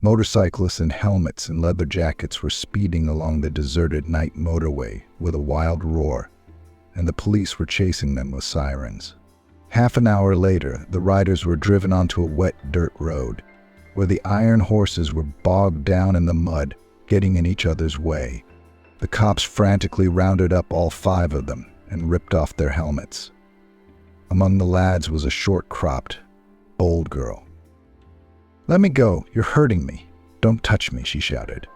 Motorcyclists in helmets and leather jackets were speeding along the deserted night motorway with a wild roar, and the police were chasing them with sirens. Half an hour later, the riders were driven onto a wet dirt road, where the iron horses were bogged down in the mud, getting in each other's way. The cops frantically rounded up all 5 of them and ripped off their helmets. Among the lads was a short-cropped, bold girl. "Let me go, you're hurting me. Don't touch me," she shouted.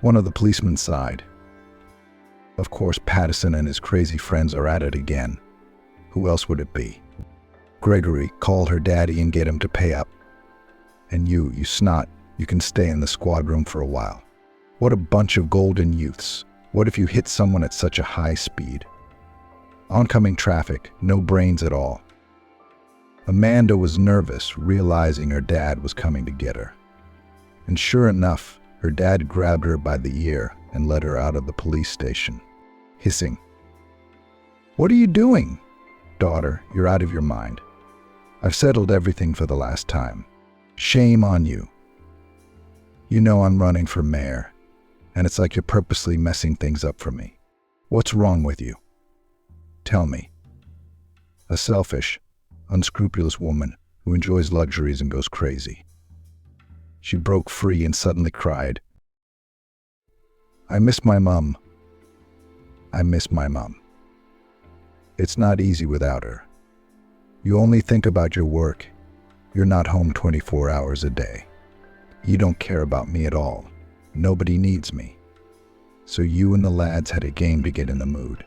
One of the policemen sighed. Of course, Pattison and his crazy friends are at it again. Who else would it be? Gregory, call her daddy and get him to pay up. And you snot, you can stay in the squad room for a while. What a bunch of golden youths. What if you hit someone at such a high speed? Oncoming traffic, no brains at all. Amanda was nervous, realizing her dad was coming to get her. And sure enough, her dad grabbed her by the ear and led her out of the police station, hissing, "What are you doing? Daughter, you're out of your mind. I've settled everything for the last time. Shame on you. You know I'm running for mayor, and it's like you're purposely messing things up for me. What's wrong with you? Tell me." A selfish, unscrupulous woman who enjoys luxuries and goes crazy. She broke free and suddenly cried, "I miss my mom. I miss my mom. It's not easy without her. You only think about your work. You're not home 24 hours a day. You don't care about me at all. Nobody needs me. So you and the lads had a game to get in the mood.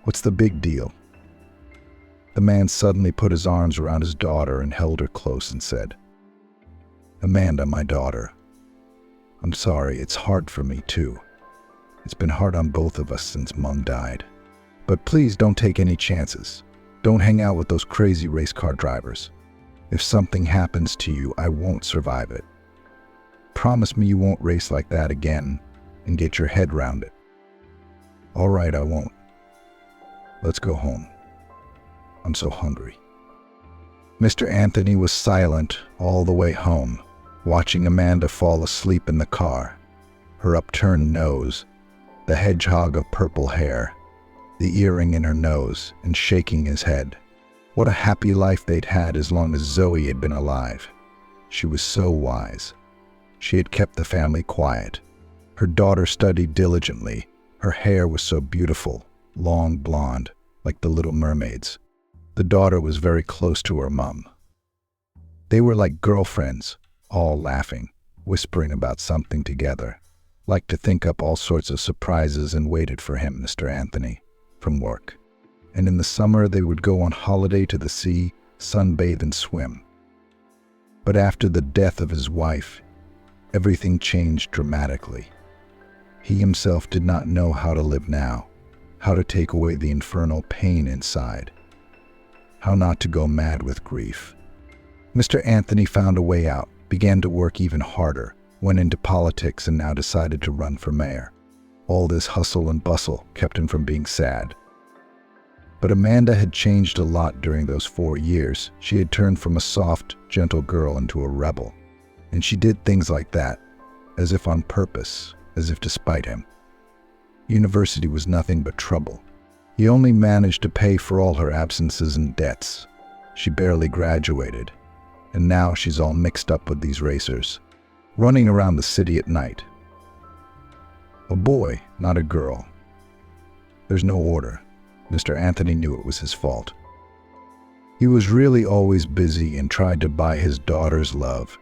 What's the big deal?" The man suddenly put his arms around his daughter and held her close and said, "Amanda, my daughter, I'm sorry, it's hard for me too. It's been hard on both of us since Mom died. But please don't take any chances. Don't hang out with those crazy race car drivers. If something happens to you, I won't survive it. Promise me you won't race like that again and get your head round it." "All right, I won't. Let's go home. I'm so hungry." Mr. Anthony was silent all the way home, watching Amanda fall asleep in the car, her upturned nose, the hedgehog of purple hair, the earring in her nose, and shaking his head. What a happy life they'd had as long as Zoe had been alive. She was so wise. She had kept the family quiet. Her daughter studied diligently. Her hair was so beautiful, long blonde, like the Little Mermaids. The daughter was very close to her mom. They were like girlfriends, all laughing, whispering about something together, liked to think up all sorts of surprises and waited for him, Mr. Anthony, from work. And in the summer they would go on holiday to the sea, sunbathe and swim. But after the death of his wife, everything changed dramatically. He himself did not know how to live now, how to take away the infernal pain inside, how not to go mad with grief. Mr. Anthony found a way out, began to work even harder, went into politics and now decided to run for mayor. All this hustle and bustle kept him from being sad. But Amanda had changed a lot during those 4 years. She had turned from a soft, gentle girl into a rebel. And she did things like that, as if on purpose, as if to spite him. University was nothing but trouble. He only managed to pay for all her absences and debts. She barely graduated, and now she's all mixed up with these racers, running around the city at night. A boy, not a girl. There's no order. Mr. Anthony knew it was his fault. He was really always busy and tried to buy his daughter's love,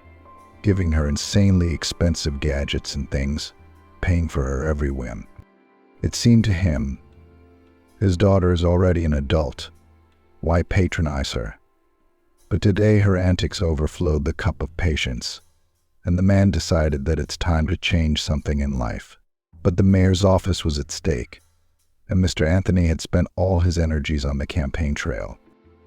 giving her insanely expensive gadgets and things, paying for her every whim. It seemed to him, his daughter is already an adult. Why patronize her? But today her antics overflowed the cup of patience, and the man decided that it's time to change something in life. But the mayor's office was at stake, and Mr. Anthony had spent all his energies on the campaign trail.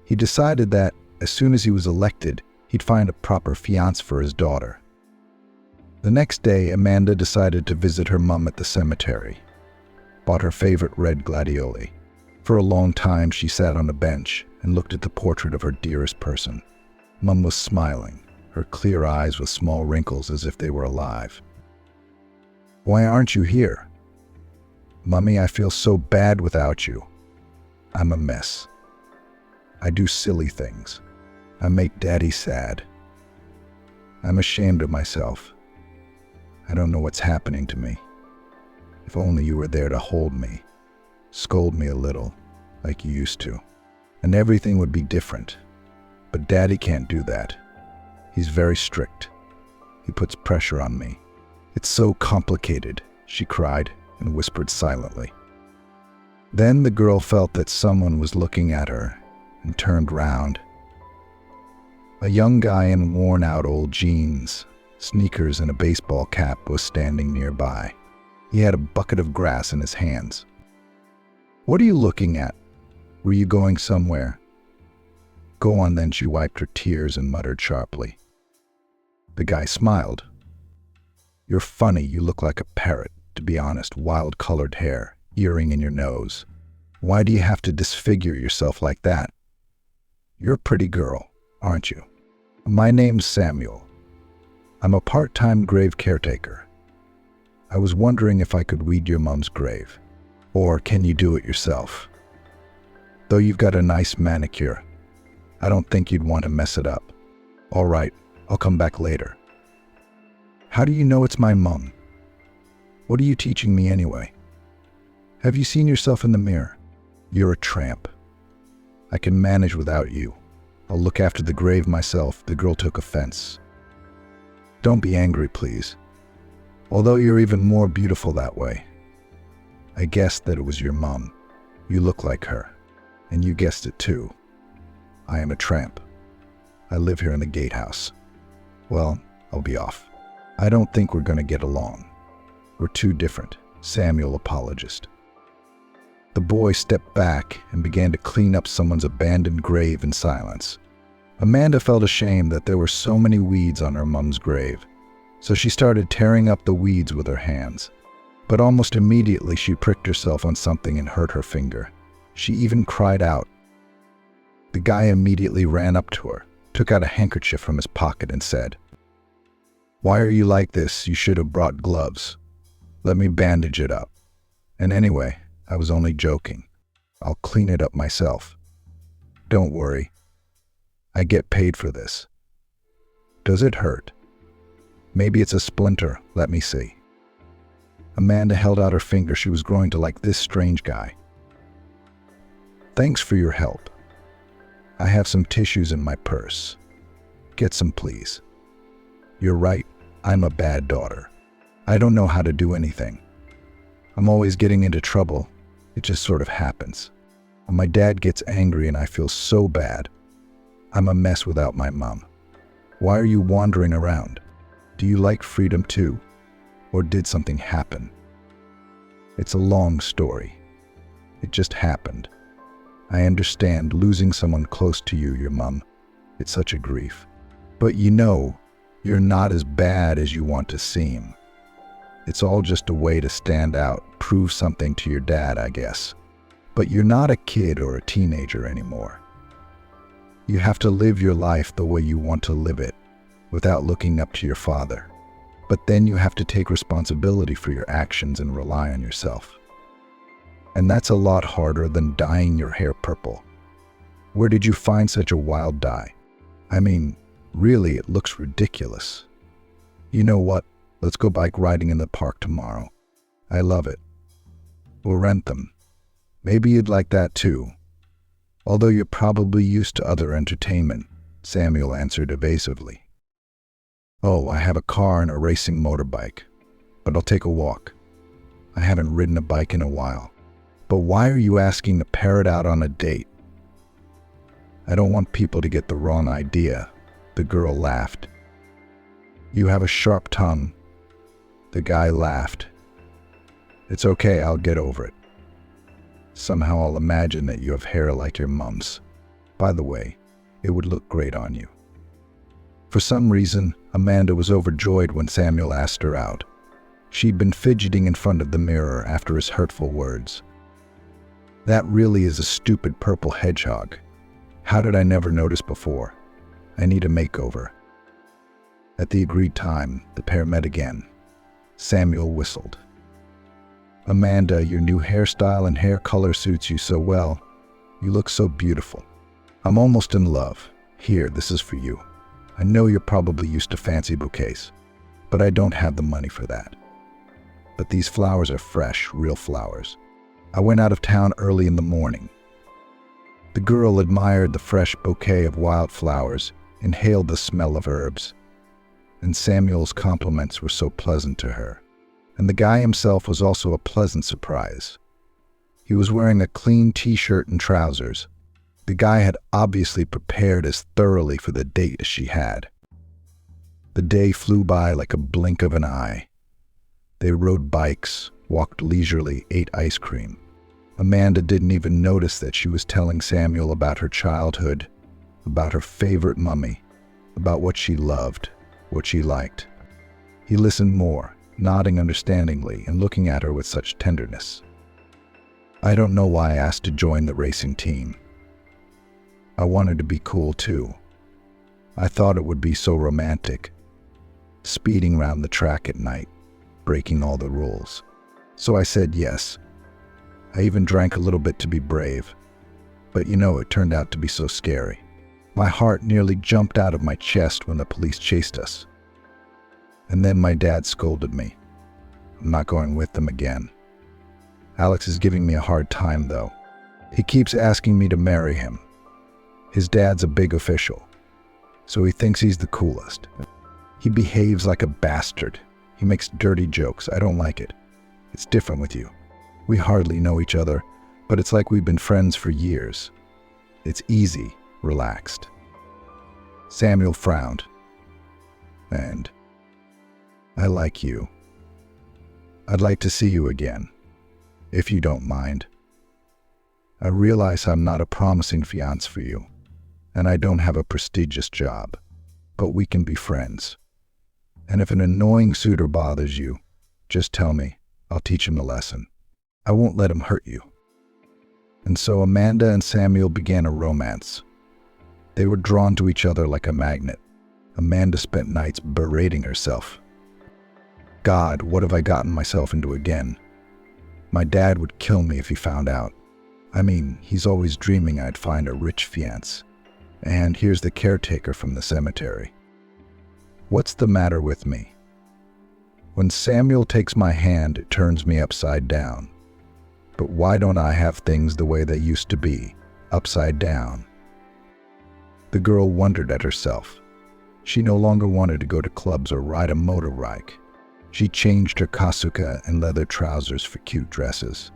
He decided that, as soon as he was elected, he'd find a proper fiancé for his daughter. The next day, Amanda decided to visit her mom at the cemetery, bought her favorite red gladioli. For a long time, she sat on a bench and looked at the portrait of her dearest person. Mom was smiling, her clear eyes with small wrinkles as if they were alive. "Why aren't you here?" "Mummy, I feel so bad without you. I'm a mess. I do silly things. I make Daddy sad. I'm ashamed of myself. I don't know what's happening to me. If only you were there to hold me, scold me a little, like you used to, and everything would be different. But Daddy can't do that. He's very strict. He puts pressure on me. It's so complicated," she cried and whispered silently. Then the girl felt that someone was looking at her and turned round. A young guy in worn-out old jeans, sneakers, and a baseball cap was standing nearby. He had a bucket of grass in his hands. "What are you looking at? Were you going somewhere?" "Go on then," she wiped her tears and muttered sharply. The guy smiled. "You're funny. You look like a parrot, to be honest. Wild-colored hair, earring in your nose. Why do you have to disfigure yourself like that? You're a pretty girl, aren't you?" "My name's Samuel. I'm a part-time grave caretaker. I was wondering if I could weed your mom's grave. Or can you do it yourself? Though you've got a nice manicure, I don't think you'd want to mess it up." "All right, I'll come back later." "How do you know it's my mom? What are you teaching me anyway? Have you seen yourself in the mirror? You're a tramp. I can manage without you. I'll look after the grave myself." The girl took offense. "Don't be angry, please. Although you're even more beautiful that way. I guessed that it was your mom. You look like her. And you guessed it too. I am a tramp. I live here in the gatehouse. Well, I'll be off. I don't think we're going to get along. We're too different," Samuel apologized. The boy stepped back and began to clean up someone's abandoned grave in silence. Amanda felt ashamed that there were so many weeds on her mom's grave, so she started tearing up the weeds with her hands. But almost immediately she pricked herself on something and hurt her finger. She even cried out. The guy immediately ran up to her, took out a handkerchief from his pocket and said, "Why are you like this? You should have brought gloves. Let me bandage it up. And anyway, I was only joking. I'll clean it up myself. Don't worry. I get paid for this. Does it hurt? Maybe it's a splinter. Let me see." Amanda held out her finger. She was growing to like this strange guy. "Thanks for your help. I have some tissues in my purse. Get some, please. You're right. I'm a bad daughter. I don't know how to do anything. I'm always getting into trouble. It just sort of happens. My dad gets angry and I feel so bad. I'm a mess without my mom. Why are you wandering around? Do you like freedom too? Or did something happen?" "It's a long story. It just happened. I understand losing someone close to you, your mom. It's such a grief. But you know, you're not as bad as you want to seem. It's all just a way to stand out, prove something to your dad, I guess. But you're not a kid or a teenager anymore. You have to live your life the way you want to live it, without looking up to your father. But then you have to take responsibility for your actions and rely on yourself. And that's a lot harder than dyeing your hair purple. Where did you find such a wild dye? I mean, really, it looks ridiculous. You know what? Let's go bike riding in the park tomorrow. I love it. We'll rent them. Maybe you'd like that too. Although you're probably used to other entertainment," Samuel answered evasively. "Oh, I have a car and a racing motorbike, but I'll take a walk. I haven't ridden a bike in a while. But why are you asking the parrot out on a date?" "I don't want people to get the wrong idea," the girl laughed. "You have a sharp tongue." The guy laughed. "It's okay, I'll get over it. Somehow I'll imagine that you have hair like your mom's. By the way, it would look great on you." For some reason, Amanda was overjoyed when Samuel asked her out. She'd been fidgeting in front of the mirror after his hurtful words. "That really is a stupid purple hedgehog. How did I never notice before? I need a makeover." At the agreed time, the pair met again. Samuel whistled. "Amanda, your new hairstyle and hair color suits you so well. You look so beautiful. I'm almost in love. Here, this is for you. I know you're probably used to fancy bouquets, but I don't have the money for that. But these flowers are fresh, real flowers. I went out of town early in the morning." The girl admired the fresh bouquet of wildflowers, inhaled the smell of herbs, and Samuel's compliments were so pleasant to her. And the guy himself was also a pleasant surprise. He was wearing a clean t-shirt and trousers. The guy had obviously prepared as thoroughly for the date as she had. The day flew by like a blink of an eye. They rode bikes, walked leisurely, ate ice cream. Amanda didn't even notice that she was telling Samuel about her childhood, about her favorite mummy, about what she loved, what she liked. He listened more, nodding understandingly and looking at her with such tenderness. "I don't know why I asked to join the racing team. I wanted to be cool too. I thought it would be so romantic, speeding around the track at night, breaking all the rules. So I said yes. I even drank a little bit to be brave. But it turned out to be so scary. My heart nearly jumped out of my chest when the police chased us. And then my dad scolded me. I'm not going with them again. Alex is giving me a hard time, though. He keeps asking me to marry him. His dad's a big official, so he thinks he's the coolest. He behaves like a bastard. He makes dirty jokes. I don't like it. It's different with you. We hardly know each other, but it's like we've been friends for years. It's easy, relaxed." Samuel frowned. "And I like you. I'd like to see you again, if you don't mind. I realize I'm not a promising fiancé for you, and I don't have a prestigious job, but we can be friends. And if an annoying suitor bothers you, just tell me. I'll teach him a lesson. I won't let him hurt you." And so Amanda and Samuel began a romance. They were drawn to each other like a magnet. Amanda spent nights berating herself. "God, what have I gotten myself into again? My dad would kill me if he found out. I mean, he's always dreaming I'd find a rich fiancé. And here's the caretaker from the cemetery. What's the matter with me? When Samuel takes my hand, it turns me upside down. But why don't I have things the way they used to be, upside down?" The girl wondered at herself. She no longer wanted to go to clubs or ride a motorbike. She changed her kasuka and leather trousers for cute dresses.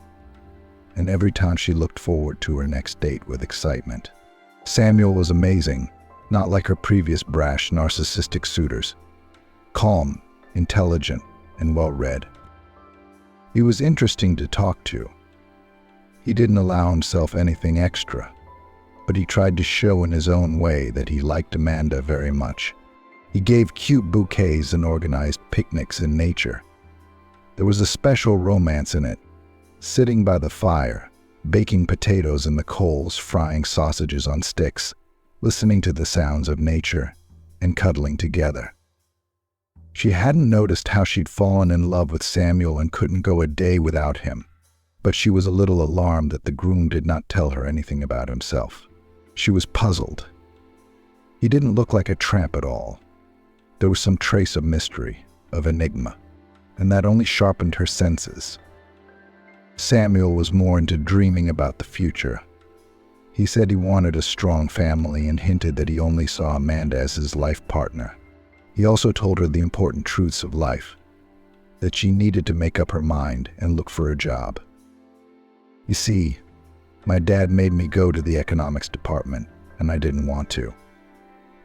And every time she looked forward to her next date with excitement. Samuel was amazing, not like her previous brash, narcissistic suitors. Calm, intelligent, and well-read. He was interesting to talk to. He didn't allow himself anything extra, but he tried to show in his own way that he liked Amanda very much. He gave cute bouquets and organized picnics in nature. There was a special romance in it, sitting by the fire, baking potatoes in the coals, frying sausages on sticks, listening to the sounds of nature, and cuddling together. She hadn't noticed how she'd fallen in love with Samuel and couldn't go a day without him, but she was a little alarmed that the groom did not tell her anything about himself. She was puzzled. He didn't look like a tramp at all. There was some trace of mystery, of enigma, and that only sharpened her senses. Samuel was more into dreaming about the future. He said he wanted a strong family and hinted that he only saw Amanda as his life partner. He also told her the important truths of life, that she needed to make up her mind and look for a job. You see, my dad made me go to the economics department, and I didn't want to.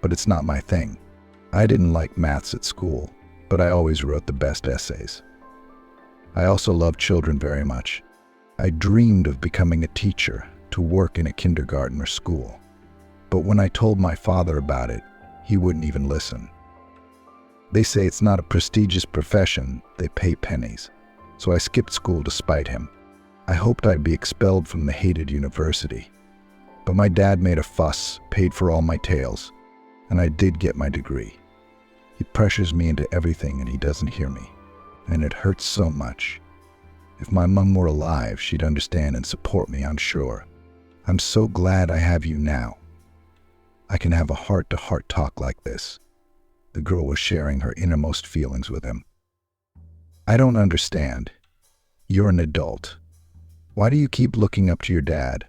But it's not my thing. I didn't like maths at school, but I always wrote the best essays. I also loved children very much. I dreamed of becoming a teacher, to work in a kindergarten or school. But when I told my father about it, he wouldn't even listen. They say it's not a prestigious profession, they pay pennies. So I skipped school to spite him. I hoped I'd be expelled from the hated university. But my dad made a fuss, paid for all my tales, and I did get my degree. He pressures me into everything and he doesn't hear me. And it hurts so much. If my mom were alive, she'd understand and support me, I'm sure. I'm so glad I have you now. I can have a heart-to-heart talk like this. The girl was sharing her innermost feelings with him. I don't understand. You're an adult. Why do you keep looking up to your dad?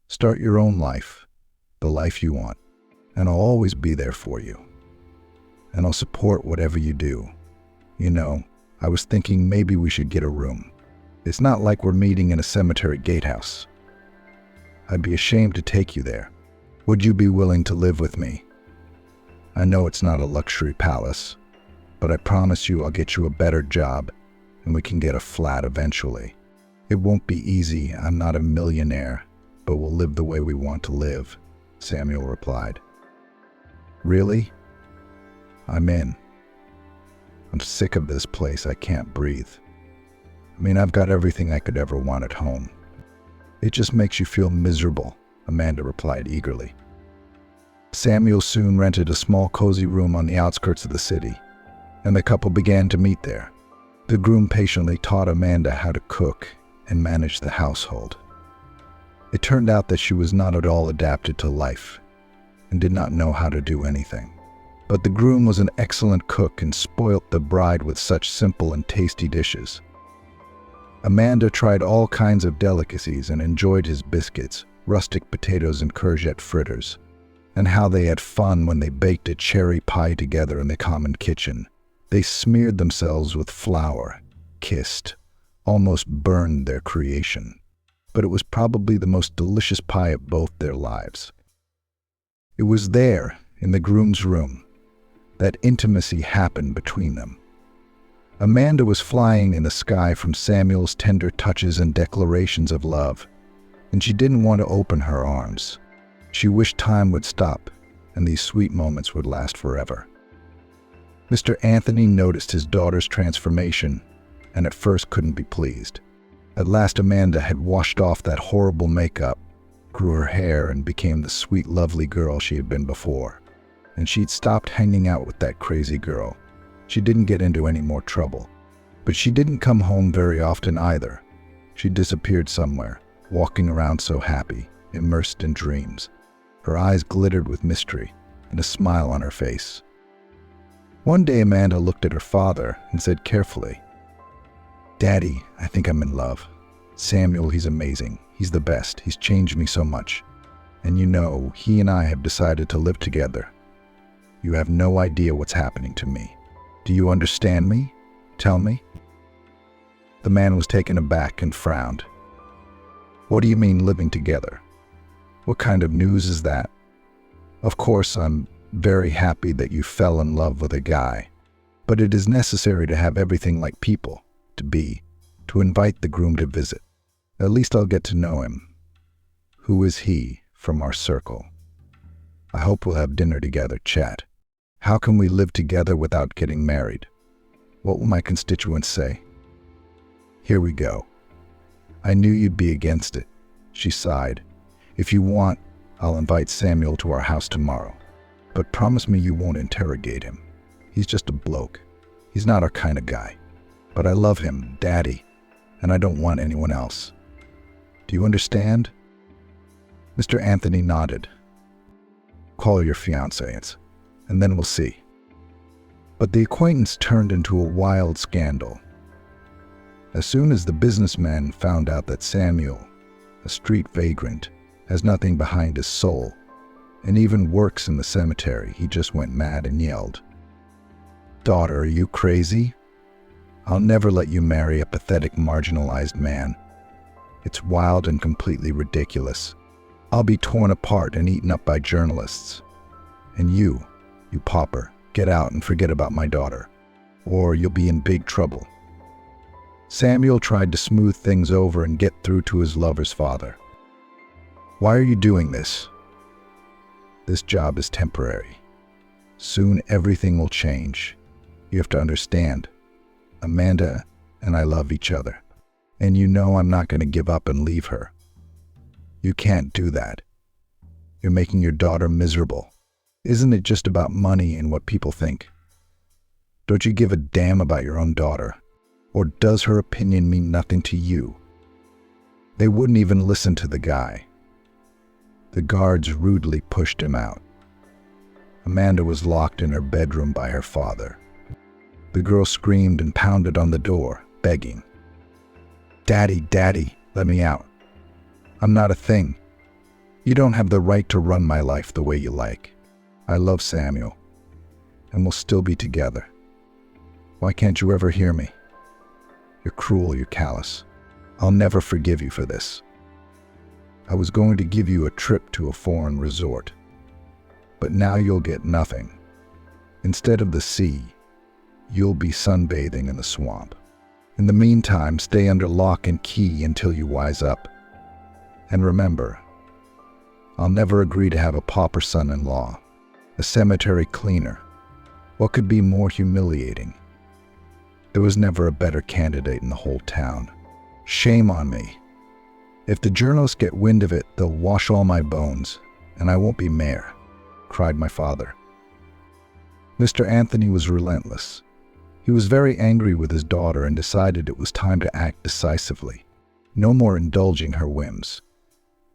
Start your own life, the life you want, and I'll always be there for you. And I'll support whatever you do. You know, I was thinking maybe we should get a room. It's not like we're meeting in a cemetery gatehouse. I'd be ashamed to take you there. Would you be willing to live with me? I know it's not a luxury palace, but I promise you I'll get you a better job and we can get a flat eventually. It won't be easy, I'm not a millionaire, but we'll live the way we want to live, Samuel replied. Really? I'm in. I'm sick of this place, I can't breathe. I mean, I've got everything I could ever want at home. It just makes you feel miserable, Amanda replied eagerly. Samuel soon rented a small cozy room on the outskirts of the city, and the couple began to meet there. The groom patiently taught Amanda how to cook and manage the household. It turned out that she was not at all adapted to life and did not know how to do anything. But the groom was an excellent cook and spoilt the bride with such simple and tasty dishes. Amanda tried all kinds of delicacies and enjoyed his biscuits, rustic potatoes and courgette fritters, and how they had fun when they baked a cherry pie together in the common kitchen. They smeared themselves with flour, kissed, almost burned their creation. But it was probably the most delicious pie of both their lives. It was there, in the groom's room, that intimacy happened between them. Amanda was flying in the sky from Samuel's tender touches and declarations of love, and she didn't want to open her arms. She wished time would stop, and these sweet moments would last forever. Mr. Anthony noticed his daughter's transformation, and at first couldn't be pleased. At last Amanda had washed off that horrible makeup, grew her hair, and became the sweet, lovely girl she had been before. And she'd stopped hanging out with that crazy girl. She didn't get into any more trouble. But she didn't come home very often either. She disappeared somewhere, walking around so happy, immersed in dreams. Her eyes glittered with mystery, and a smile on her face. One day Amanda looked at her father and said carefully, "Daddy, I think I'm in love. Samuel, he's amazing. He's the best. He's changed me so much. And you know, he and I have decided to live together. You have no idea what's happening to me. Do you understand me? Tell me." The man was taken aback and frowned. "What do you mean living together? What kind of news is that? Of course, I'm very happy that you fell in love with a guy, but it is necessary to have everything like people, to invite the groom to visit. At least I'll get to know him. Who is he from our circle? I hope we'll have dinner together, chat. How can we live together without getting married? What will my constituents say? Here we go. I knew you'd be against it," she sighed. "If you want, I'll invite Samuel to our house tomorrow. But promise me you won't interrogate him. He's just a bloke. He's not our kind of guy. But I love him, Daddy, and I don't want anyone else. Do you understand?" Mr. Anthony nodded. "Call your fiancé, and then we'll see." But the acquaintance turned into a wild scandal. As soon as the businessman found out that Samuel, a street vagrant, has nothing behind his soul, and even works in the cemetery, he just went mad and yelled, "Daughter, are you crazy? I'll never let you marry a pathetic, marginalized man. It's wild and completely ridiculous. I'll be torn apart and eaten up by journalists. And you pauper, get out and forget about my daughter, or you'll be in big trouble." Samuel tried to smooth things over and get through to his lover's father. "Why are you doing this? This job is temporary. Soon everything will change. You have to understand. Amanda and I love each other. And you know I'm not going to give up and leave her. You can't do that. You're making your daughter miserable. Isn't it just about money and what people think? Don't you give a damn about your own daughter? Or does her opinion mean nothing to you? They wouldn't even listen to the guy. The guards rudely pushed him out. Amanda was locked in her bedroom by her father. The girl screamed and pounded on the door, begging. "Daddy, Daddy, let me out. I'm not a thing. You don't have the right to run my life the way you like. I love Samuel, and we'll still be together. Why can't you ever hear me? You're cruel, you're callous. I'll never forgive you for this. I was going to give you a trip to a foreign resort, but now you'll get nothing. Instead of the sea, you'll be sunbathing in the swamp. In the meantime, stay under lock and key until you wise up. And remember, I'll never agree to have a pauper son-in-law, a cemetery cleaner. What could be more humiliating? There was never a better candidate in the whole town. Shame on me. If the journalists get wind of it, they'll wash all my bones, and I won't be mayor," cried my father. Mr. Anthony was relentless. He was very angry with his daughter and decided it was time to act decisively. No more indulging her whims.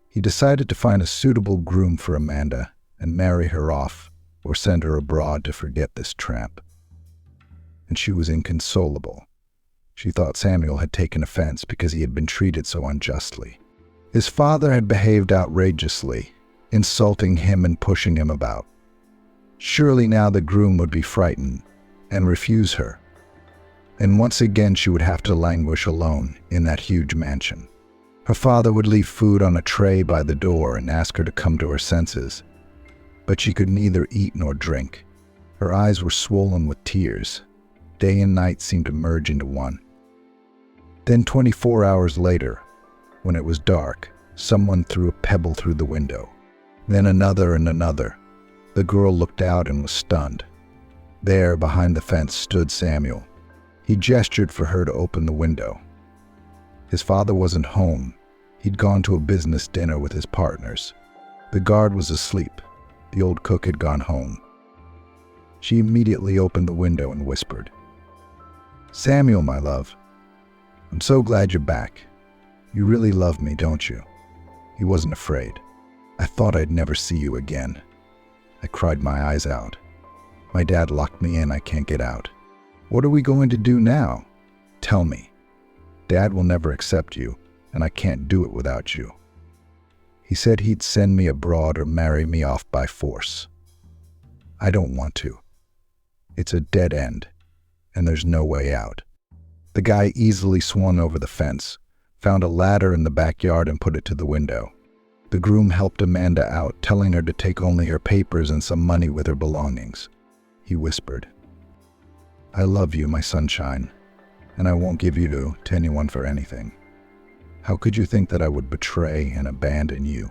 He decided to find a suitable groom for Amanda and marry her off or send her abroad to forget this tramp. And she was inconsolable. She thought Samuel had taken offense because he had been treated so unjustly. His father had behaved outrageously, insulting him and pushing him about. Surely now the groom would be frightened and refuse her. And once again she would have to languish alone in that huge mansion. Her father would leave food on a tray by the door and ask her to come to her senses. But she could neither eat nor drink. Her eyes were swollen with tears. Day and night seemed to merge into one. Then 24 hours later, when it was dark, someone threw a pebble through the window. Then another and another. The girl looked out and was stunned. There, behind the fence, stood Samuel. He gestured for her to open the window. His father wasn't home. He'd gone to a business dinner with his partners. The guard was asleep. The old cook had gone home. She immediately opened the window and whispered, "Samuel, my love, I'm so glad you're back. You really love me, don't you?" He wasn't afraid. "I thought I'd never see you again." I cried my eyes out. "My dad locked me in. I can't get out." "What are we going to do now? Tell me. Dad will never accept you, and I can't do it without you. He said he'd send me abroad or marry me off by force. I don't want to. It's a dead end, and there's no way out." The guy easily swung over the fence, found a ladder in the backyard and put it to the window. The groom helped Amanda out, telling her to take only her papers and some money with her belongings. He whispered, "I love you, my sunshine, and I won't give you to anyone for anything. How could you think that I would betray and abandon you?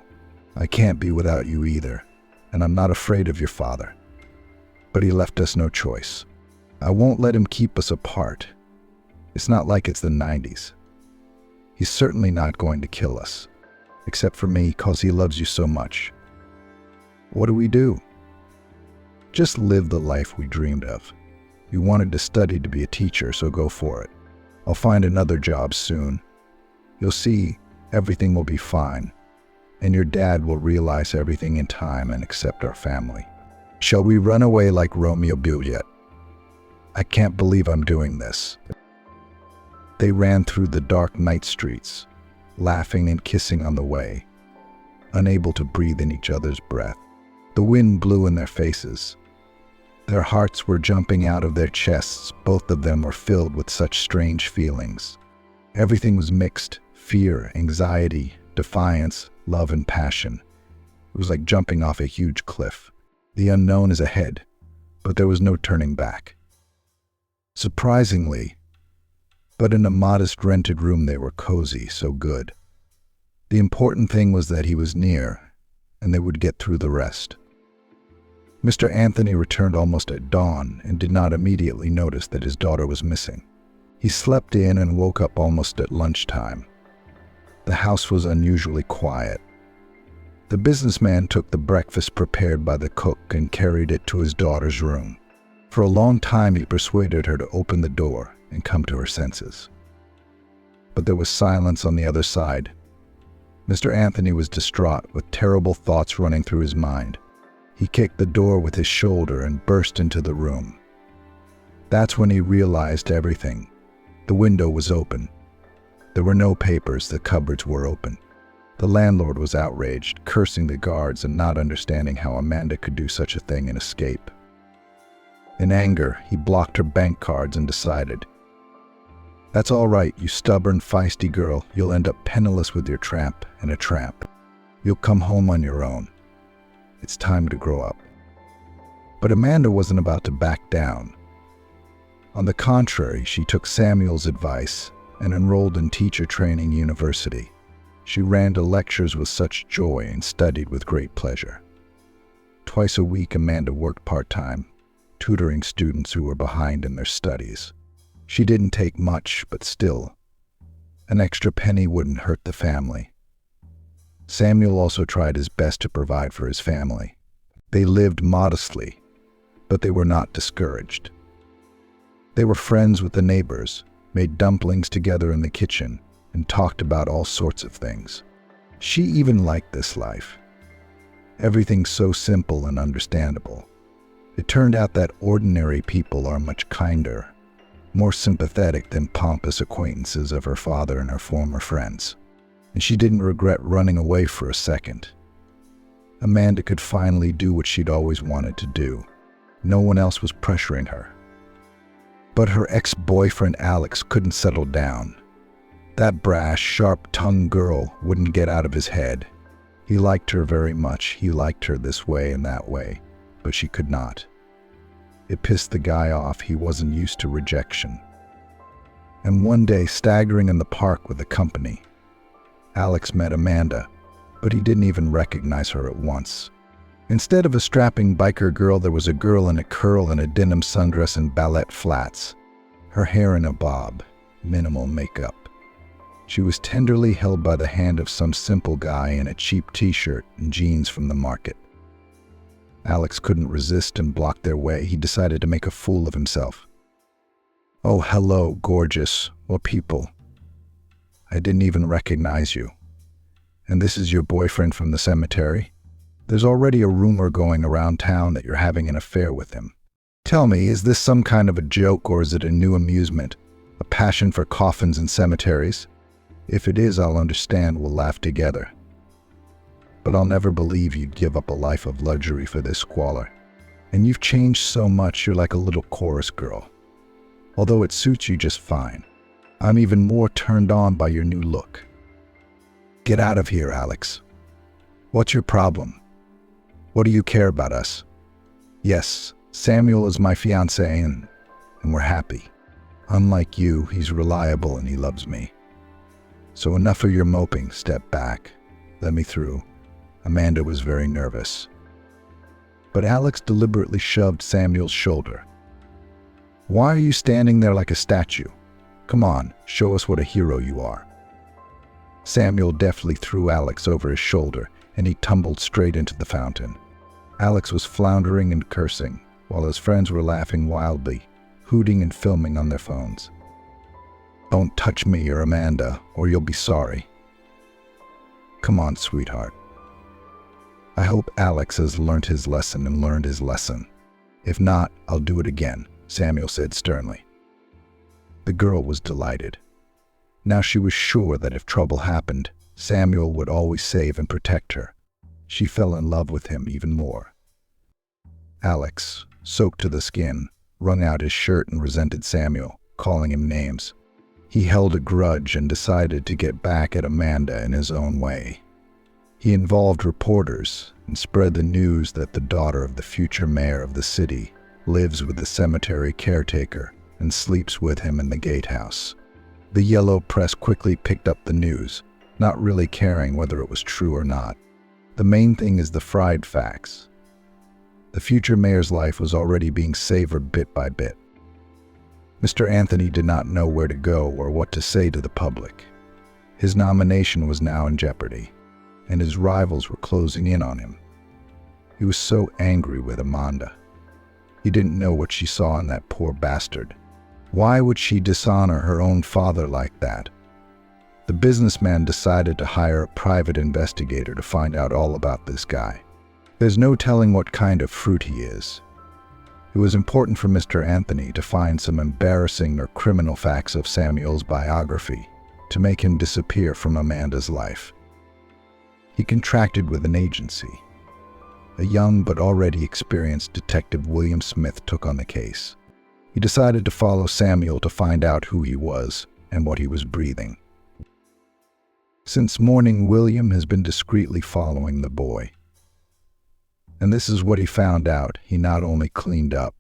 I can't be without you either, and I'm not afraid of your father. But he left us no choice. I won't let him keep us apart. It's not like it's the 90s. He's certainly not going to kill us, except for me, 'cause he loves you so much. What do we do? Just live the life we dreamed of. You wanted to study to be a teacher, so go for it. I'll find another job soon. You'll see, everything will be fine, and your dad will realize everything in time and accept our family. Shall we run away like Romeo and Juliet? I can't believe I'm doing this." They ran through the dark night streets, laughing and kissing on the way, unable to breathe in each other's breath. The wind blew in their faces. Their hearts were jumping out of their chests. Both of them were filled with such strange feelings. Everything was mixed: fear, anxiety, defiance, love, and passion. It was like jumping off a huge cliff. The unknown is ahead, but there was no turning back. Surprisingly, but in a modest rented room they were cozy, so good. The important thing was that he was near, and they would get through the rest. Mr. Anthony returned almost at dawn and did not immediately notice that his daughter was missing. He slept in and woke up almost at lunchtime. The house was unusually quiet. The businessman took the breakfast prepared by the cook and carried it to his daughter's room. For a long time, he persuaded her to open the door and come to her senses. But there was silence on the other side. Mr. Anthony was distraught, with terrible thoughts running through his mind. He kicked the door with his shoulder and burst into the room. That's when he realized everything. The window was open. There were no papers, the cupboards were open. The landlord was outraged, cursing the guards and not understanding how Amanda could do such a thing and escape. In anger, he blocked her bank cards and decided, "That's all right, you stubborn, feisty girl. You'll end up penniless with your tramp and a tramp. You'll come home on your own. It's time to grow up." But Amanda wasn't about to back down. On the contrary, she took Samuel's advice and enrolled in teacher training university. She ran to lectures with such joy and studied with great pleasure. Twice a week, Amanda worked part-time, tutoring students who were behind in their studies. She didn't take much, but still, an extra penny wouldn't hurt the family. Samuel also tried his best to provide for his family. They lived modestly, but they were not discouraged. They were friends with the neighbors, made dumplings together in the kitchen, and talked about all sorts of things. She even liked this life. Everything so simple and understandable. It turned out that ordinary people are much kinder, more sympathetic than pompous acquaintances of her father and her former friends. And she didn't regret running away for a second. Amanda could finally do what she'd always wanted to do. No one else was pressuring her. But her ex-boyfriend Alex couldn't settle down. That brash, sharp-tongued girl wouldn't get out of his head. He liked her very much. He liked her this way and that way, but she could not. It pissed the guy off. He wasn't used to rejection. And one day, staggering in the park with the company, Alex met Amanda, but he didn't even recognize her at once. Instead of a strapping biker girl, there was a girl in a curl and a denim sundress and ballet flats, her hair in a bob, minimal makeup. She was tenderly held by the hand of some simple guy in a cheap t-shirt and jeans from the market. Alex couldn't resist and blocked their way. He decided to make a fool of himself. "Oh, hello, gorgeous. What people? I didn't even recognize you. And this is your boyfriend from the cemetery? There's already a rumor going around town that you're having an affair with him. Tell me, is this some kind of a joke or is it a new amusement? A passion for coffins and cemeteries? If it is, I'll understand. We'll laugh together. But I'll never believe you'd give up a life of luxury for this squalor. And you've changed so much, you're like a little chorus girl. Although it suits you just fine. I'm even more turned on by your new look. Get out of here, Alex. What's your problem? What do you care about us? Yes, Samuel is my fiancé and we're happy. Unlike you, he's reliable and he loves me. So enough of your moping. Step back. Let me through." Amanda was very nervous. But Alex deliberately shoved Samuel's shoulder. "Why are you standing there like a statue? Come on, show us what a hero you are." Samuel deftly threw Alex over his shoulder, and he tumbled straight into the fountain. Alex was floundering and cursing, while his friends were laughing wildly, hooting and filming on their phones. "Don't touch me or Amanda, or you'll be sorry." "Come on, sweetheart." "I hope Alex has learned his lesson and learned his lesson. If not, I'll do it again," Samuel said sternly. The girl was delighted. Now she was sure that if trouble happened, Samuel would always save and protect her. She fell in love with him even more. Alex, soaked to the skin, wrung out his shirt and resented Samuel, calling him names. He held a grudge and decided to get back at Amanda in his own way. He involved reporters and spread the news that the daughter of the future mayor of the city lives with the cemetery caretaker and sleeps with him in the gatehouse. The yellow press quickly picked up the news, not really caring whether it was true or not. The main thing is the fried facts. The future mayor's life was already being savored bit by bit. Mr. Anthony did not know where to go or what to say to the public. His nomination was now in jeopardy, and his rivals were closing in on him. He was so angry with Amanda. He didn't know what she saw in that poor bastard. Why would she dishonor her own father like that? The businessman decided to hire a private investigator to find out all about this guy. There's no telling what kind of fruit he is. It was important for Mr. Anthony to find some embarrassing or criminal facts of Samuel's biography to make him disappear from Amanda's life. He contracted with an agency. A young but already experienced detective, William Smith, took on the case. He decided to follow Samuel to find out who he was and what he was breathing. Since morning, William has been discreetly following the boy. And this is what he found out. He not only cleaned up,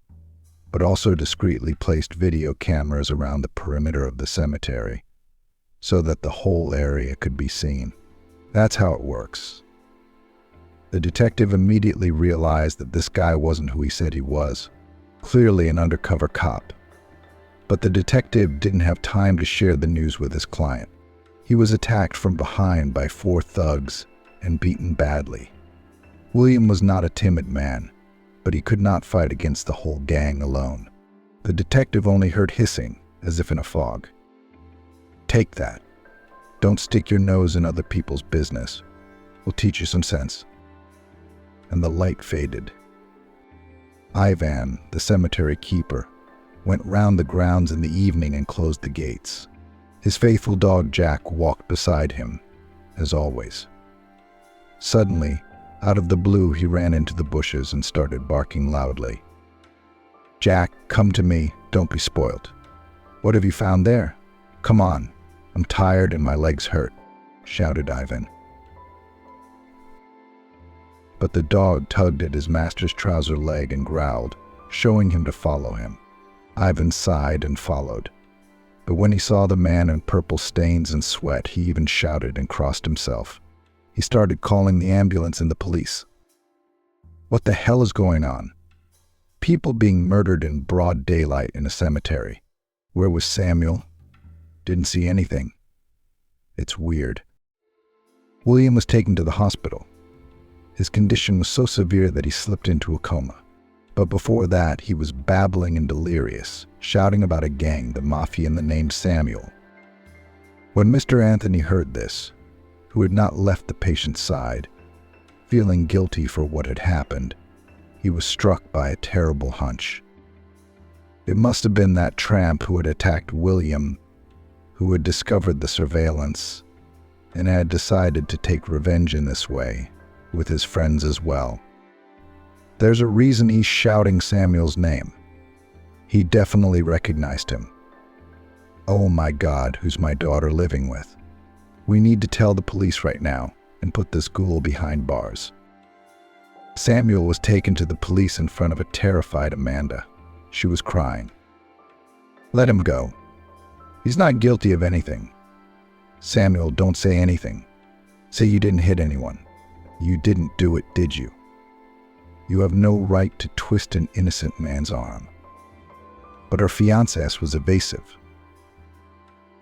but also discreetly placed video cameras around the perimeter of the cemetery so that the whole area could be seen. That's how it works. The detective immediately realized that this guy wasn't who he said he was, clearly an undercover cop. But the detective didn't have time to share the news with his client. He was attacked from behind by 4 thugs and beaten badly. William was not a timid man, but he could not fight against the whole gang alone. The detective only heard hissing, as if in a fog. "Take that. Don't stick your nose in other people's business. We'll teach you some sense." And the light faded. Ivan, the cemetery keeper, went round the grounds in the evening and closed the gates. His faithful dog Jack walked beside him, as always. Suddenly, out of the blue, he ran into the bushes and started barking loudly. "Jack, come to me. Don't be spoiled." "What have you found there?" "Come on. I'm tired and my legs hurt," shouted Ivan. But the dog tugged at his master's trouser leg and growled, showing him to follow him. Ivan sighed and followed. But when he saw the man in purple stains and sweat, he even shouted and crossed himself. He started calling the ambulance and the police. What the hell is going on? People being murdered in broad daylight in a cemetery. Where was Samuel? Didn't see anything. It's weird. William was taken to the hospital. His condition was so severe that he slipped into a coma. But before that, he was babbling and delirious, shouting about a gang, the mafia, and the name Samuel. When Mr. Anthony heard this, who had not left the patient's side, feeling guilty for what had happened, he was struck by a terrible hunch. It must have been that tramp who had attacked William, who had discovered the surveillance, and had decided to take revenge in this way, with his friends as well. There's a reason he's shouting Samuel's name. He definitely recognized him. Oh my God, who's my daughter living with? We need to tell the police right now and put this ghoul behind bars. Samuel was taken to the police in front of a terrified Amanda. She was crying. Let him go. He's not guilty of anything. Samuel, don't say anything. Say you didn't hit anyone. You didn't do it, did you? You have no right to twist an innocent man's arm. But her fiancé was evasive.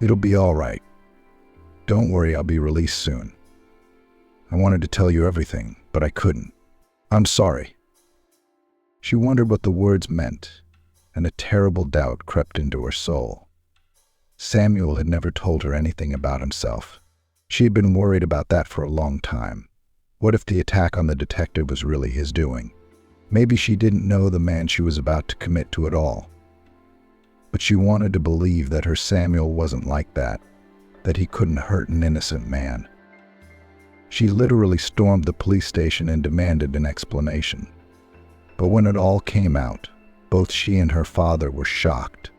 It'll be all right. Don't worry, I'll be released soon. I wanted to tell you everything, but I couldn't. I'm sorry. She wondered what the words meant, and a terrible doubt crept into her soul. Samuel had never told her anything about himself. She had been worried about that for a long time. What if the attack on the detective was really his doing? Maybe she didn't know the man she was about to commit to at all. But she wanted to believe that her Samuel wasn't like that he couldn't hurt an innocent man. She literally stormed the police station and demanded an explanation. But when it all came out, both she and her father were shocked.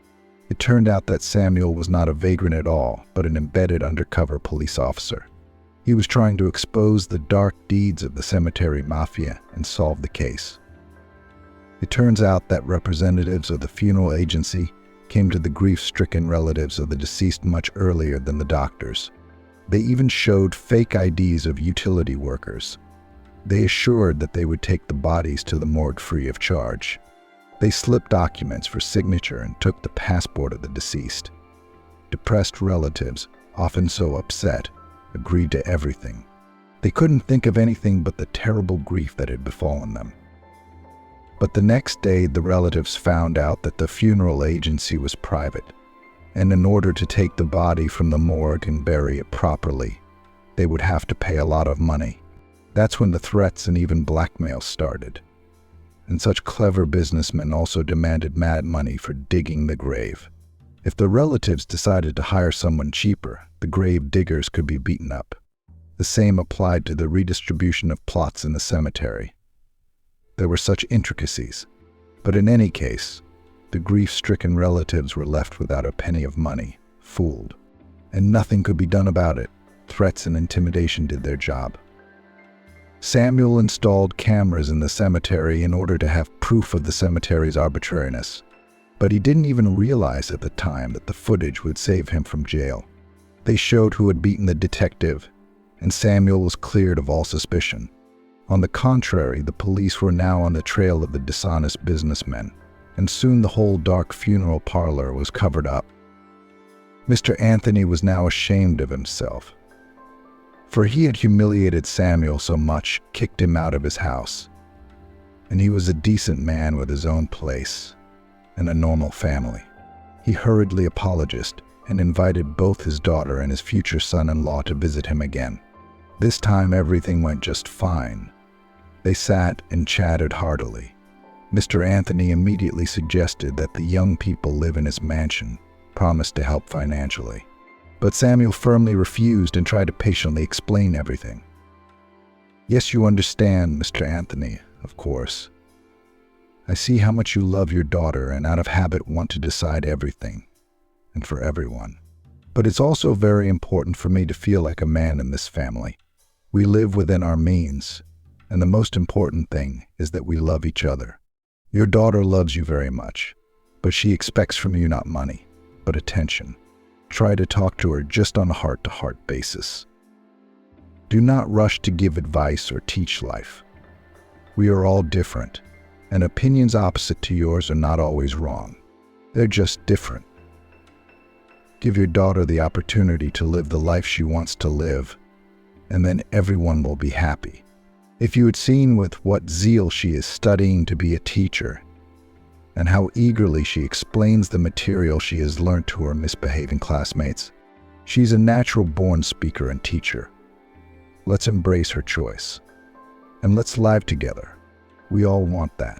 It turned out that Samuel was not a vagrant at all, but an embedded undercover police officer. He was trying to expose the dark deeds of the cemetery mafia and solve the case. It turns out that representatives of the funeral agency came to the grief-stricken relatives of the deceased much earlier than the doctors. They even showed fake IDs of utility workers. They assured that they would take the bodies to the morgue free of charge. They slipped documents for signature and took the passport of the deceased. Depressed relatives, often so upset, agreed to everything. They couldn't think of anything but the terrible grief that had befallen them. But the next day, the relatives found out that the funeral agency was private, and in order to take the body from the morgue and bury it properly, they would have to pay a lot of money. That's when the threats and even blackmail started. And such clever businessmen also demanded mad money for digging the grave. If the relatives decided to hire someone cheaper, the grave diggers could be beaten up. The same applied to the redistribution of plots in the cemetery. There were such intricacies, but in any case, the grief-stricken relatives were left without a penny of money, fooled, and nothing could be done about it. Threats and intimidation did their job. Samuel installed cameras in the cemetery in order to have proof of the cemetery's arbitrariness, but he didn't even realize at the time that the footage would save him from jail. They showed who had beaten the detective, and Samuel was cleared of all suspicion. On the contrary, the police were now on the trail of the dishonest businessmen, and soon the whole dark funeral parlor was covered up. Mr. Anthony was now ashamed of himself, for he had humiliated Samuel so much, kicked him out of his house. And he was a decent man with his own place and a normal family. He hurriedly apologized and invited both his daughter and his future son-in-law to visit him again. This time everything went just fine. They sat and chatted heartily. Mr. Anthony immediately suggested that the young people live in his mansion, promised to help financially. But Samuel firmly refused and tried to patiently explain everything. "Yes, you understand, Mr. Anthony, of course. I see how much you love your daughter and out of habit want to decide everything, and for everyone. But it's also very important for me to feel like a man in this family. We live within our means, and the most important thing is that we love each other. Your daughter loves you very much, but she expects from you not money, but attention. Try to talk to her just on a heart-to-heart basis. Do not rush to give advice or teach life. We are all different, and opinions opposite to yours are not always wrong. They're just different. Give your daughter the opportunity to live the life she wants to live, and then everyone will be happy. If you had seen with what zeal she is studying to be a teacher, and how eagerly she explains the material she has learned to her misbehaving classmates, she's a natural-born speaker and teacher. Let's embrace her choice, and let's live together. We all want that."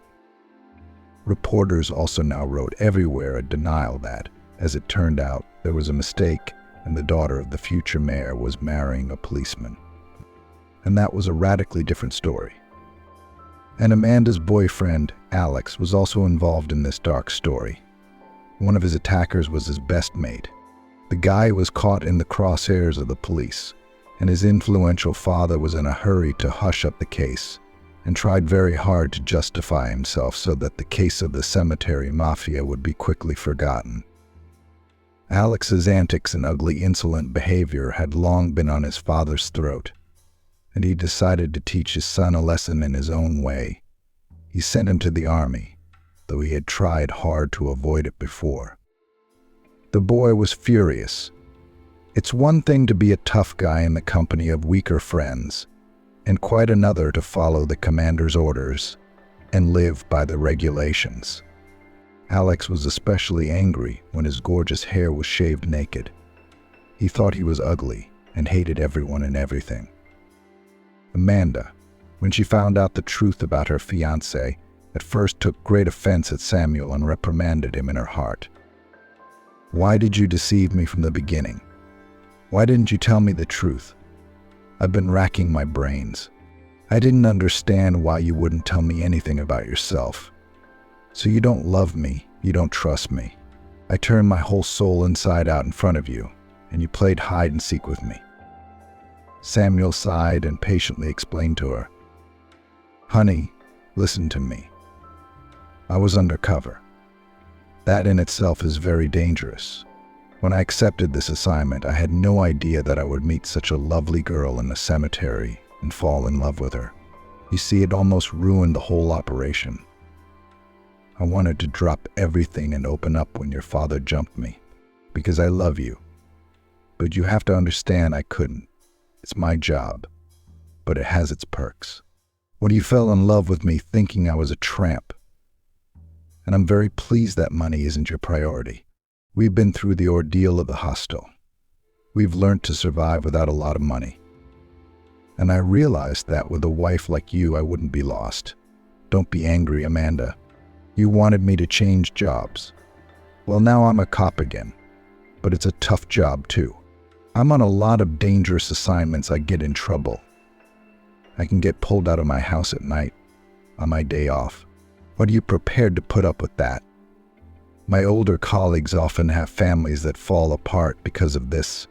Reporters also now wrote everywhere a denial that, as it turned out, there was a mistake and the daughter of the future mayor was marrying a policeman. And that was a radically different story. And Amanda's boyfriend, Alex, was also involved in this dark story. One of his attackers was his best mate. The guy was caught in the crosshairs of the police, and his influential father was in a hurry to hush up the case and tried very hard to justify himself so that the case of the cemetery mafia would be quickly forgotten. Alex's antics and ugly, insolent behavior had long been on his father's throat, and he decided to teach his son a lesson in his own way. He sent him to the army, though he had tried hard to avoid it before. The boy was furious. It's one thing to be a tough guy in the company of weaker friends, and quite another to follow the commander's orders and live by the regulations. Alex was especially angry when his gorgeous hair was shaved naked. He thought he was ugly and hated everyone and everything. Amanda, when she found out the truth about her fiancé, at first took great offense at Samuel and reprimanded him in her heart. "Why did you deceive me from the beginning? Why didn't you tell me the truth? I've been racking my brains. I didn't understand why you wouldn't tell me anything about yourself. So you don't love me, you don't trust me. I turned my whole soul inside out in front of you, and you played hide and seek with me." Samuel sighed and patiently explained to her, "Honey, listen to me. I was undercover. That in itself is very dangerous. When I accepted this assignment, I had no idea that I would meet such a lovely girl in the cemetery and fall in love with her. You see, it almost ruined the whole operation. I wanted to drop everything and open up when your father jumped me, because I love you. But you have to understand I couldn't. It's my job, but it has its perks. When you fell in love with me thinking I was a tramp, and I'm very pleased that money isn't your priority. We've been through the ordeal of the hostel. We've learned to survive without a lot of money. And I realized that with a wife like you, I wouldn't be lost. Don't be angry, Amanda. You wanted me to change jobs. Well, now I'm a cop again, but it's a tough job too. I'm on a lot of dangerous assignments. I get in trouble. I can get pulled out of my house at night on my day off. What are you prepared to put up with that? My older colleagues often have families that fall apart because of this.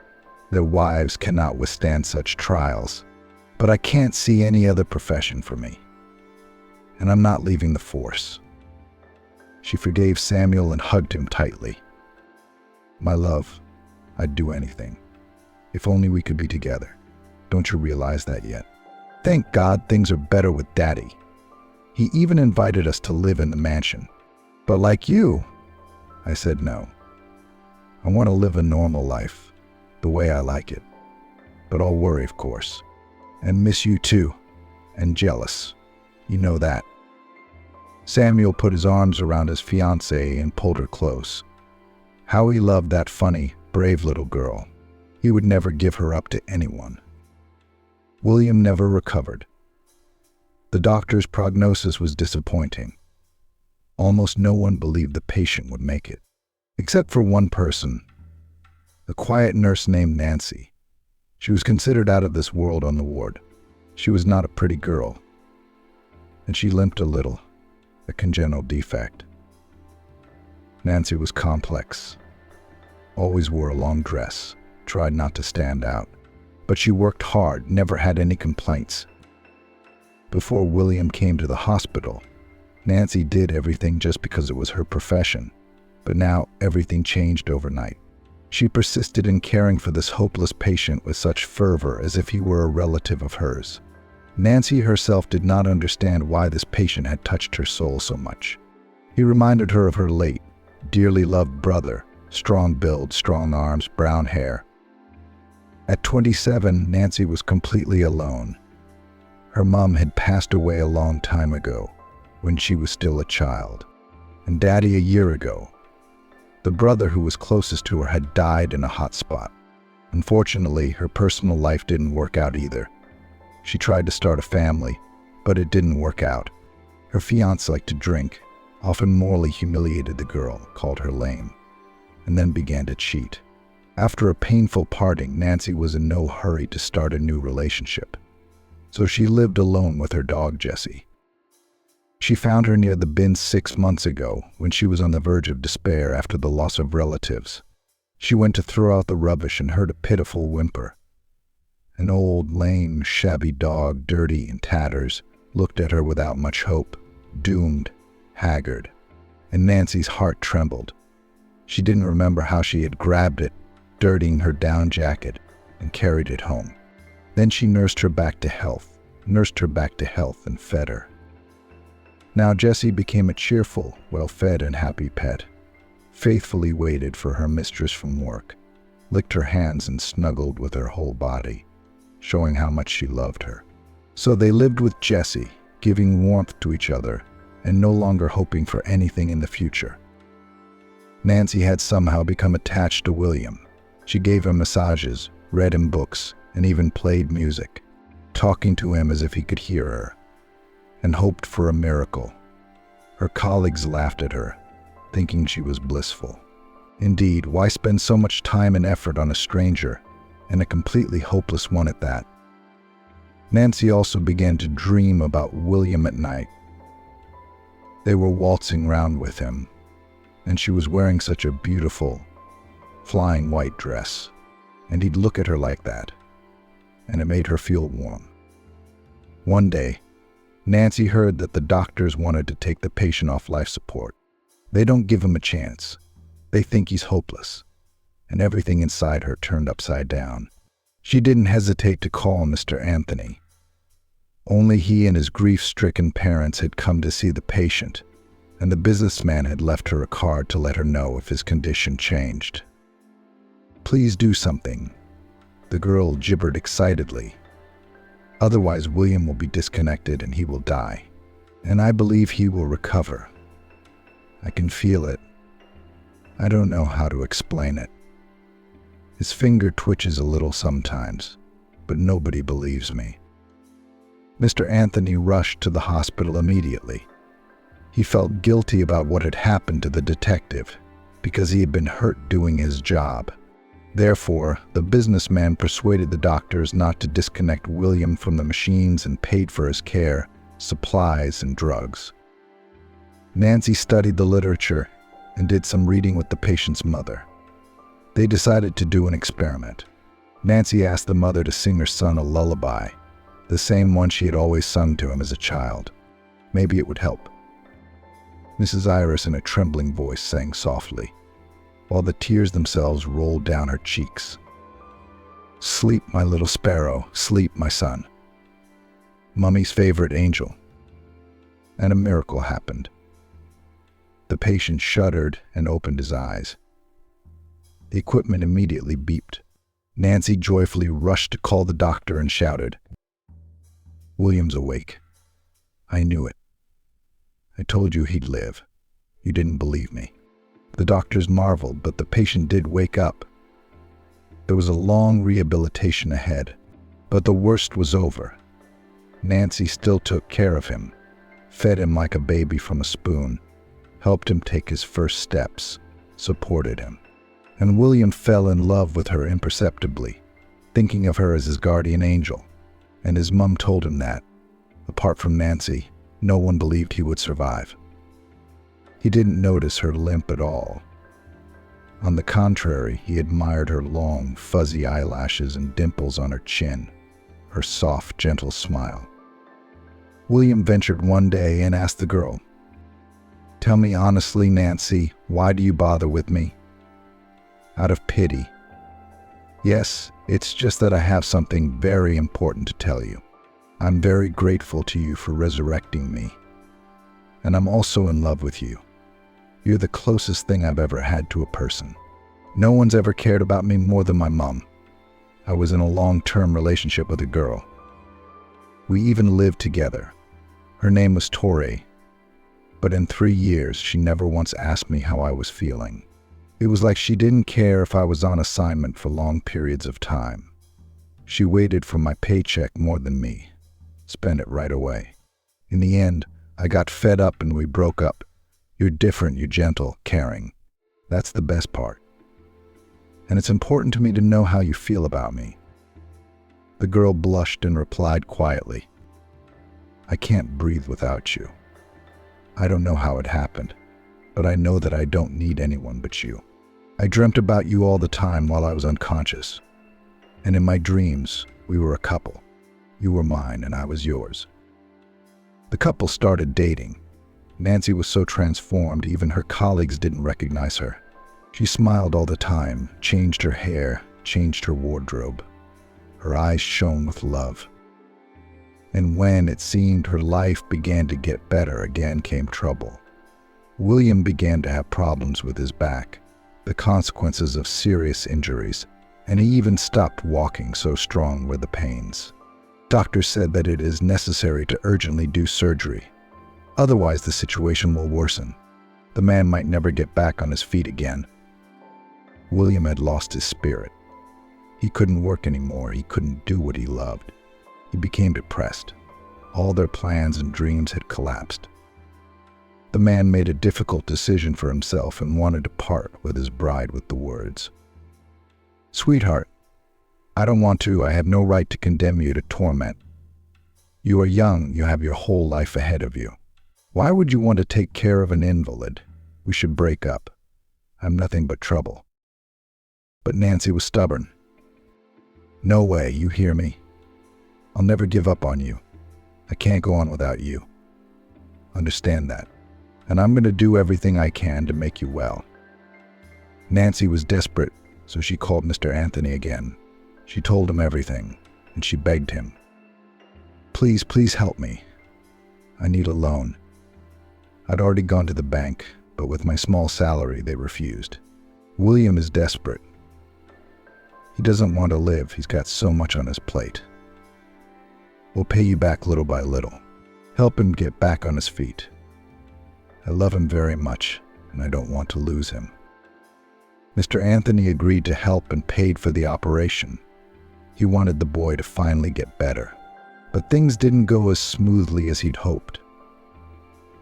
Their wives cannot withstand such trials. But I can't see any other profession for me. And I'm not leaving the force. She forgave Samuel and hugged him tightly. My love, I'd do anything. If only we could be together. Don't you realize that yet? Thank God things are better with Daddy. He even invited us to live in the mansion. But like you, I said no. I want to live a normal life, the way I like it. But I'll worry, of course. And miss you too. And jealous. You know that. Samuel put his arms around his fiancée and pulled her close. How he loved that funny, brave little girl. He would never give her up to anyone. William never recovered. The doctor's prognosis was disappointing. Almost no one believed the patient would make it. Except for one person, a quiet nurse named Nancy. She was considered out of this world on the ward. She was not a pretty girl, and she limped a little, a congenital defect. Nancy was complex, always wore a long dress, tried not to stand out, but she worked hard, never had any complaints. Before William came to the hospital, Nancy did everything just because it was her profession, but now everything changed overnight. She persisted in caring for this hopeless patient with such fervor as if he were a relative of hers. Nancy herself did not understand why this patient had touched her soul so much. He reminded her of her late, dearly loved brother, strong build, strong arms, brown hair. At 27, Nancy was completely alone. Her mom had passed away a long time ago, when she was still a child, and Daddy a year ago. The brother who was closest to her had died in a hot spot. Unfortunately, her personal life didn't work out either. She tried to start a family, but it didn't work out. Her fiancé liked to drink, often morally humiliated the girl, called her lame, and then began to cheat. After a painful parting, Nancy was in no hurry to start a new relationship. So she lived alone with her dog, Jessie. She found her near the bin 6 months ago when she was on the verge of despair after the loss of relatives. She went to throw out the rubbish and heard a pitiful whimper. An old, lame, shabby dog, dirty in tatters, looked at her without much hope, doomed, haggard, and Nancy's heart trembled. She didn't remember how she had grabbed it, dirtying her down jacket, and carried it home. Then she nursed her back to health and fed her. Now Jessie became a cheerful, well-fed and happy pet, faithfully waited for her mistress from work, licked her hands and snuggled with her whole body, showing how much she loved her. So they lived with Jessie, giving warmth to each other and no longer hoping for anything in the future. Nancy had somehow become attached to William. She gave him massages, read him books, and even played music, talking to him as if he could hear her, and hoped for a miracle. Her colleagues laughed at her, thinking she was blissful. Indeed, why spend so much time and effort on a stranger, and a completely hopeless one at that? Nancy also began to dream about William at night. They were waltzing round with him, and she was wearing such a beautiful, flying white dress, and he'd look at her like that, and it made her feel warm. One day, Nancy heard that the doctors wanted to take the patient off life support. They don't give him a chance. They think he's hopeless, and everything inside her turned upside down. She didn't hesitate to call Mr. Anthony. Only he and his grief-stricken parents had come to see the patient, and the businessman had left her a card to let her know if his condition changed. "Please do something," the girl gibbered excitedly. "Otherwise, William will be disconnected and he will die. And I believe he will recover. I can feel it. I don't know how to explain it. His finger twitches a little sometimes, but nobody believes me. Mr. Anthony rushed to the hospital immediately. He felt guilty about what had happened to the detective because he had been hurt doing his job. Therefore, the businessman persuaded the doctors not to disconnect William from the machines and paid for his care, supplies, and drugs. Nancy studied the literature and did some reading with the patient's mother. They decided to do an experiment. Nancy asked the mother to sing her son a lullaby, the same one she had always sung to him as a child. Maybe it would help. Mrs. Iris, in a trembling voice, sang softly, while the tears themselves rolled down her cheeks. "Sleep, my little sparrow, sleep, my son. Mummy's favorite angel." And a miracle happened. The patient shuddered and opened his eyes. The equipment immediately beeped. Nancy joyfully rushed to call the doctor and shouted, "William's awake. I knew it. I told you he'd live. You didn't believe me." The doctors marveled, but the patient did wake up. There was a long rehabilitation ahead, but the worst was over. Nancy still took care of him, fed him like a baby from a spoon, helped him take his first steps, supported him. And William fell in love with her imperceptibly, thinking of her as his guardian angel. And his mom told him that, apart from Nancy, no one believed he would survive. He didn't notice her limp at all. On the contrary, he admired her long, fuzzy eyelashes and dimples on her chin, her soft, gentle smile. William ventured one day and asked the girl, "Tell me honestly, Nancy, why do you bother with me?" "Out of pity." "Yes, it's just that I have something very important to tell you. I'm very grateful to you for resurrecting me. And I'm also in love with you. You're the closest thing I've ever had to a person. No one's ever cared about me more than my mom. I was in a long-term relationship with a girl. We even lived together. Her name was Tori. But in 3 years, she never once asked me how I was feeling. It was like she didn't care if I was on assignment for long periods of time. She waited for my paycheck more than me. Spent it right away. In the end, I got fed up and we broke up. You're different, you're gentle, caring. That's the best part. And it's important to me to know how you feel about me." The girl blushed and replied quietly, "I can't breathe without you. I don't know how it happened, but I know that I don't need anyone but you. I dreamt about you all the time while I was unconscious. And in my dreams, we were a couple. You were mine and I was yours." The couple started dating. Nancy was so transformed, even her colleagues didn't recognize her. She smiled all the time, changed her hair, changed her wardrobe. Her eyes shone with love. And when it seemed her life began to get better, again came trouble. William began to have problems with his back, the consequences of serious injuries, and he even stopped walking, so strong were the pains. Doctors said that it is necessary to urgently do surgery. Otherwise, the situation will worsen. The man might never get back on his feet again. William had lost his spirit. He couldn't work anymore. He couldn't do what he loved. He became depressed. All their plans and dreams had collapsed. The man made a difficult decision for himself and wanted to part with his bride with the words, "Sweetheart, I don't want to. I have no right to condemn you to torment. You are young. You have your whole life ahead of you. Why would you want to take care of an invalid? We should break up. I'm nothing but trouble." But Nancy was stubborn. "No way, you hear me? I'll never give up on you. I can't go on without you. Understand that. And I'm going to do everything I can to make you well." Nancy was desperate, so she called Mr. Anthony again. She told him everything, and she begged him, "Please, please help me. I need a loan." I'd already gone to the bank, but with my small salary, they refused. William is desperate. He doesn't want to live. He's got so much on his plate. We'll pay you back little by little. Help him get back on his feet. I love him very much, and I don't want to lose him. Mr. Anthony agreed to help and paid for the operation. He wanted the boy to finally get better. But things didn't go as smoothly as he'd hoped.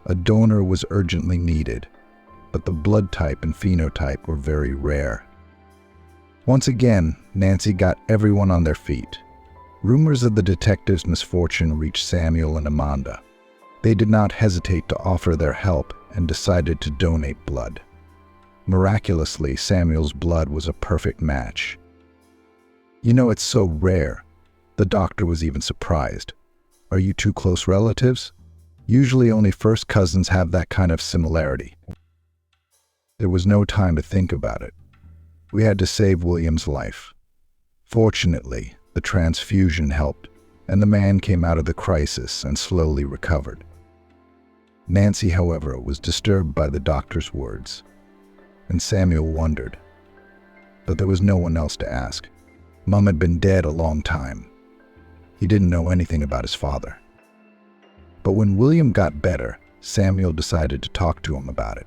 A donor was urgently needed, but the blood type and phenotype were very rare. Once again, Nancy got everyone on their feet. Rumors of the detective's misfortune reached Samuel and Amanda. They did not hesitate to offer their help and decided to donate blood. Miraculously, Samuel's blood was a perfect match. You know, it's so rare. The doctor was even surprised. Are you two close relatives? Usually only first cousins have that kind of similarity. There was no time to think about it. We had to save William's life. Fortunately, the transfusion helped, and the man came out of the crisis and slowly recovered. Nancy, however, was disturbed by the doctor's words, and Samuel wondered. But there was no one else to ask. Mom had been dead a long time. He didn't know anything about his father. But when William got better, Samuel decided to talk to him about it.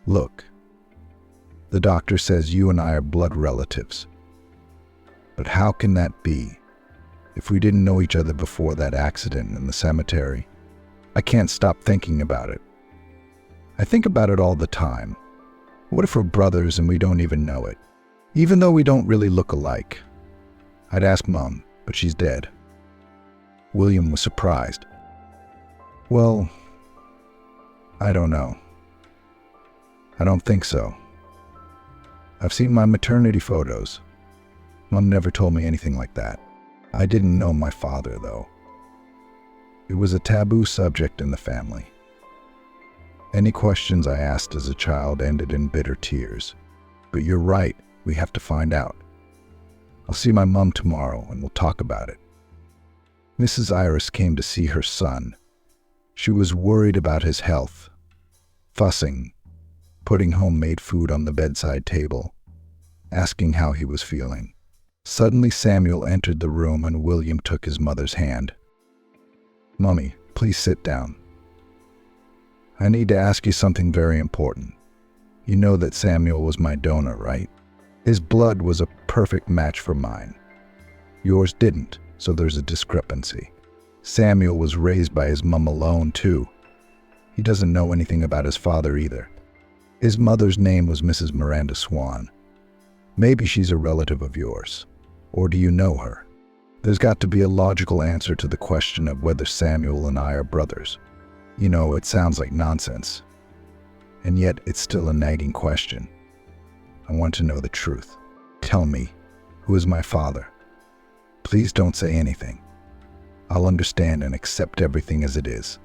Look, the doctor says you and I are blood relatives. But how can that be if we didn't know each other before that accident in the cemetery? I can't stop thinking about it. I think about it all the time. What if we're brothers and we don't even know it? Even though we don't really look alike. I'd ask Mom, but she's dead. William was surprised. Well, I don't know. I don't think so. I've seen my maternity photos. Mom never told me anything like that. I didn't know my father, though. It was a taboo subject in the family. Any questions I asked as a child ended in bitter tears. But you're right, we have to find out. I'll see my mom tomorrow and we'll talk about it. Mrs. Iris came to see her son. She was worried about his health, fussing, putting homemade food on the bedside table, asking how he was feeling. Suddenly Samuel entered the room and William took his mother's hand. Mummy, please sit down. I need to ask you something very important. You know that Samuel was my donor, right? His blood was a perfect match for mine. Yours didn't, so there's a discrepancy. Samuel was raised by his mom alone, too. He doesn't know anything about his father either. His mother's name was Mrs. Miranda Swan. Maybe she's a relative of yours. Or do you know her? There's got to be a logical answer to the question of whether Samuel and I are brothers. You know, it sounds like nonsense. And yet, it's still a nagging question. I want to know the truth. Tell me, who is my father? Please don't say anything. I'll understand and accept everything as it is.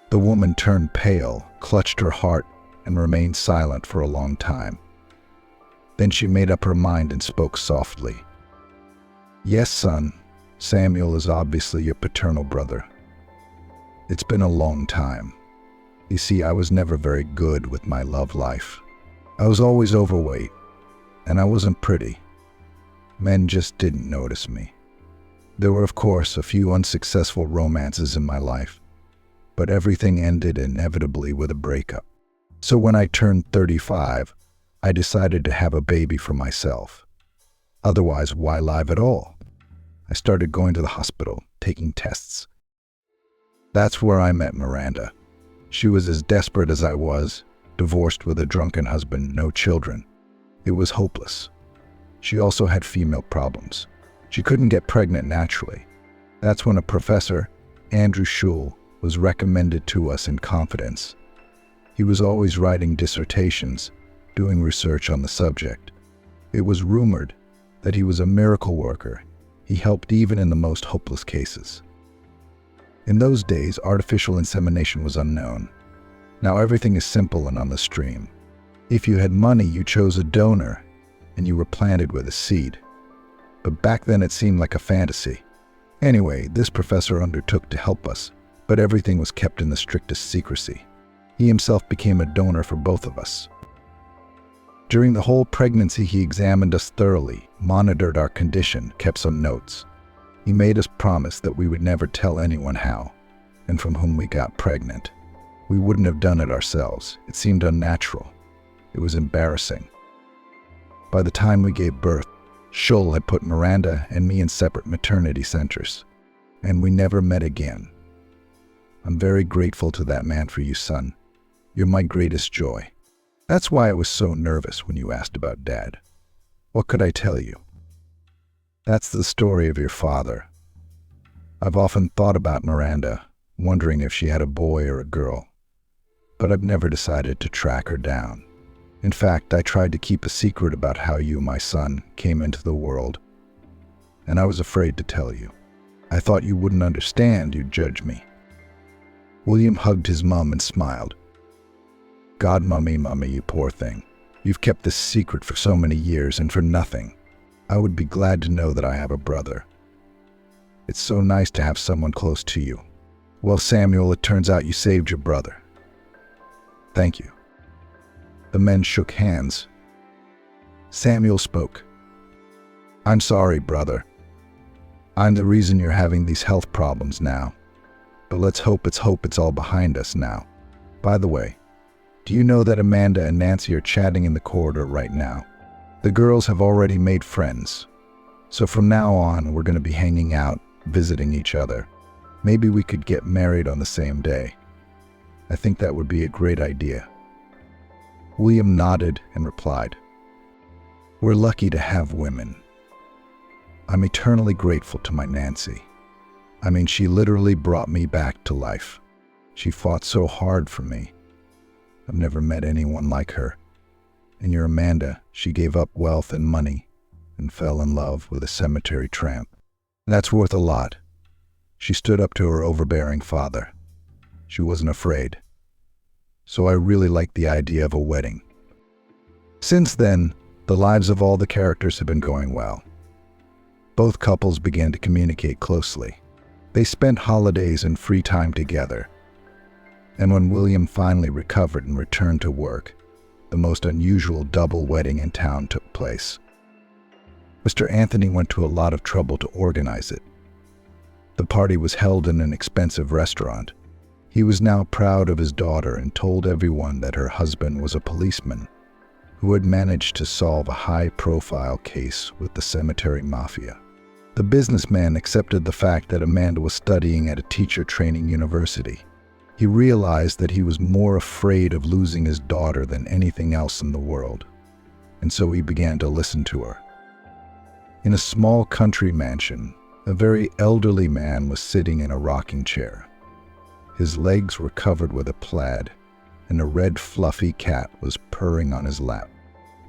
The woman turned pale, clutched her heart, and remained silent for a long time. Then she made up her mind and spoke softly. Yes, son, Samuel is obviously your paternal brother. It's been a long time. You see, I was never very good with my love life. I was always overweight, and I wasn't pretty. Men just didn't notice me. There were, of course, a few unsuccessful romances in my life, but everything ended inevitably with a breakup. So when I turned 35, I decided to have a baby for myself. Otherwise, why live at all? I started going to the hospital, taking tests. That's where I met Miranda. She was as desperate as I was, divorced with a drunken husband, no children. It was hopeless. She also had female problems. She couldn't get pregnant naturally. That's when a professor, Andrew Schul, was recommended to us in confidence. He was always writing dissertations, doing research on the subject. It was rumored that he was a miracle worker. He helped even in the most hopeless cases. In those days, artificial insemination was unknown. Now everything is simple and on the stream. If you had money, you chose a donor, and you were planted with a seed. But back then it seemed like a fantasy. Anyway, this professor undertook to help us, but everything was kept in the strictest secrecy. He himself became a donor for both of us. During the whole pregnancy, he examined us thoroughly, monitored our condition, kept some notes. He made us promise that we would never tell anyone how and from whom we got pregnant. We wouldn't have done it ourselves. It seemed unnatural. It was embarrassing. By the time we gave birth, Shull had put Miranda and me in separate maternity centers, and we never met again. I'm very grateful to that man for you, son. You're my greatest joy. That's why I was so nervous when you asked about Dad. What could I tell you? That's the story of your father. I've often thought about Miranda, wondering if she had a boy or a girl, but I've never decided to track her down. In fact, I tried to keep a secret about how you, my son, came into the world, and I was afraid to tell you. I thought you wouldn't understand, you'd judge me. William hugged his mum and smiled. God, Mummy, you poor thing. You've kept this secret for so many years and for nothing. I would be glad to know that I have a brother. It's so nice to have someone close to you. Well, Samuel, it turns out you saved your brother. Thank you. The men shook hands. Samuel spoke. I'm sorry, brother. I'm the reason you're having these health problems now. But let's hope it's all behind us now. By the way, do you know that Amanda and Nancy are chatting in the corridor right now? The girls have already made friends. So from now on, we're going to be hanging out, visiting each other. Maybe we could get married on the same day. I think that would be a great idea. William nodded and replied, We're lucky to have women. I'm eternally grateful to my Nancy. I mean, she literally brought me back to life. She fought so hard for me. I've never met anyone like her. And your Amanda, she gave up wealth and money and fell in love with a cemetery tramp. That's worth a lot. She stood up to her overbearing father. She wasn't afraid. So I really like the idea of a wedding. Since then, the lives of all the characters have been going well. Both couples began to communicate closely. They spent holidays and free time together. And when William finally recovered and returned to work, the most unusual double wedding in town took place. Mr. Anthony went to a lot of trouble to organize it. The party was held in an expensive restaurant. He was now proud of his daughter and told everyone that her husband was a policeman who had managed to solve a high-profile case with the cemetery mafia. The businessman accepted the fact that Amanda was studying at a teacher-training university. He realized that he was more afraid of losing his daughter than anything else in the world, and so he began to listen to her. In a small country mansion, a very elderly man was sitting in a rocking chair. His legs were covered with a plaid, and a red fluffy cat was purring on his lap.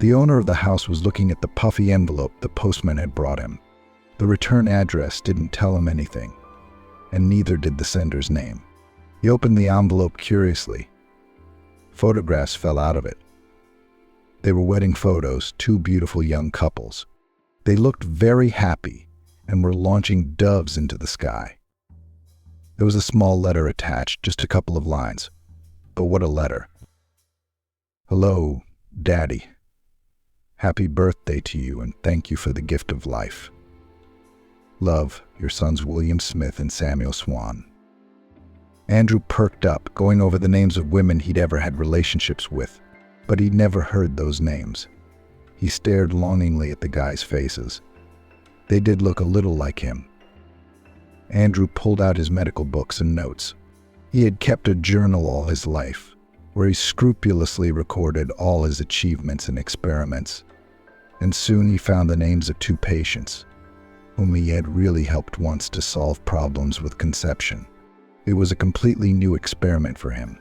The owner of the house was looking at the puffy envelope the postman had brought him. The return address didn't tell him anything, and neither did the sender's name. He opened the envelope curiously. Photographs fell out of it. They were wedding photos, two beautiful young couples. They looked very happy and were launching doves into the sky. There was a small letter attached, just a couple of lines. But what a letter. Hello, Daddy. Happy birthday to you and thank you for the gift of life. Love, your sons William Smith and Samuel Swan. Andrew perked up, going over the names of women he'd ever had relationships with, but he'd never heard those names. He stared longingly at the guys' faces. They did look a little like him. Andrew pulled out his medical books and notes. He had kept a journal all his life, where he scrupulously recorded all his achievements and experiments. And soon he found the names of two patients, whom he had really helped once to solve problems with conception. It was a completely new experiment for him,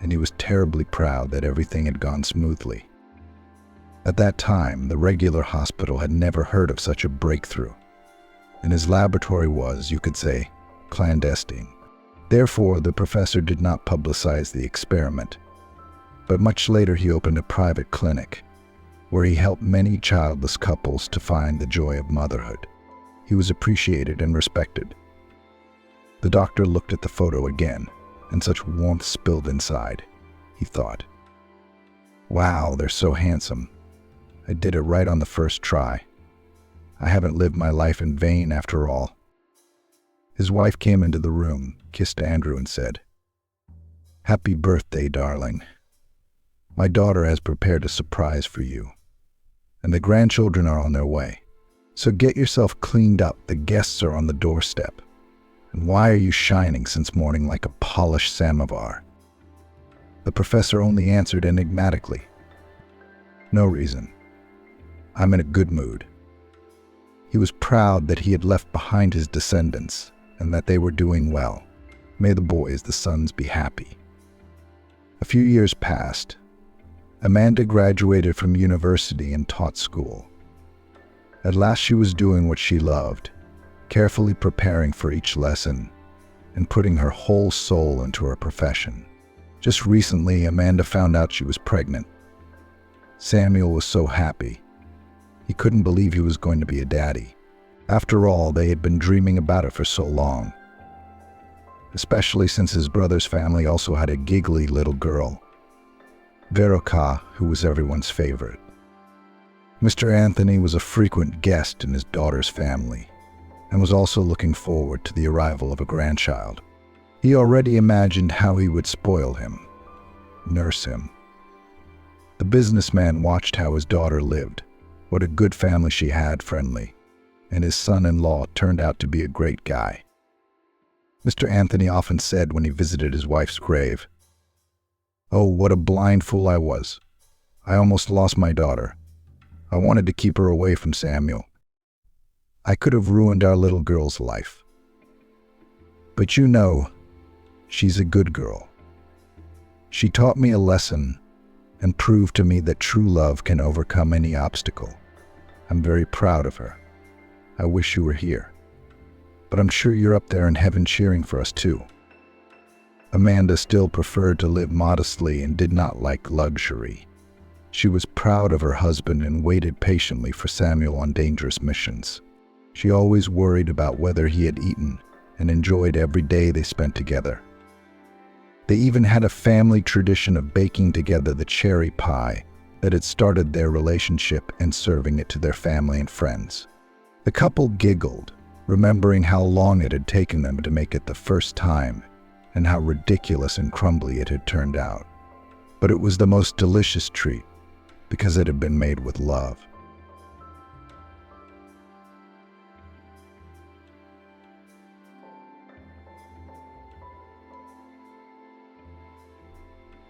and he was terribly proud that everything had gone smoothly. At that time, the regular hospital had never heard of such a breakthrough, and his laboratory was, you could say, clandestine. Therefore, the professor did not publicize the experiment, but much later he opened a private clinic where he helped many childless couples to find the joy of motherhood. He was appreciated and respected. The doctor looked at the photo again, and such warmth spilled inside. He thought, wow, they're so handsome. I did it right on the first try. I haven't lived my life in vain after all. His wife came into the room, kissed Andrew, and said, Happy birthday, darling. My daughter has prepared a surprise for you, and the grandchildren are on their way. So get yourself cleaned up. The guests are on the doorstep. And why are you shining since morning like a polished samovar? The professor only answered enigmatically. No reason. I'm in a good mood. He was proud that he had left behind his descendants and that they were doing well. May the boys, the sons, be happy. A few years passed. Amanda graduated from university and taught school. At last she was doing what she loved, carefully preparing for each lesson and putting her whole soul into her profession. Just recently, Amanda found out she was pregnant. Samuel was so happy. He couldn't believe he was going to be a daddy. After all, they had been dreaming about it for so long, especially since his brother's family also had a giggly little girl, Veronica, who was everyone's favorite. Mr. Anthony was a frequent guest in his daughter's family and was also looking forward to the arrival of a grandchild. He already imagined how he would spoil him, nurse him. The businessman watched how his daughter lived, what a good family she had, friendly, and his son-in-law turned out to be a great guy. Mr. Anthony often said when he visited his wife's grave, "Oh, what a blind fool I was. I almost lost my daughter. I wanted to keep her away from Samuel. I could have ruined our little girl's life. But you know, she's a good girl. She taught me a lesson and proved to me that true love can overcome any obstacle. I'm very proud of her. I wish you were here. But I'm sure you're up there in heaven cheering for us too." Amanda still preferred to live modestly and did not like luxury. She was proud of her husband and waited patiently for Samuel on dangerous missions. She always worried about whether he had eaten and enjoyed every day they spent together. They even had a family tradition of baking together the cherry pie that had started their relationship and serving it to their family and friends. The couple giggled, remembering how long it had taken them to make it the first time and how ridiculous and crumbly it had turned out. But it was the most delicious treat because it had been made with love.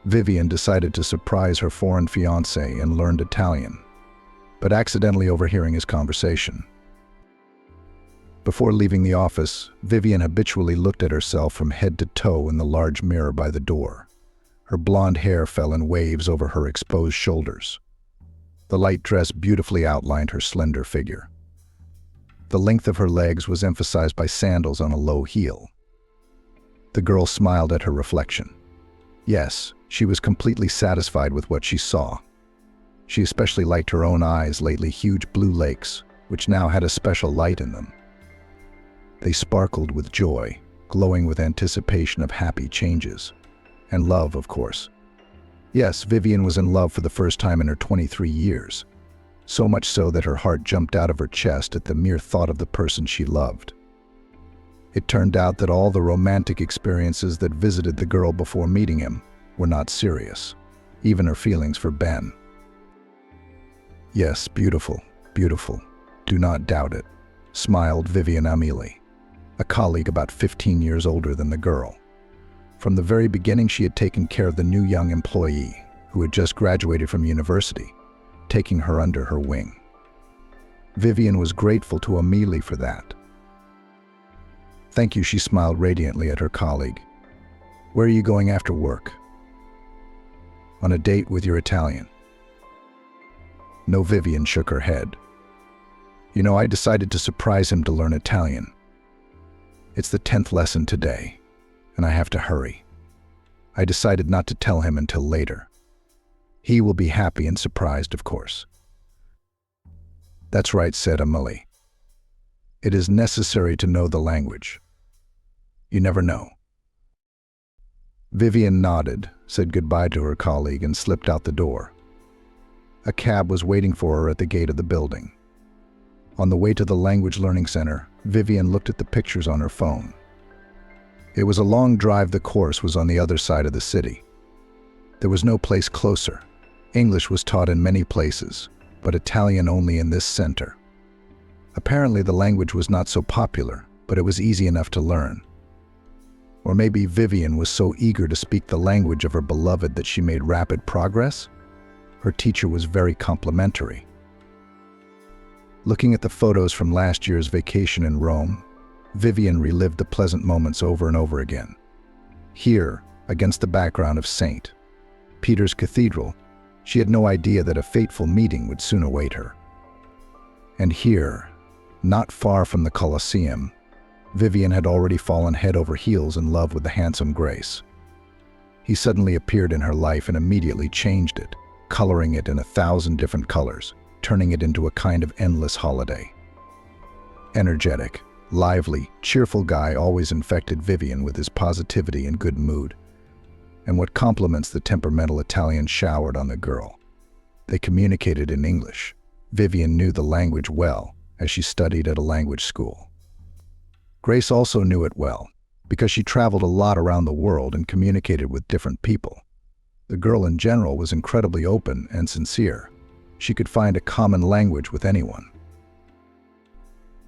Vivian decided to surprise her foreign fiancé and learned Italian, but accidentally overhearing his conversation. Before leaving the office, Vivian habitually looked at herself from head to toe in the large mirror by the door. Her blonde hair fell in waves over her exposed shoulders. The light dress beautifully outlined her slender figure. The length of her legs was emphasized by sandals on a low heel. The girl smiled at her reflection. Yes, she was completely satisfied with what she saw. She especially liked her own eyes, lately huge blue lakes, which now had a special light in them. They sparkled with joy, glowing with anticipation of happy changes. And love, of course. Yes, Vivian was in love for the first time in her 23 years. So much so that her heart jumped out of her chest at the mere thought of the person she loved. It turned out that all the romantic experiences that visited the girl before meeting him were not serious, even her feelings for Ben. "Yes, beautiful, beautiful. Do not doubt it," smiled Vivian Amelie, a colleague about 15 years older than the girl. From the very beginning, she had taken care of the new young employee who had just graduated from university, taking her under her wing. Vivian was grateful to Amelie for that. "Thank you," she smiled radiantly at her colleague. "Where are you going after work?" "On a date with your Italian." No, Vivian shook her head. "You know, I decided to surprise him to learn Italian. It's the 10th lesson today, and I have to hurry. I decided not to tell him until later. He will be happy and surprised, of course." "That's right," said Amelie. "It is necessary to know the language. You never know." Vivian nodded, said goodbye to her colleague, and slipped out the door. A cab was waiting for her at the gate of the building. On the way to the language learning center, Vivian looked at the pictures on her phone. It was a long drive. The course was on the other side of the city. There was no place closer. English was taught in many places, but Italian only in this center. Apparently the language was not so popular, but it was easy enough to learn. Or maybe Vivian was so eager to speak the language of her beloved that she made rapid progress? Her teacher was very complimentary. Looking at the photos from last year's vacation in Rome, Vivian relived the pleasant moments over and over again. Here, against the background of St. Peter's Cathedral, she had no idea that a fateful meeting would soon await her. And here, not far from the Colosseum, Vivian had already fallen head over heels in love with the handsome Grace. He suddenly appeared in her life and immediately changed it, coloring it in 1,000 different colors, turning it into a kind of endless holiday. Energetic, lively, cheerful guy always infected Vivian with his positivity and good mood. And what compliments the temperamental Italian showered on the girl. They communicated in English. Vivian knew the language well, as she studied at a language school. Grace also knew it well, because she traveled a lot around the world and communicated with different people. The girl in general was incredibly open and sincere. She could find a common language with anyone.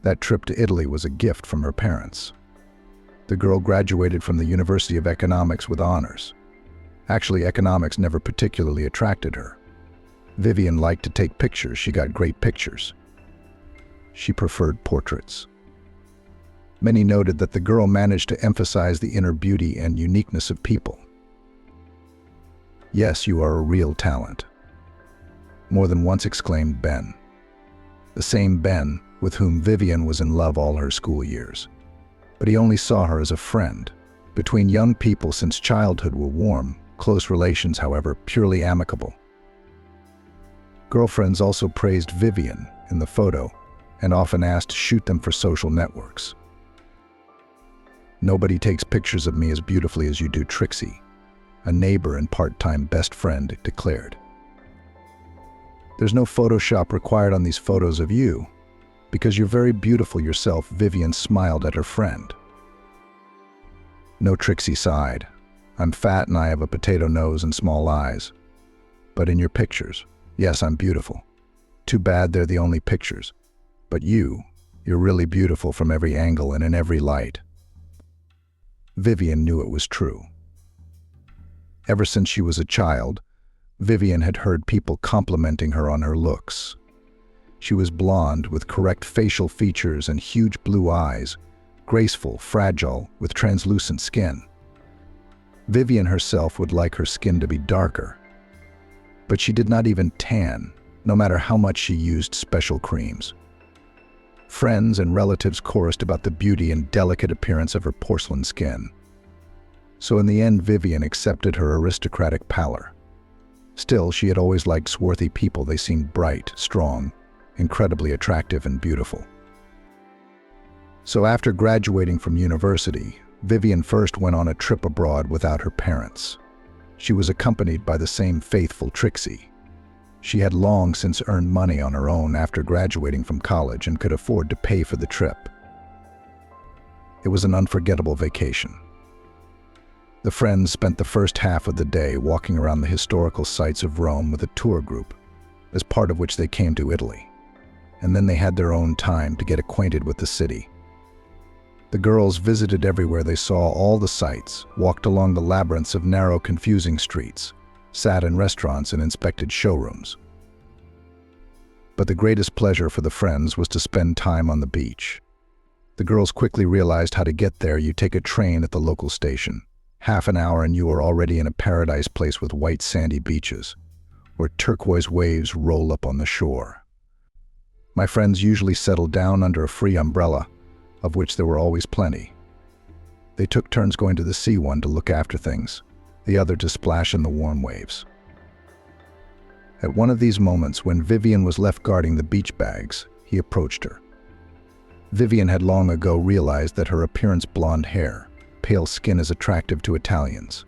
That trip to Italy was a gift from her parents. The girl graduated from the University of Economics with honors. Actually, economics never particularly attracted her. Vivian liked to take pictures. She got great pictures. She preferred portraits. Many noted that the girl managed to emphasize the inner beauty and uniqueness of people. "Yes, you are a real talent," more than once exclaimed Ben. The same Ben with whom Vivian was in love all her school years. But he only saw her as a friend. Between young people since childhood were warm, close relations, however, purely amicable. Girlfriends also praised Vivian in the photo and often asked to shoot them for social networks. "Nobody takes pictures of me as beautifully as you do, Trixie," a neighbor and part-time best friend declared. "There's no Photoshop required on these photos of you, because you're very beautiful yourself," Vivian smiled at her friend. "No," Trixie sighed. "I'm fat and I have a potato nose and small eyes. But in your pictures, yes, I'm beautiful. Too bad they're the only pictures. But you're really beautiful from every angle and in every light." Vivian knew it was true. Ever since she was a child, Vivian had heard people complimenting her on her looks. She was blonde with correct facial features and huge blue eyes, graceful, fragile, with translucent skin. Vivian herself would like her skin to be darker. But she did not even tan, no matter how much she used special creams. Friends and relatives chorused about the beauty and delicate appearance of her porcelain skin. So in the end, Vivian accepted her aristocratic pallor. Still, she had always liked swarthy people. They seemed bright, strong, incredibly attractive and beautiful. So after graduating from university, Vivian first went on a trip abroad without her parents. She was accompanied by the same faithful Trixie. She had long since earned money on her own after graduating from college and could afford to pay for the trip. It was an unforgettable vacation. The friends spent the first half of the day walking around the historical sites of Rome with a tour group, as part of which they came to Italy. And then they had their own time to get acquainted with the city. The girls visited everywhere. They saw all the sights, walked along the labyrinths of narrow, confusing streets, sat in restaurants and inspected showrooms. But the greatest pleasure for the friends was to spend time on the beach. The girls quickly realized how to get there. You take a train at the local station. Half an hour and you are already in a paradise place with white sandy beaches, where turquoise waves roll up on the shore. My friends usually settled down under a free umbrella, of which there were always plenty. They took turns going to the sea, one to look after things, the other to splash in the warm waves. At one of these moments, when Vivian was left guarding the beach bags, he approached her. Vivian had long ago realized that her appearance, blonde hair, pale skin, is attractive to Italians.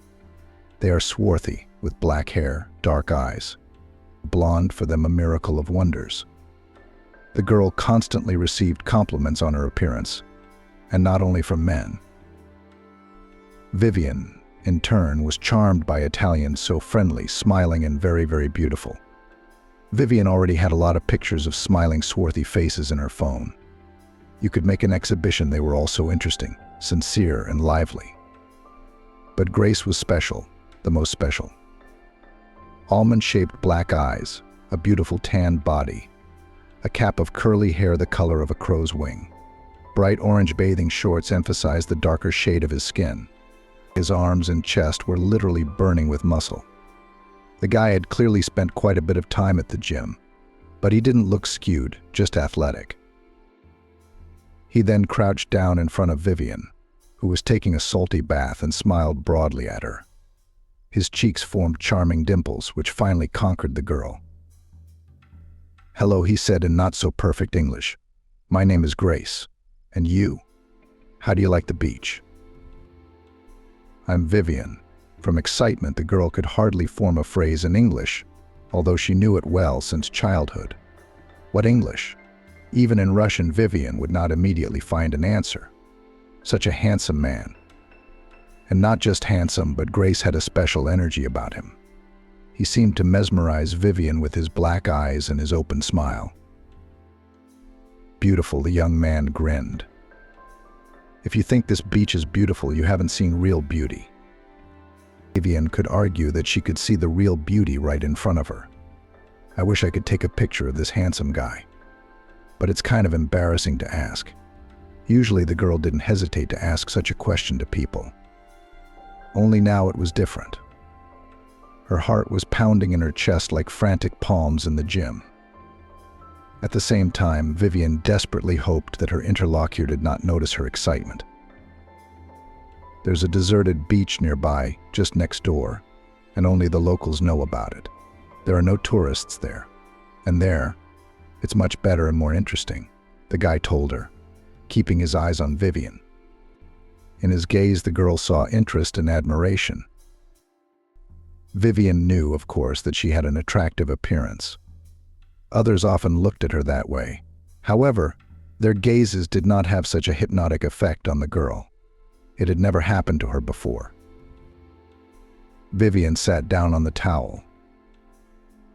They are swarthy, with black hair, dark eyes. Blonde, for them, a miracle of wonders. The girl constantly received compliments on her appearance, and not only from men. Vivian, in turn, was charmed by Italians so friendly, smiling, and very, very beautiful. Vivian already had a lot of pictures of smiling, swarthy faces in her phone. You could make an exhibition, they were all so interesting, sincere, and lively. But Grace was special, the most special. Almond-shaped black eyes, a beautiful tanned body, a cap of curly hair the color of a crow's wing. Bright orange bathing shorts emphasized the darker shade of his skin. His arms and chest were literally burning with muscle. The guy had clearly spent quite a bit of time at the gym, but he didn't look skewed, just athletic. He then crouched down in front of Vivian, who was taking a salty bath, and smiled broadly at her. His cheeks formed charming dimples, which finally conquered the girl. "Hello," he said in not-so-perfect English. "My name is Grace. And you? How do you like the beach?" "I'm Vivian." From excitement, the girl could hardly form a phrase in English, although she knew it well since childhood. What English? Even in Russian, Vivian would not immediately find an answer. Such a handsome man. And not just handsome, but Grace had a special energy about him. He seemed to mesmerize Vivian with his black eyes and his open smile. "Beautiful," the young man grinned. "If you think this beach is beautiful, you haven't seen real beauty." Vivian could argue that she could see the real beauty right in front of her. "I wish I could take a picture of this handsome guy. But it's kind of embarrassing to ask." Usually the girl didn't hesitate to ask such a question to people. Only now it was different. Her heart was pounding in her chest like frantic palms in the gym. At the same time, Vivian desperately hoped that her interlocutor did not notice her excitement. There's a deserted beach nearby, just next door, and only the locals know about it. There are no tourists there. And there, it's much better and more interesting, the guy told her, keeping his eyes on Vivian. In his gaze, the girl saw interest and admiration. Vivian knew, of course, that she had an attractive appearance. Others often looked at her that way. However, their gazes did not have such a hypnotic effect on the girl. It had never happened to her before. Vivian sat down on the towel.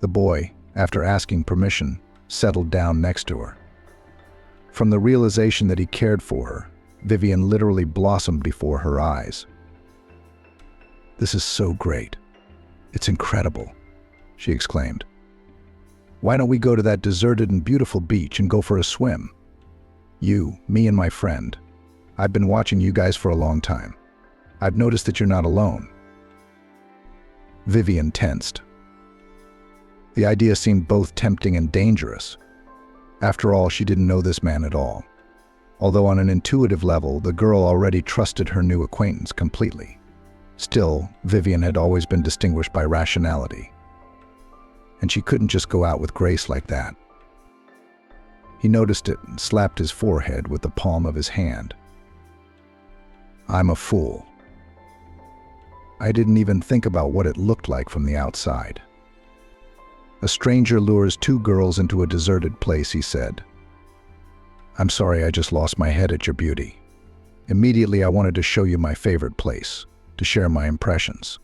The boy, after asking permission, settled down next to her. From the realization that he cared for her, Vivian literally blossomed before her eyes. "This is so great. It's incredible," she exclaimed. "Why don't we go to that deserted and beautiful beach and go for a swim? You, me, and my friend. I've been watching you guys for a long time. I've noticed that you're not alone." Vivian tensed. The idea seemed both tempting and dangerous. After all, she didn't know this man at all. Although on an intuitive level, the girl already trusted her new acquaintance completely. Still, Vivian had always been distinguished by rationality. And she couldn't just go out with Grace like that. He noticed it and slapped his forehead with the palm of his hand. "I'm a fool. I didn't even think about what it looked like from the outside." "A stranger lures two girls into a deserted place," he said. "I'm sorry, I just lost my head at your beauty. Immediately I wanted to show you my favorite place, to share my impressions.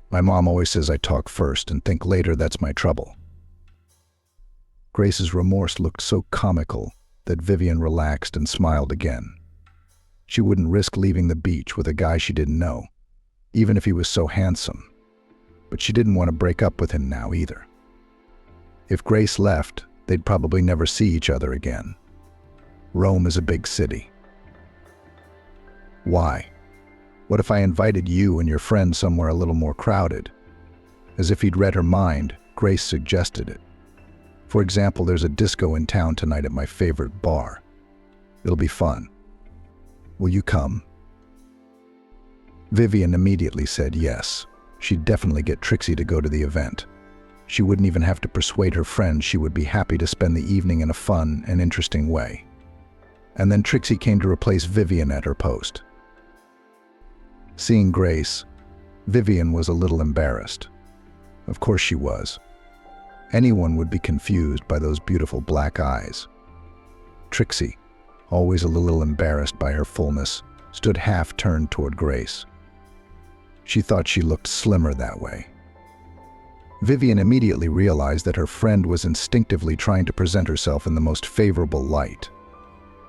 My mom always says I talk first and think later, that's my trouble." Grace's remorse looked so comical that Vivian relaxed and smiled again. She wouldn't risk leaving the beach with a guy she didn't know, even if he was so handsome. But she didn't want to break up with him now either. If Grace left, they'd probably never see each other again. Rome is a big city. "Why? What if I invited you and your friend somewhere a little more crowded?" As if he'd read her mind, Grace suggested it. "For example, there's a disco in town tonight at my favorite bar. It'll be fun. Will you come?" Vivian immediately said yes. She'd definitely get Trixie to go to the event. She wouldn't even have to persuade her friends. She would be happy to spend the evening in a fun and interesting way. And then Trixie came to replace Vivian at her post. Seeing Grace, Vivian was a little embarrassed. Of course she was. Anyone would be confused by those beautiful black eyes. Trixie, always a little embarrassed by her fullness, stood half-turned toward Grace. She thought she looked slimmer that way. Vivian immediately realized that her friend was instinctively trying to present herself in the most favorable light.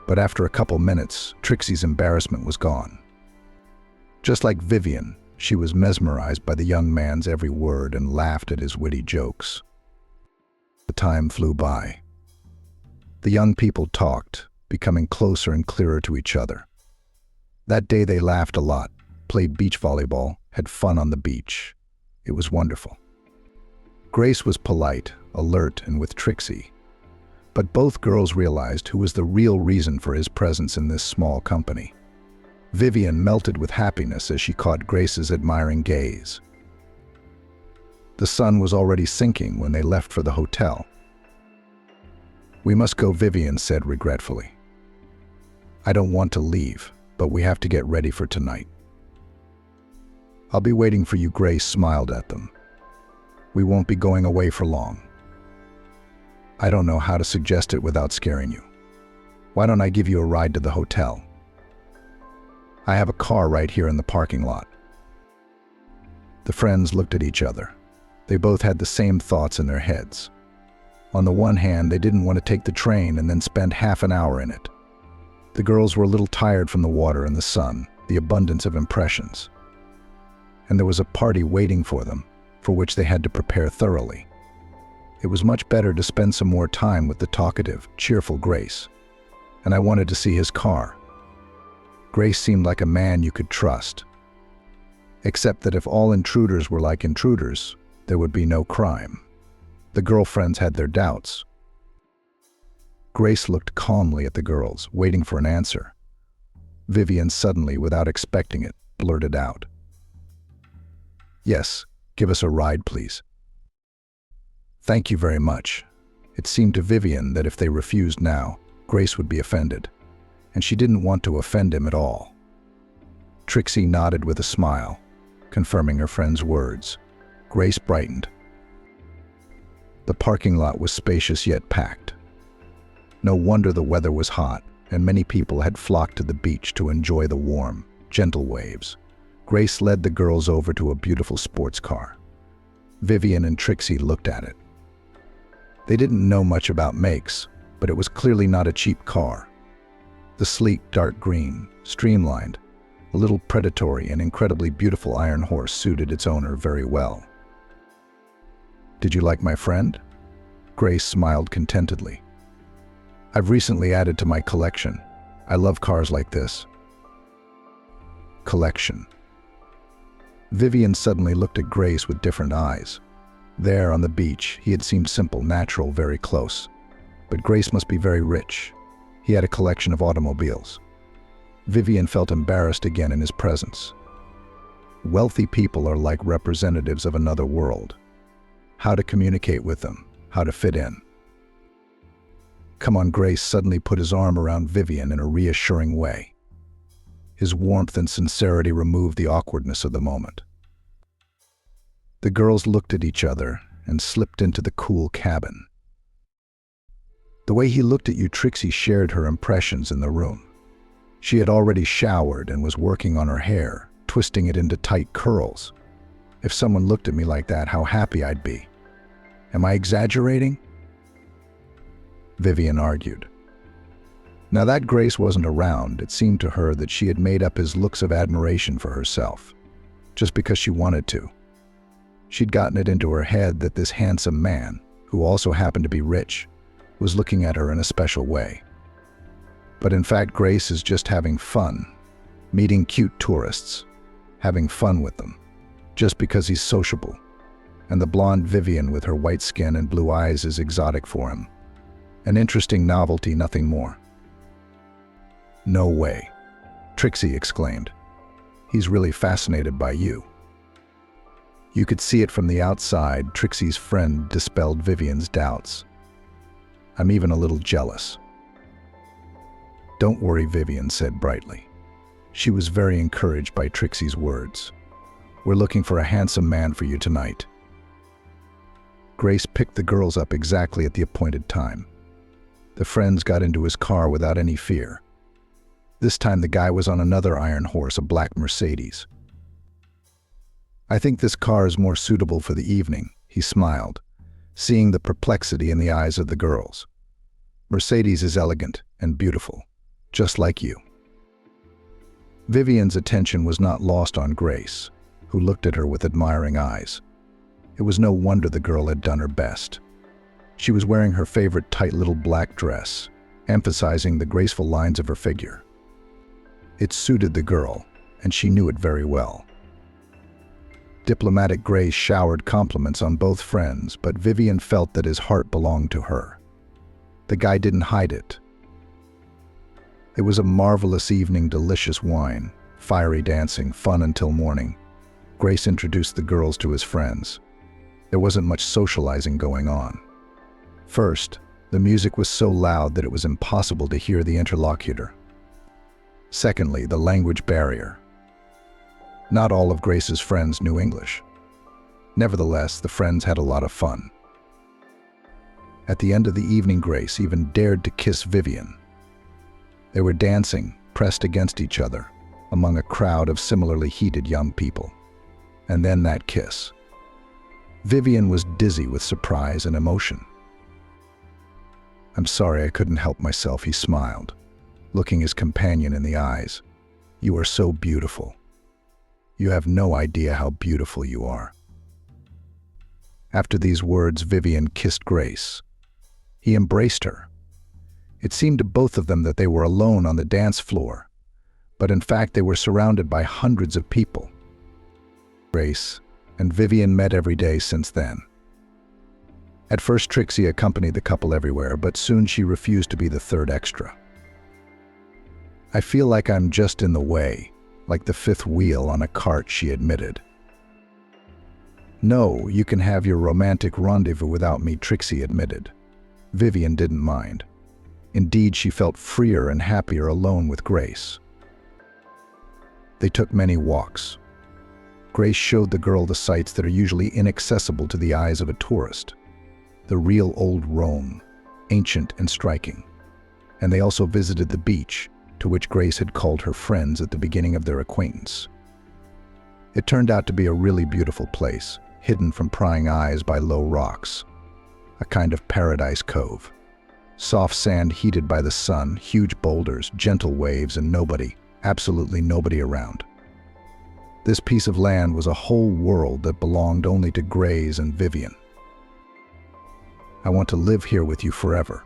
But after a couple minutes, Trixie's embarrassment was gone. Just like Vivian, she was mesmerized by the young man's every word and laughed at his witty jokes. The time flew by. The young people talked, becoming closer and clearer to each other. That day they laughed a lot, played beach volleyball, had fun on the beach. It was wonderful. Grace was polite, alert, and with Trixie. But both girls realized who was the real reason for his presence in this small company. Vivian melted with happiness as she caught Grace's admiring gaze. The sun was already sinking when they left for the hotel. "We must go," Vivian said regretfully. "I don't want to leave, but we have to get ready for tonight." "I'll be waiting for you," Grace smiled at them. "We won't be going away for long." "I don't know how to suggest it without scaring you. Why don't I give you a ride to the hotel? I have a car right here in the parking lot." The friends looked at each other. They both had the same thoughts in their heads. On the one hand, they didn't want to take the train and then spend half an hour in it. The girls were a little tired from the water and the sun, the abundance of impressions. And there was a party waiting for them, for which they had to prepare thoroughly. It was much better to spend some more time with the talkative, cheerful Grace. And I wanted to see his car. Grace seemed like a man you could trust. Except that if all intruders were like intruders, there would be no crime. The girlfriends had their doubts. Grace looked calmly at the girls, waiting for an answer. Vivian suddenly, without expecting it, blurted out, "Yes, give us a ride, please." "Thank you very much." It seemed to Vivian that if they refused now, Grace would be offended, and she didn't want to offend him at all. Trixie nodded with a smile, confirming her friend's words. Grace brightened. The parking lot was spacious yet packed. No wonder the weather was hot, and many people had flocked to the beach to enjoy the warm, gentle waves. Grace led the girls over to a beautiful sports car. Vivian and Trixie looked at it. They didn't know much about makes, but it was clearly not a cheap car. The sleek, dark green, streamlined, a little predatory and incredibly beautiful iron horse suited its owner very well. "Did you like my friend?" Grace smiled contentedly. "I've recently added to my collection. I love cars like this." Collection. Vivian suddenly looked at Grace with different eyes. There, on the beach, he had seemed simple, natural, very close. But Grace must be very rich. He had a collection of automobiles. Vivian felt embarrassed again in his presence. Wealthy people are like representatives of another world. How to communicate with them, how to fit in. "Come on," Grace suddenly put his arm around Vivian in a reassuring way. His warmth and sincerity removed the awkwardness of the moment. The girls looked at each other and slipped into the cool cabin. The way he looked at you, Trixie shared her impressions in the room. She had already showered and was working on her hair, twisting it into tight curls. If someone looked at me like that, how happy I'd be. Am I exaggerating? Vivian argued. Now that Grace wasn't around, it seemed to her that she had made up his looks of admiration for herself, just because she wanted to. She'd gotten it into her head that this handsome man, who also happened to be rich, was looking at her in a special way. But in fact, Grace is just having fun, meeting cute tourists, having fun with them, just because he's sociable. And the blonde Vivian with her white skin and blue eyes is exotic for him. An interesting novelty, nothing more. No way, Trixie exclaimed. He's really fascinated by you. You could see it from the outside. Trixie's friend dispelled Vivian's doubts. I'm even a little jealous. Don't worry, Vivian said brightly. She was very encouraged by Trixie's words. We're looking for a handsome man for you tonight. Grace picked the girls up exactly at the appointed time. The friends got into his car without any fear. This time the guy was on another iron horse, a black Mercedes. "I think this car is more suitable for the evening," he smiled, seeing the perplexity in the eyes of the girls. "Mercedes is elegant and beautiful, just like you." Vivian's attention was not lost on Grace, who looked at her with admiring eyes. It was no wonder the girl had done her best. She was wearing her favorite tight little black dress, emphasizing the graceful lines of her figure. It suited the girl, and she knew it very well. Diplomatic Grace showered compliments on both friends, but Vivian felt that his heart belonged to her. The guy didn't hide it. It was a marvelous evening, delicious wine, fiery dancing, fun until morning. Grace introduced the girls to his friends. There wasn't much socializing going on. First, the music was so loud that it was impossible to hear the interlocutor. Secondly, the language barrier. Not all of Grace's friends knew English. Nevertheless, the friends had a lot of fun. At the end of the evening, Grace even dared to kiss Vivian. They were dancing, pressed against each other, among a crowd of similarly heated young people. And then that kiss. Vivian was dizzy with surprise and emotion. "I'm sorry, I couldn't help myself," he smiled, looking his companion in the eyes. "You are so beautiful. You have no idea how beautiful you are." After these words, Vivian kissed Grace. He embraced her. It seemed to both of them that they were alone on the dance floor, but in fact they were surrounded by hundreds of people. Grace and Vivian met every day since then. At first, Trixie accompanied the couple everywhere, but soon she refused to be the third extra. "I feel like I'm just in the way, like the fifth wheel on a cart," she admitted. "No, you can have your romantic rendezvous without me," Trixie admitted. Vivian didn't mind. Indeed, she felt freer and happier alone with Grace. They took many walks. Grace showed the girl the sights that are usually inaccessible to the eyes of a tourist. The real old Rome, ancient and striking. And they also visited the beach, to which Grace had called her friends at the beginning of their acquaintance. It turned out to be a really beautiful place, hidden from prying eyes by low rocks. A kind of paradise cove. Soft sand heated by the sun, huge boulders, gentle waves, and nobody, absolutely nobody around. This piece of land was a whole world that belonged only to Grace and Vivian. "I want to live here with you forever,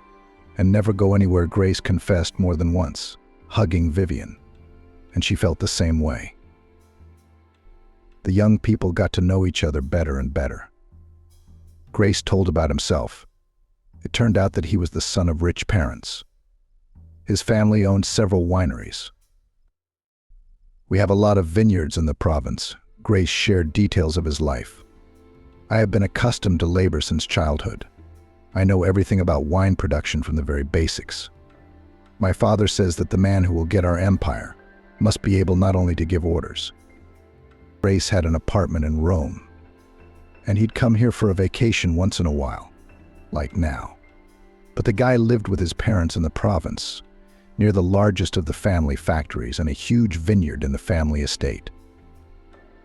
and never go anywhere," Grace confessed more than once, hugging Vivian, and she felt the same way. The young people got to know each other better and better. Grace told about himself. It turned out that he was the son of rich parents. His family owned several wineries. "We have a lot of vineyards in the province," Grace shared details of his life. "I have been accustomed to labor since childhood. I know everything about wine production from the very basics. My father says that the man who will get our empire must be able not only to give orders." Grace had an apartment in Rome, and he'd come here for a vacation once in a while, like now. But the guy lived with his parents in the province, near the largest of the family factories and a huge vineyard in the family estate.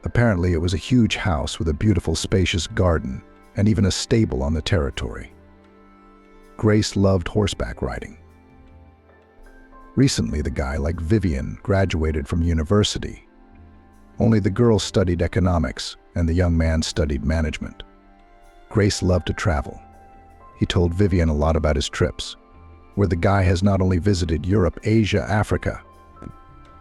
Apparently, it was a huge house with a beautiful, spacious garden and even a stable on the territory. Grace loved horseback riding. Recently, the guy, like Vivian, graduated from university. Only the girl studied economics and the young man studied management. Grace loved to travel. He told Vivian a lot about his trips, where the guy has not only visited Europe, Asia, Africa.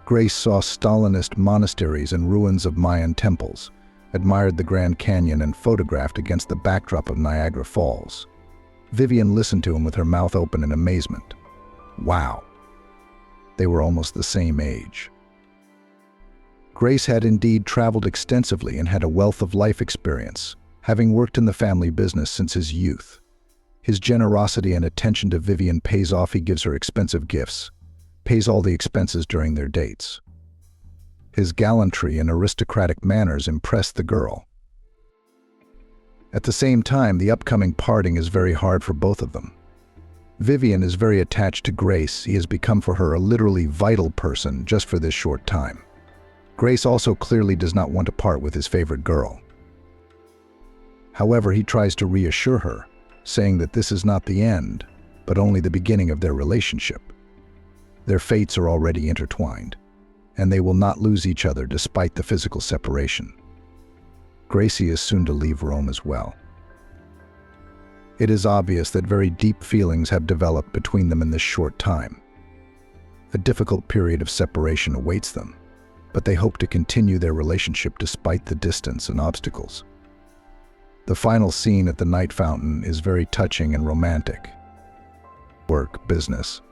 Grace saw Stalinist monasteries and ruins of Mayan temples, admired the Grand Canyon, and photographed against the backdrop of Niagara Falls. Vivian listened to him with her mouth open in amazement. Wow! They were almost the same age. Grace had indeed traveled extensively and had a wealth of life experience, having worked in the family business since his youth. His generosity and attention to Vivian pays off. He gives her expensive gifts, pays all the expenses during their dates. His gallantry and aristocratic manners impressed the girl. At the same time, the upcoming parting is very hard for both of them. Vivian is very attached to Grace. He has become for her a literally vital person just for this short time. Grace also clearly does not want to part with his favorite girl. However, he tries to reassure her, saying that this is not the end, but only the beginning of their relationship. Their fates are already intertwined, and they will not lose each other despite the physical separation. Gracie is soon to leave Rome as well. It is obvious that very deep feelings have developed between them in this short time. A difficult period of separation awaits them, but they hope to continue their relationship despite the distance and obstacles. The final scene at the night fountain is very touching and romantic. Work, business.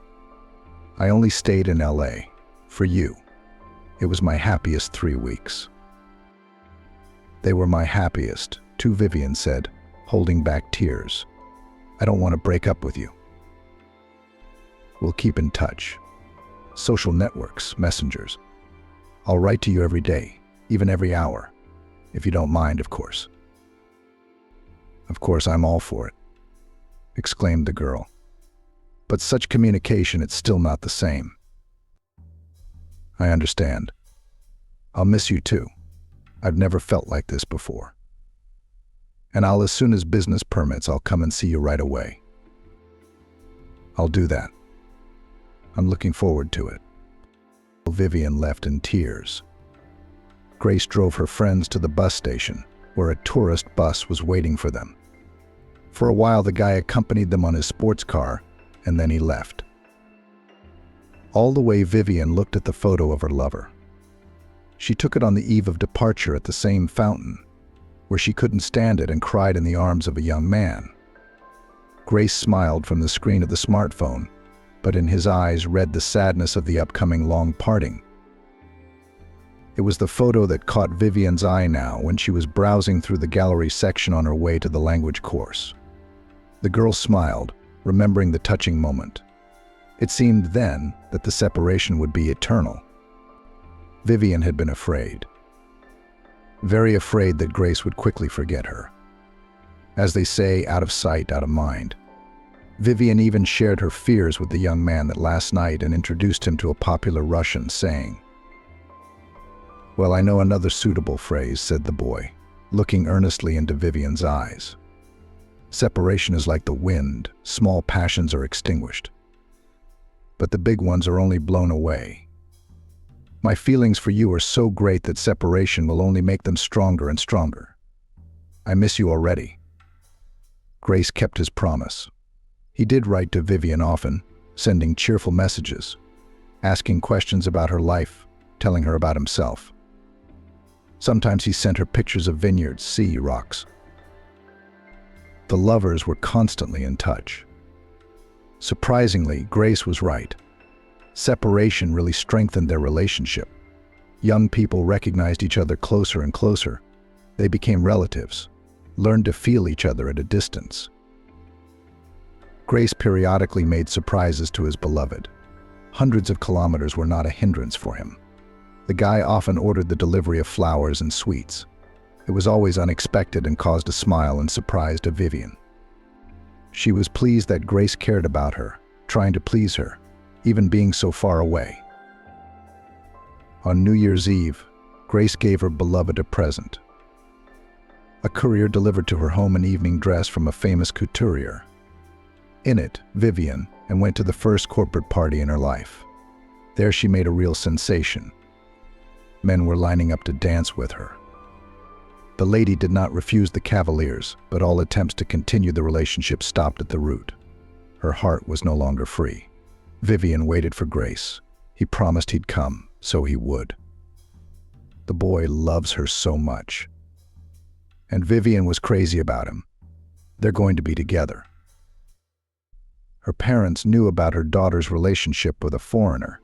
I only stayed in LA for you. It was my happiest 3 weeks. They were my happiest, too, Vivian said, holding back tears. I don't want to break up with you. We'll keep in touch. Social networks, messengers. I'll write to you every day, even every hour. If you don't mind, of course. Of course, I'm all for it, exclaimed the girl. But such communication, it's still not the same. I understand. I'll miss you too. I've never felt like this before. And as soon as business permits, I'll come and see you right away. I'll do that. I'm looking forward to it. Vivian left in tears. Grace drove her friends to the bus station, where a tourist bus was waiting for them. For a while, the guy accompanied them on his sports car, and then he left. All the way, Vivian looked at the photo of her lover. She took it on the eve of departure at the same fountain, where she couldn't stand it and cried in the arms of a young man. Grace smiled from the screen of the smartphone, but in his eyes read the sadness of the upcoming long parting. It was the photo that caught Vivian's eye now when she was browsing through the gallery section on her way to the language course. The girl smiled, remembering the touching moment. It seemed then that the separation would be eternal. Vivian had been afraid. Very afraid that Grace would quickly forget her. As they say, out of sight, out of mind. Vivian even shared her fears with the young man that last night and introduced him to a popular Russian, saying, "Well, I know another suitable phrase," said the boy, looking earnestly into Vivian's eyes. "Separation is like the wind, small passions are extinguished, but the big ones are only blown away. My feelings for you are so great that separation will only make them stronger and stronger. I miss you already." Grace kept his promise. He did write to Vivian often, sending cheerful messages, asking questions about her life, telling her about himself. Sometimes he sent her pictures of vineyards, sea, rocks. The lovers were constantly in touch. Surprisingly, Grace was right. Separation really strengthened their relationship. Young people recognized each other closer and closer. They became relatives, learned to feel each other at a distance. Grace periodically made surprises to his beloved. Hundreds of kilometers were not a hindrance for him. The guy often ordered the delivery of flowers and sweets. It was always unexpected and caused a smile and surprise to Vivian. She was pleased that Grace cared about her, trying to please her, even being so far away. On New Year's Eve, Grace gave her beloved a present. A courier delivered to her home an evening dress from a famous couturier. In it, Vivian, and went to the first corporate party in her life. There she made a real sensation. Men were lining up to dance with her. The lady did not refuse the cavaliers, but all attempts to continue the relationship stopped at the root. Her heart was no longer free. Vivian waited for Grace. He promised he'd come, so he would. The boy loves her so much. And Vivian was crazy about him. They're going to be together. Her parents knew about her daughter's relationship with a foreigner,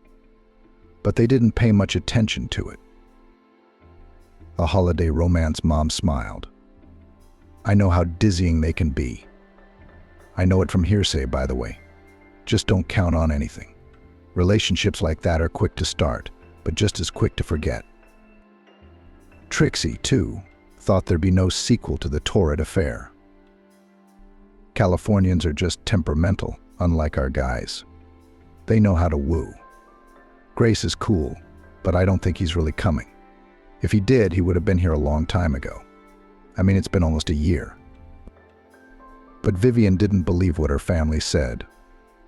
but they didn't pay much attention to it. A holiday romance, Mom smiled. I know how dizzying they can be. I know it from hearsay, by the way. Just don't count on anything. Relationships like that are quick to start, but just as quick to forget. Trixie, too, thought there'd be no sequel to the torrid affair. Californians are just temperamental, unlike our guys. They know how to woo. Grace is cool, but I don't think he's really coming. If he did, he would have been here a long time ago. I mean, it's been almost a year. But Vivian didn't believe what her family said.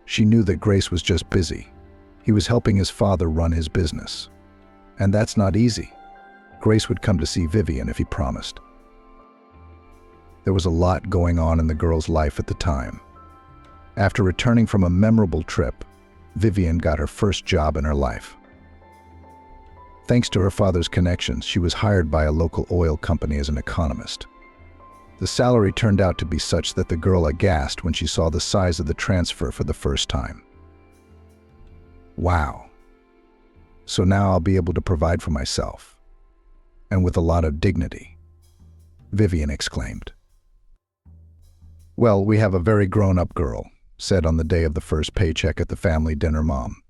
She knew that Grace was just busy. He was helping his father run his business. And that's not easy. Grace would come to see Vivian if he promised. There was a lot going on in the girl's life at the time. After returning from a memorable trip, Vivian got her first job in her life. Thanks to her father's connections, she was hired by a local oil company as an economist. The salary turned out to be such that the girl aghast when she saw the size of the transfer for the first time. Wow. So now I'll be able to provide for myself. And with a lot of dignity, Vivian exclaimed. Well, we have a very grown-up girl, said on the day of the first paycheck at the family dinner Mom.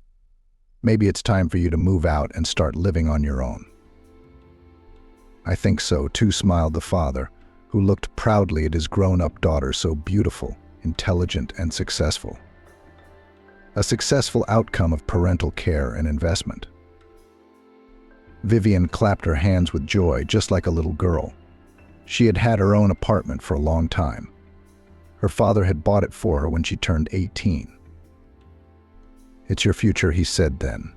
Maybe it's time for you to move out and start living on your own. I think so, too, smiled the father, who looked proudly at his grown-up daughter, so beautiful, intelligent, and successful. A successful outcome of parental care and investment. Vivian clapped her hands with joy, just like a little girl. She had had her own apartment for a long time. Her father had bought it for her when she turned 18. It's your future, he said then.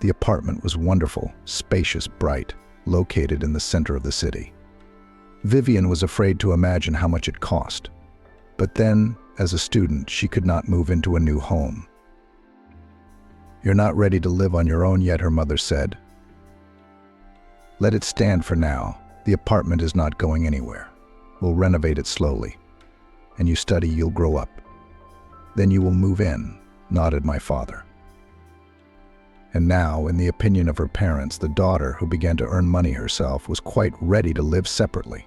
The apartment was wonderful, spacious, bright, located in the center of the city. Vivian was afraid to imagine how much it cost. But then, as a student, she could not move into a new home. You're not ready to live on your own yet, her mother said. Let it stand for now. The apartment is not going anywhere. We'll renovate it slowly. And you study, you'll grow up. Then you will move in, nodded my father. And now, in the opinion of her parents, the daughter, who began to earn money herself, was quite ready to live separately.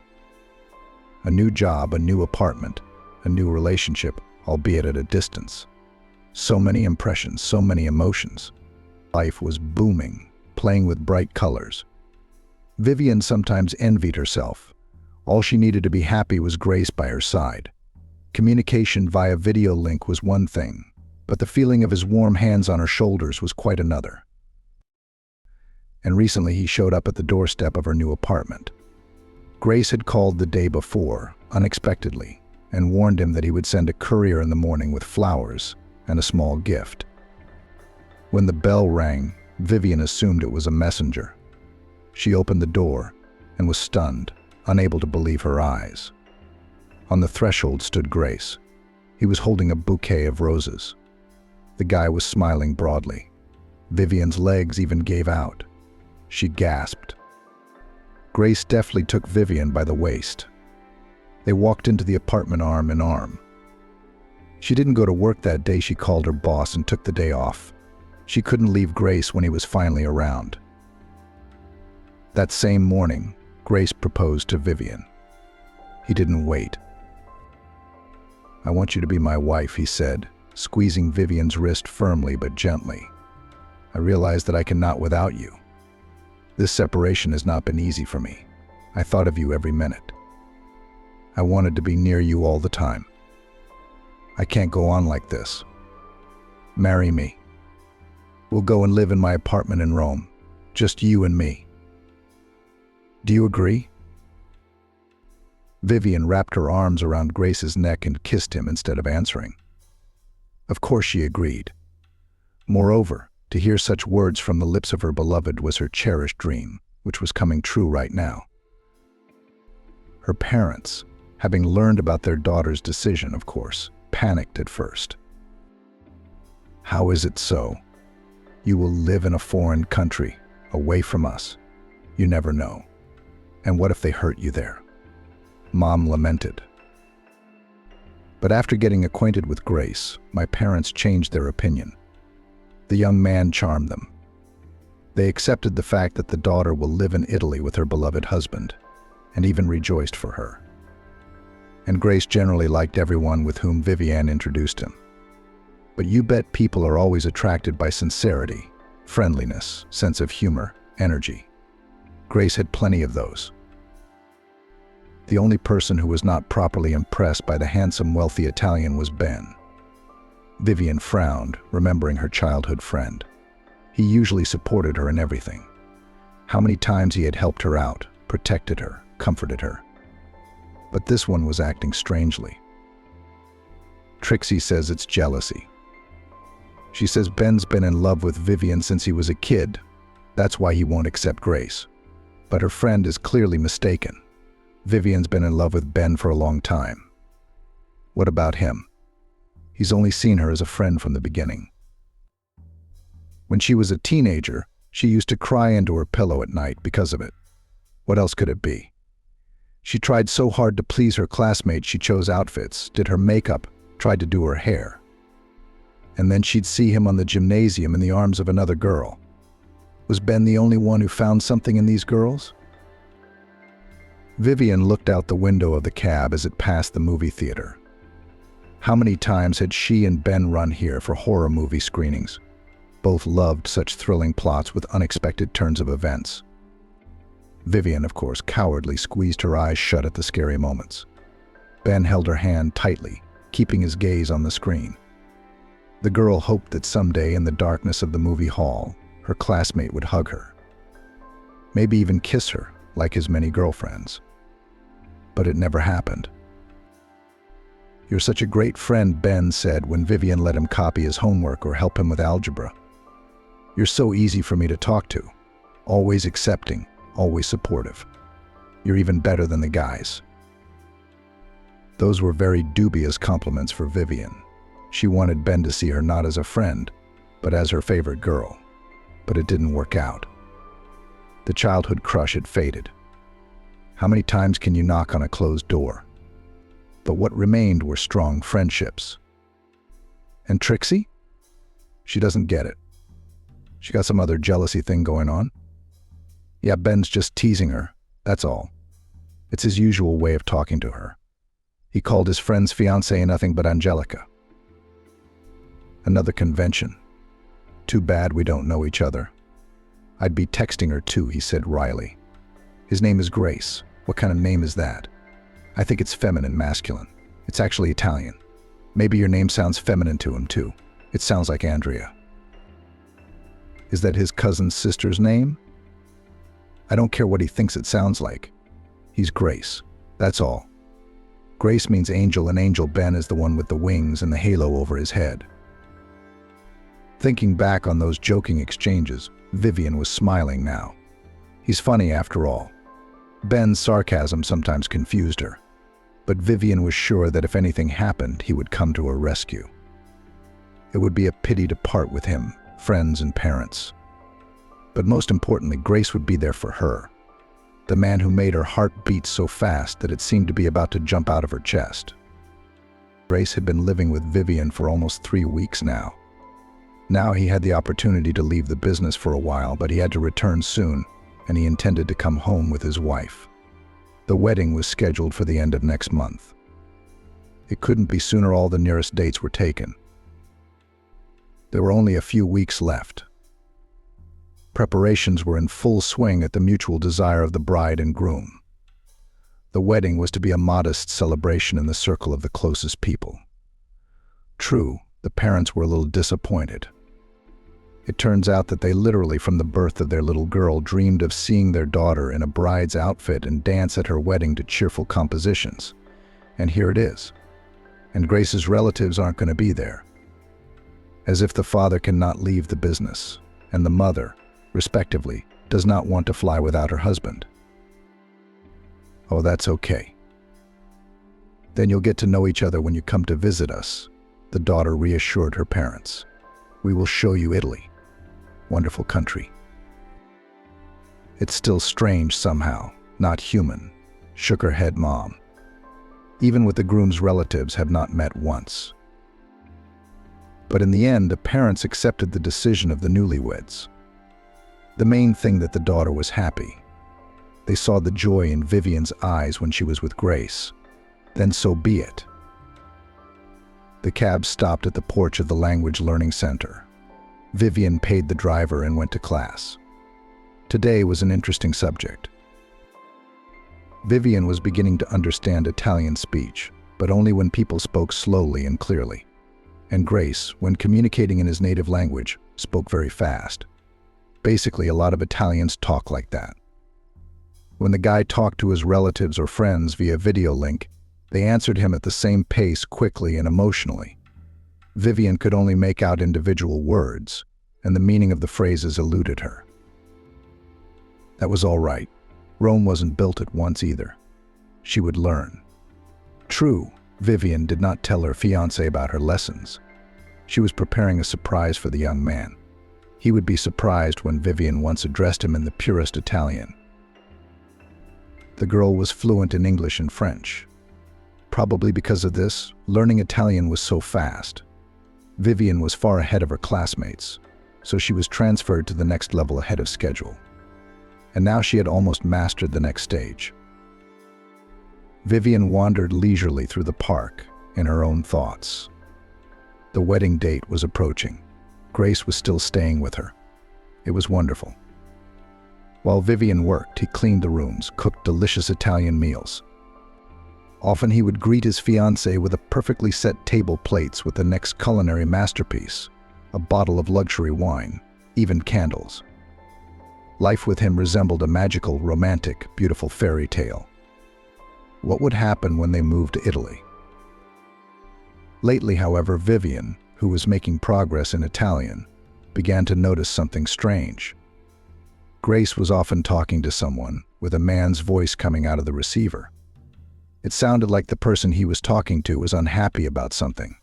A new job, a new apartment, a new relationship, albeit at a distance. So many impressions, so many emotions. Life was booming, playing with bright colors. Vivian sometimes envied herself. All she needed to be happy was Grace by her side. Communication via video link was one thing, but the feeling of his warm hands on her shoulders was quite another. And recently he showed up at the doorstep of her new apartment. Grace had called the day before, unexpectedly, and warned him that he would send a courier in the morning with flowers and a small gift. When the bell rang, Vivian assumed it was a messenger. She opened the door and was stunned, unable to believe her eyes. On the threshold stood Grace. He was holding a bouquet of roses. The guy was smiling broadly. Vivian's legs even gave out. She gasped. Grace deftly took Vivian by the waist. They walked into the apartment arm in arm. She didn't go to work that day. She called her boss and took the day off. She couldn't leave Grace when he was finally around. That same morning, Grace proposed to Vivian. He didn't wait. I want you to be my wife, he said, squeezing Vivian's wrist firmly but gently. I realize that I cannot without you. This separation has not been easy for me. I thought of you every minute. I wanted to be near you all the time. I can't go on like this. Marry me. We'll go and live in my apartment in Rome, just you and me. Do you agree? Vivian wrapped her arms around Grace's neck and kissed him instead of answering. Of course she agreed. Moreover, to hear such words from the lips of her beloved was her cherished dream, which was coming true right now. Her parents, having learned about their daughter's decision, of course, panicked at first. How is it so? You will live in a foreign country, away from us. You never know. And what if they hurt you there? Mom lamented. But after getting acquainted with Grace, my parents changed their opinion. The young man charmed them. They accepted the fact that the daughter will live in Italy with her beloved husband, and even rejoiced for her. And Grace generally liked everyone with whom Vivian introduced him. But you bet people are always attracted by sincerity, friendliness, sense of humor, energy. Grace had plenty of those. The only person who was not properly impressed by the handsome, wealthy Italian was Ben. Vivian frowned, remembering her childhood friend. He usually supported her in everything. How many times he had helped her out, protected her, comforted her. But this one was acting strangely. Trixie says it's jealousy. She says Ben's been in love with Vivian since he was a kid. That's why he won't accept Grace. But her friend is clearly mistaken. Vivian's been in love with Ben for a long time. What about him? He's only seen her as a friend from the beginning. When she was a teenager, she used to cry into her pillow at night because of it. What else could it be? She tried so hard to please her classmates she chose outfits, did her makeup, tried to do her hair. And then she'd see him on the gymnasium in the arms of another girl. Was Ben the only one who found something in these girls? Vivian looked out the window of the cab as it passed the movie theater. How many times had she and Ben run here for horror movie screenings? Both loved such thrilling plots with unexpected turns of events. Vivian, of course, cowardly squeezed her eyes shut at the scary moments. Ben held her hand tightly, keeping his gaze on the screen. The girl hoped that someday in the darkness of the movie hall, her classmate would hug her. Maybe even kiss her, like his many girlfriends. But it never happened. "You're such a great friend," Ben said when Vivian let him copy his homework or help him with algebra. "You're so easy for me to talk to. Always accepting, always supportive. You're even better than the guys." Those were very dubious compliments for Vivian. She wanted Ben to see her not as a friend, but as her favorite girl. But it didn't work out. The childhood crush had faded. How many times can you knock on a closed door? But what remained were strong friendships. And Trixie? She doesn't get it. She got some other jealousy thing going on? Yeah, Ben's just teasing her, that's all. It's his usual way of talking to her. He called his friend's fiancée nothing but Angelica. Another convention. Too bad we don't know each other. I'd be texting her too, he said wryly. His name is Grace. What kind of name is that? I think it's feminine, masculine. It's actually Italian. Maybe your name sounds feminine to him too. It sounds like Andrea. Is that his cousin's sister's name? I don't care what he thinks it sounds like. He's Grace. That's all. Grace means angel, and Angel Ben is the one with the wings and the halo over his head. Thinking back on those joking exchanges, Vivian was smiling now. He's funny after all. Ben's sarcasm sometimes confused her, but Vivian was sure that if anything happened, he would come to her rescue. It would be a pity to part with him, friends and parents. But most importantly, Grace would be there for her, the man who made her heart beat so fast that it seemed to be about to jump out of her chest. Grace had been living with Vivian for almost 3 weeks now. Now he had the opportunity to leave the business for a while, but he had to return soon, and he intended to come home with his wife. The wedding was scheduled for the end of next month. It couldn't be sooner. All the nearest dates were taken. There were only a few weeks left. Preparations were in full swing at the mutual desire of the bride and groom. The wedding was to be a modest celebration in the circle of the closest people. True, the parents were a little disappointed. It turns out that they literally, from the birth of their little girl, dreamed of seeing their daughter in a bride's outfit and dance at her wedding to cheerful compositions. And here it is. And Grace's relatives aren't going to be there. As if the father cannot leave the business, and the mother, respectively, does not want to fly without her husband. Oh, that's okay. Then you'll get to know each other when you come to visit us, the daughter reassured her parents. We will show you Italy. Wonderful country. It's still strange somehow, not human, shook her head Mom. Even with the groom's relatives have not met once. But in the end, the parents accepted the decision of the newlyweds. The main thing that the daughter was happy. They saw the joy in Vivian's eyes when she was with Grace. Then so be it. The cab stopped at the porch of the Language Learning Center. Vivian paid the driver and went to class. Today was an interesting subject. Vivian was beginning to understand Italian speech, but only when people spoke slowly and clearly. And Grace, when communicating in his native language, spoke very fast. Basically, a lot of Italians talk like that. When the guy talked to his relatives or friends via video link, they answered him at the same pace, quickly and emotionally. Vivian could only make out individual words, and the meaning of the phrases eluded her. That was all right. Rome wasn't built at once either. She would learn. True, Vivian did not tell her fiancé about her lessons. She was preparing a surprise for the young man. He would be surprised when Vivian once addressed him in the purest Italian. The girl was fluent in English and French. Probably because of this, learning Italian was so fast. Vivian was far ahead of her classmates, so she was transferred to the next level ahead of schedule. And now she had almost mastered the next stage. Vivian wandered leisurely through the park in her own thoughts. The wedding date was approaching. Grace was still staying with her. It was wonderful. While Vivian worked, he cleaned the rooms, cooked delicious Italian meals. Often he would greet his fiancée with a perfectly set table plates with the next culinary masterpiece, a bottle of luxury wine, even candles. Life with him resembled a magical, romantic, beautiful fairy tale. What would happen when they moved to Italy? Lately, however, Vivian, who was making progress in Italian, began to notice something strange. Grace was often talking to someone, with a man's voice coming out of the receiver. It sounded like the person he was talking to was unhappy about something.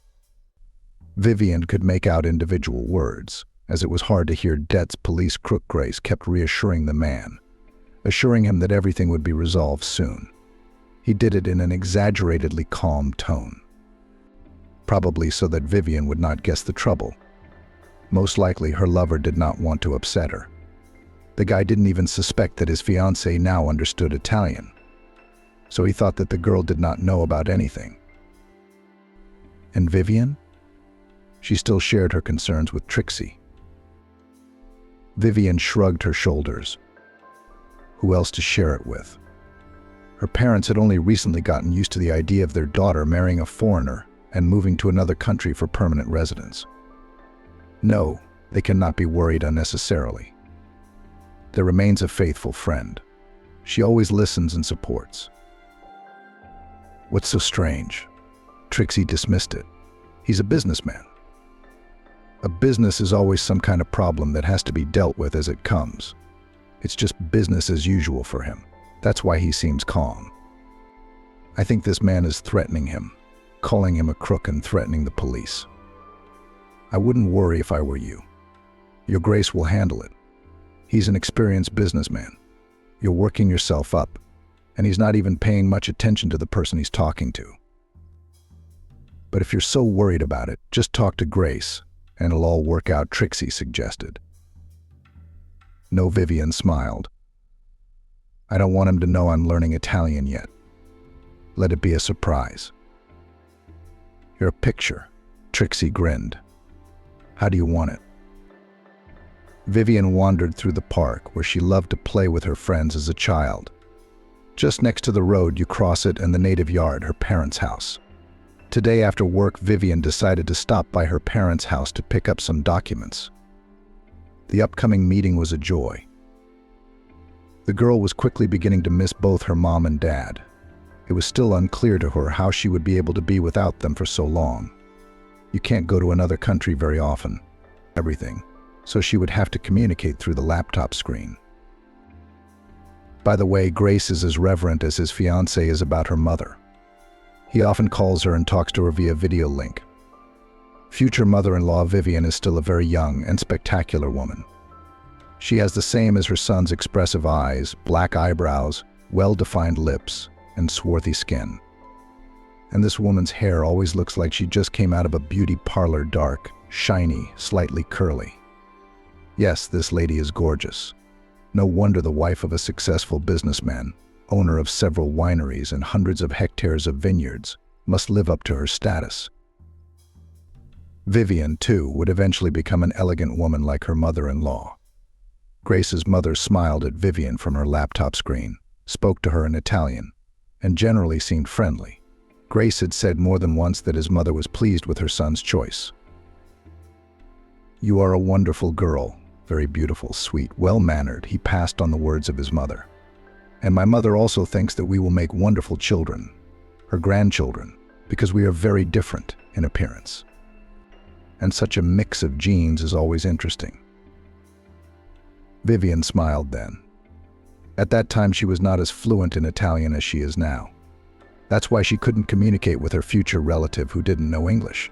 Vivian could make out individual words, as it was hard to hear. Debt's police crook Grace kept reassuring the man, assuring him that everything would be resolved soon. He did it in an exaggeratedly calm tone. Probably so that Vivian would not guess the trouble. Most likely her lover did not want to upset her. The guy didn't even suspect that his fiancée now understood Italian, so he thought that the girl did not know about anything. And Vivian? She still shared her concerns with Trixie. Vivian shrugged her shoulders. Who else to share it with? Her parents had only recently gotten used to the idea of their daughter marrying a foreigner and moving to another country for permanent residence. No, they cannot be worried unnecessarily. There remains a faithful friend. She always listens and supports. What's so strange? Trixie dismissed it. He's a businessman. A business is always some kind of problem that has to be dealt with as it comes. It's just business as usual for him. That's why he seems calm. I think this man is threatening him, calling him a crook and threatening the police. I wouldn't worry if I were you. Your Grace will handle it. He's an experienced businessman. You're working yourself up, and he's not even paying much attention to the person he's talking to. But if you're so worried about it, just talk to Grace, and it'll all work out, Trixie suggested. No, Vivian smiled. I don't want him to know I'm learning Italian yet. Let it be a surprise. You're a picture, Trixie grinned. How do you want it? Vivian wandered through the park where she loved to play with her friends as a child. Just next to the road, you cross it and the native yard, her parents' house. Today after work, Vivian decided to stop by her parents' house to pick up some documents. The upcoming meeting was a joy. The girl was quickly beginning to miss both her mom and dad. It was still unclear to her how she would be able to be without them for so long. You can't go to another country very often. Everything. So she would have to communicate through the laptop screen. By the way, Grace is as reverent as his fiancée is about her mother. He often calls her and talks to her via video link. Future mother-in-law Vivian is still a very young and spectacular woman. She has the same as her son's expressive eyes, black eyebrows, well-defined lips, and swarthy skin. And this woman's hair always looks like she just came out of a beauty parlor, dark, shiny, slightly curly. Yes, this lady is gorgeous. No wonder the wife of a successful businessman, owner of several wineries and hundreds of hectares of vineyards, must live up to her status. Vivian, too, would eventually become an elegant woman like her mother-in-law. Grace's mother smiled at Vivian from her laptop screen, spoke to her in Italian, and generally seemed friendly. Grace had said more than once that his mother was pleased with her son's choice. You are a wonderful girl, very beautiful, sweet, well-mannered. He passed on the words of his mother. And my mother also thinks that we will make wonderful children, her grandchildren, because we are very different in appearance. And such a mix of genes is always interesting. Vivian smiled then. At that time, she was not as fluent in Italian as she is now. That's why she couldn't communicate with her future relative who didn't know English,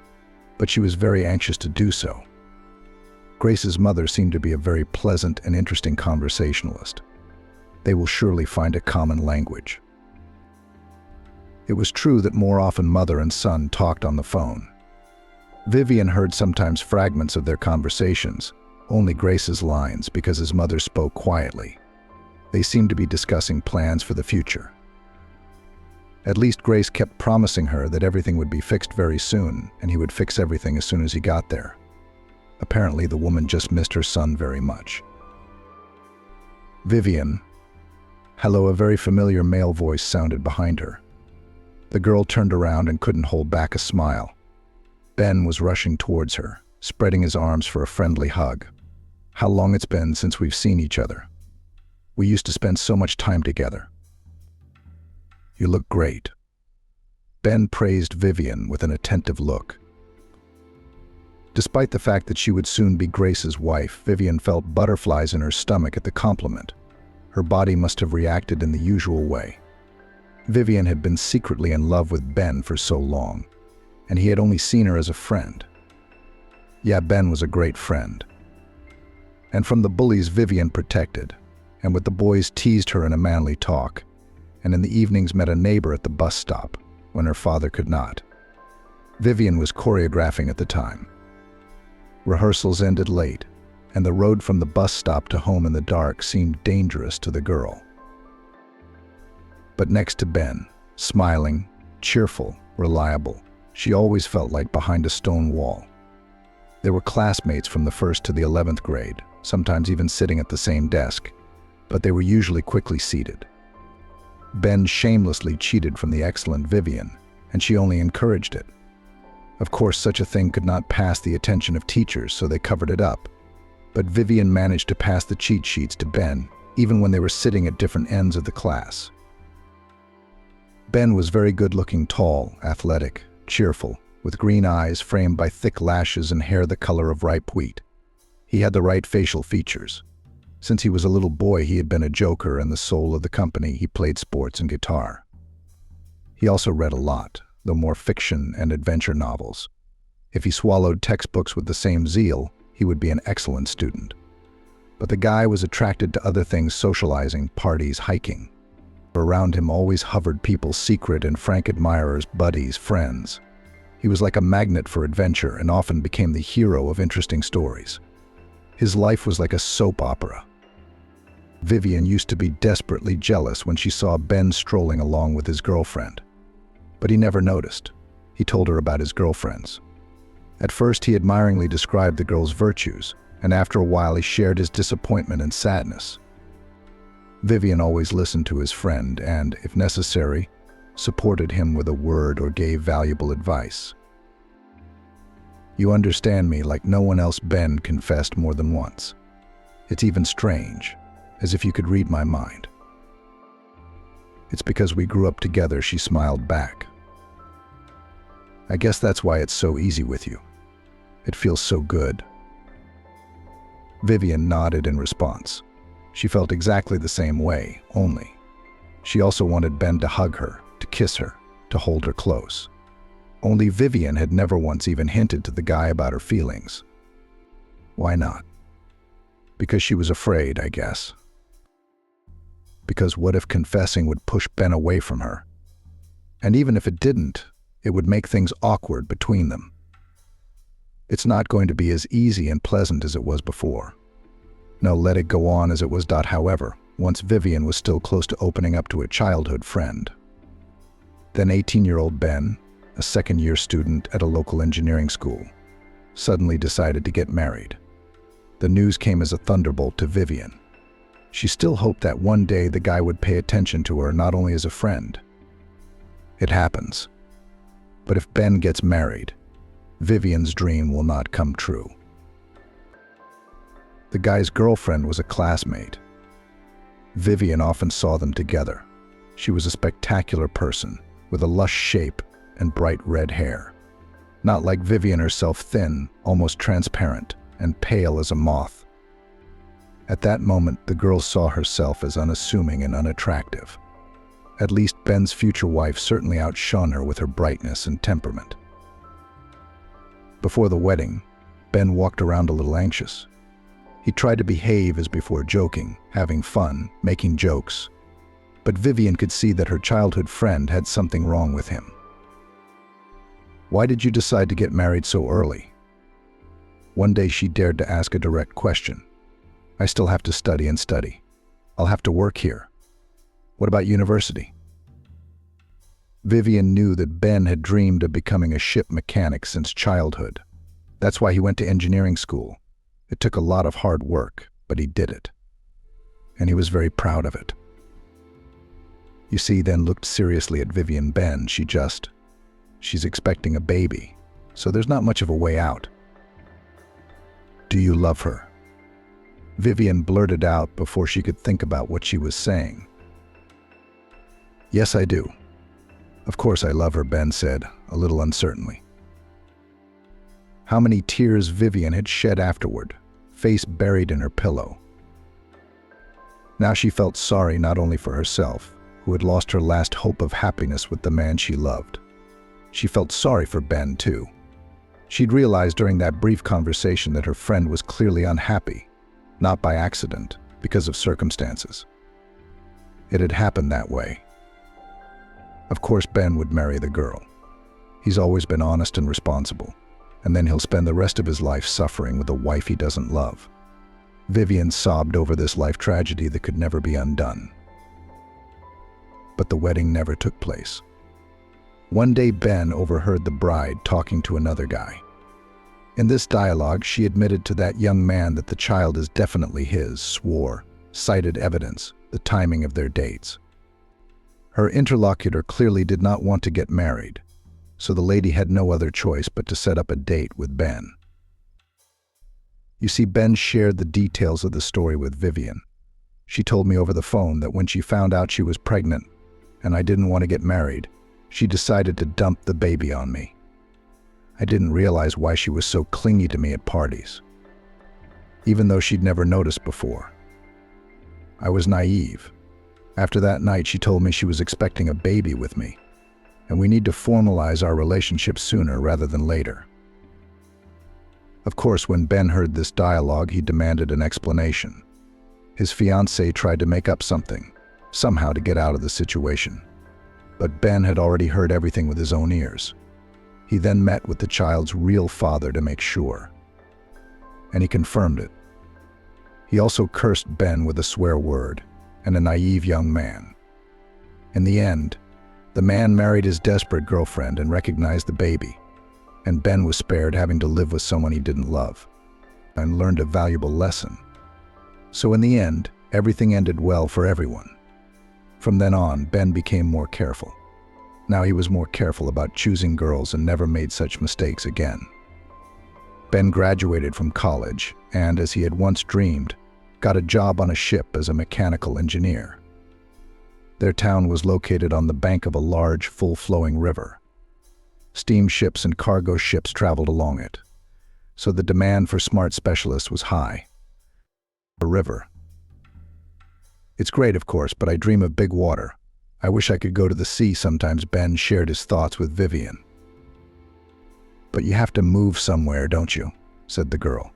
but she was very anxious to do so. Grace's mother seemed to be a very pleasant and interesting conversationalist. They will surely find a common language. It was true that more often mother and son talked on the phone. Vivian heard sometimes fragments of their conversations, only Grace's lines because his mother spoke quietly. They seemed to be discussing plans for the future. At least Grace kept promising her that everything would be fixed very soon, and he would fix everything as soon as he got there. Apparently, the woman just missed her son very much. Vivian. Hello, a very familiar male voice sounded behind her. The girl turned around and couldn't hold back a smile. Ben was rushing towards her, spreading his arms for a friendly hug. How long it's been since we've seen each other. We used to spend so much time together. You look great. Ben praised Vivian with an attentive look. Despite the fact that she would soon be Grace's wife, Vivian felt butterflies in her stomach at the compliment. Her body must have reacted in the usual way. Vivian had been secretly in love with Ben for so long, and he had only seen her as a friend. Yeah, Ben was a great friend. And from the bullies Vivian protected, and with the boys teased her in a manly talk, and in the evenings met a neighbor at the bus stop when her father could not. Vivian was choreographing at the time. Rehearsals ended late, and the road from the bus stop to home in the dark seemed dangerous to the girl. But next to Ben, smiling, cheerful, reliable, she always felt like behind a stone wall. They were classmates from the 1st to the 11th grade, sometimes even sitting at the same desk, but they were usually quickly seated. Ben shamelessly cheated from the excellent Vivian, and she only encouraged it. Of course, such a thing could not pass the attention of teachers, so they covered it up. But Vivian managed to pass the cheat sheets to Ben, even when they were sitting at different ends of the class. Ben was very good-looking, tall, athletic, cheerful, with green eyes framed by thick lashes and hair the color of ripe wheat. He had the right facial features. Since he was a little boy, he had been a joker and the soul of the company. He played sports and guitar. He also read a lot, though more fiction and adventure novels. If he swallowed textbooks with the same zeal, he would be an excellent student. But the guy was attracted to other things: socializing, parties, hiking. Around him always hovered people, secret and frank admirers, buddies, friends. He was like a magnet for adventure and often became the hero of interesting stories. His life was like a soap opera. Vivian used to be desperately jealous when she saw Ben strolling along with his girlfriend. But he never noticed. He told her about his girlfriends. At first, he admiringly described the girl's virtues, and after a while he shared his disappointment and sadness. Vivian always listened to his friend and, if necessary, supported him with a word or gave valuable advice. You understand me like no one else, Ben confessed more than once. It's even strange, as if you could read my mind. It's because we grew up together, she smiled back. I guess that's why it's so easy with you. It feels so good. Vivian nodded in response. She felt exactly the same way, only she also wanted Ben to hug her, to kiss her, to hold her close. Only Vivian had never once even hinted to the guy about her feelings. Why not? Because she was afraid, I guess. Because what if confessing would push Ben away from her? And even if it didn't, it would make things awkward between them. It's not going to be as easy and pleasant as it was before. No, let it go on as it was. However, once Vivian was still close to opening up to a childhood friend. Then 18-year-old Ben, a second-year student at a local engineering school, suddenly decided to get married. The news came as a thunderbolt to Vivian. She still hoped that one day the guy would pay attention to her, not only as a friend. It happens. But if Ben gets married, Vivian's dream will not come true. The guy's girlfriend was a classmate. Vivian often saw them together. She was a spectacular person, with a lush shape and bright red hair. Not like Vivian herself, thin, almost transparent, and pale as a moth. At that moment, the girl saw herself as unassuming and unattractive. At least Ben's future wife certainly outshone her with her brightness and temperament. Before the wedding, Ben walked around a little anxious. He tried to behave as before, joking, having fun, making jokes. But Vivian could see that her childhood friend had something wrong with him. "Why did you decide to get married so early?" One day she dared to ask a direct question. "I still have to study and study. I'll have to work here. What about university?" Vivian knew that Ben had dreamed of becoming a ship mechanic since childhood. That's why he went to engineering school. It took a lot of hard work, but he did it. And he was very proud of it. You see, then looked seriously at Vivian. Ben, she's expecting a baby, so there's not much of a way out. "Do you love her?" Vivian blurted out before she could think about what she was saying. "Yes, I do. Of course I love her," Ben said, a little uncertainly. How many tears Vivian had shed afterward, face buried in her pillow. Now she felt sorry not only for herself, who had lost her last hope of happiness with the man she loved. She felt sorry for Ben, too. She'd realized during that brief conversation that her friend was clearly unhappy, not by accident, because of circumstances. It had happened that way. Of course, Ben would marry the girl. He's always been honest and responsible, and then he'll spend the rest of his life suffering with a wife he doesn't love. Vivian sobbed over this life tragedy that could never be undone. But the wedding never took place. One day, Ben overheard the bride talking to another guy. In this dialogue, she admitted to that young man that the child is definitely his, swore, cited evidence, the timing of their dates. Her interlocutor clearly did not want to get married, so the lady had no other choice but to set up a date with Ben. You see, Ben shared the details of the story with Vivian. She told me over the phone that when she found out she was pregnant and I didn't want to get married, she decided to dump the baby on me. I didn't realize why she was so clingy to me at parties, even though she'd never noticed before. I was naive. After that night, she told me she was expecting a baby with me, and we need to formalize our relationship sooner rather than later. Of course, when Ben heard this dialogue, he demanded an explanation. His fiancée tried to make up something, somehow to get out of the situation. But Ben had already heard everything with his own ears. He then met with the child's real father to make sure, and he confirmed it. He also cursed Ben with a swear word and a naive young man. In the end, the man married his desperate girlfriend and recognized the baby, and Ben was spared having to live with someone he didn't love and learned a valuable lesson. So in the end, everything ended well for everyone. From then on, Ben became more careful. Now he was more careful about choosing girls and never made such mistakes again. Ben graduated from college and, as he had once dreamed, got a job on a ship as a mechanical engineer. Their town was located on the bank of a large, full-flowing river. Steamships and cargo ships traveled along it, so the demand for smart specialists was high. A river. It's great, of course, but I dream of big water. I wish I could go to the sea sometimes. Ben shared his thoughts with Vivian. "But you have to move somewhere, don't you?" said the girl.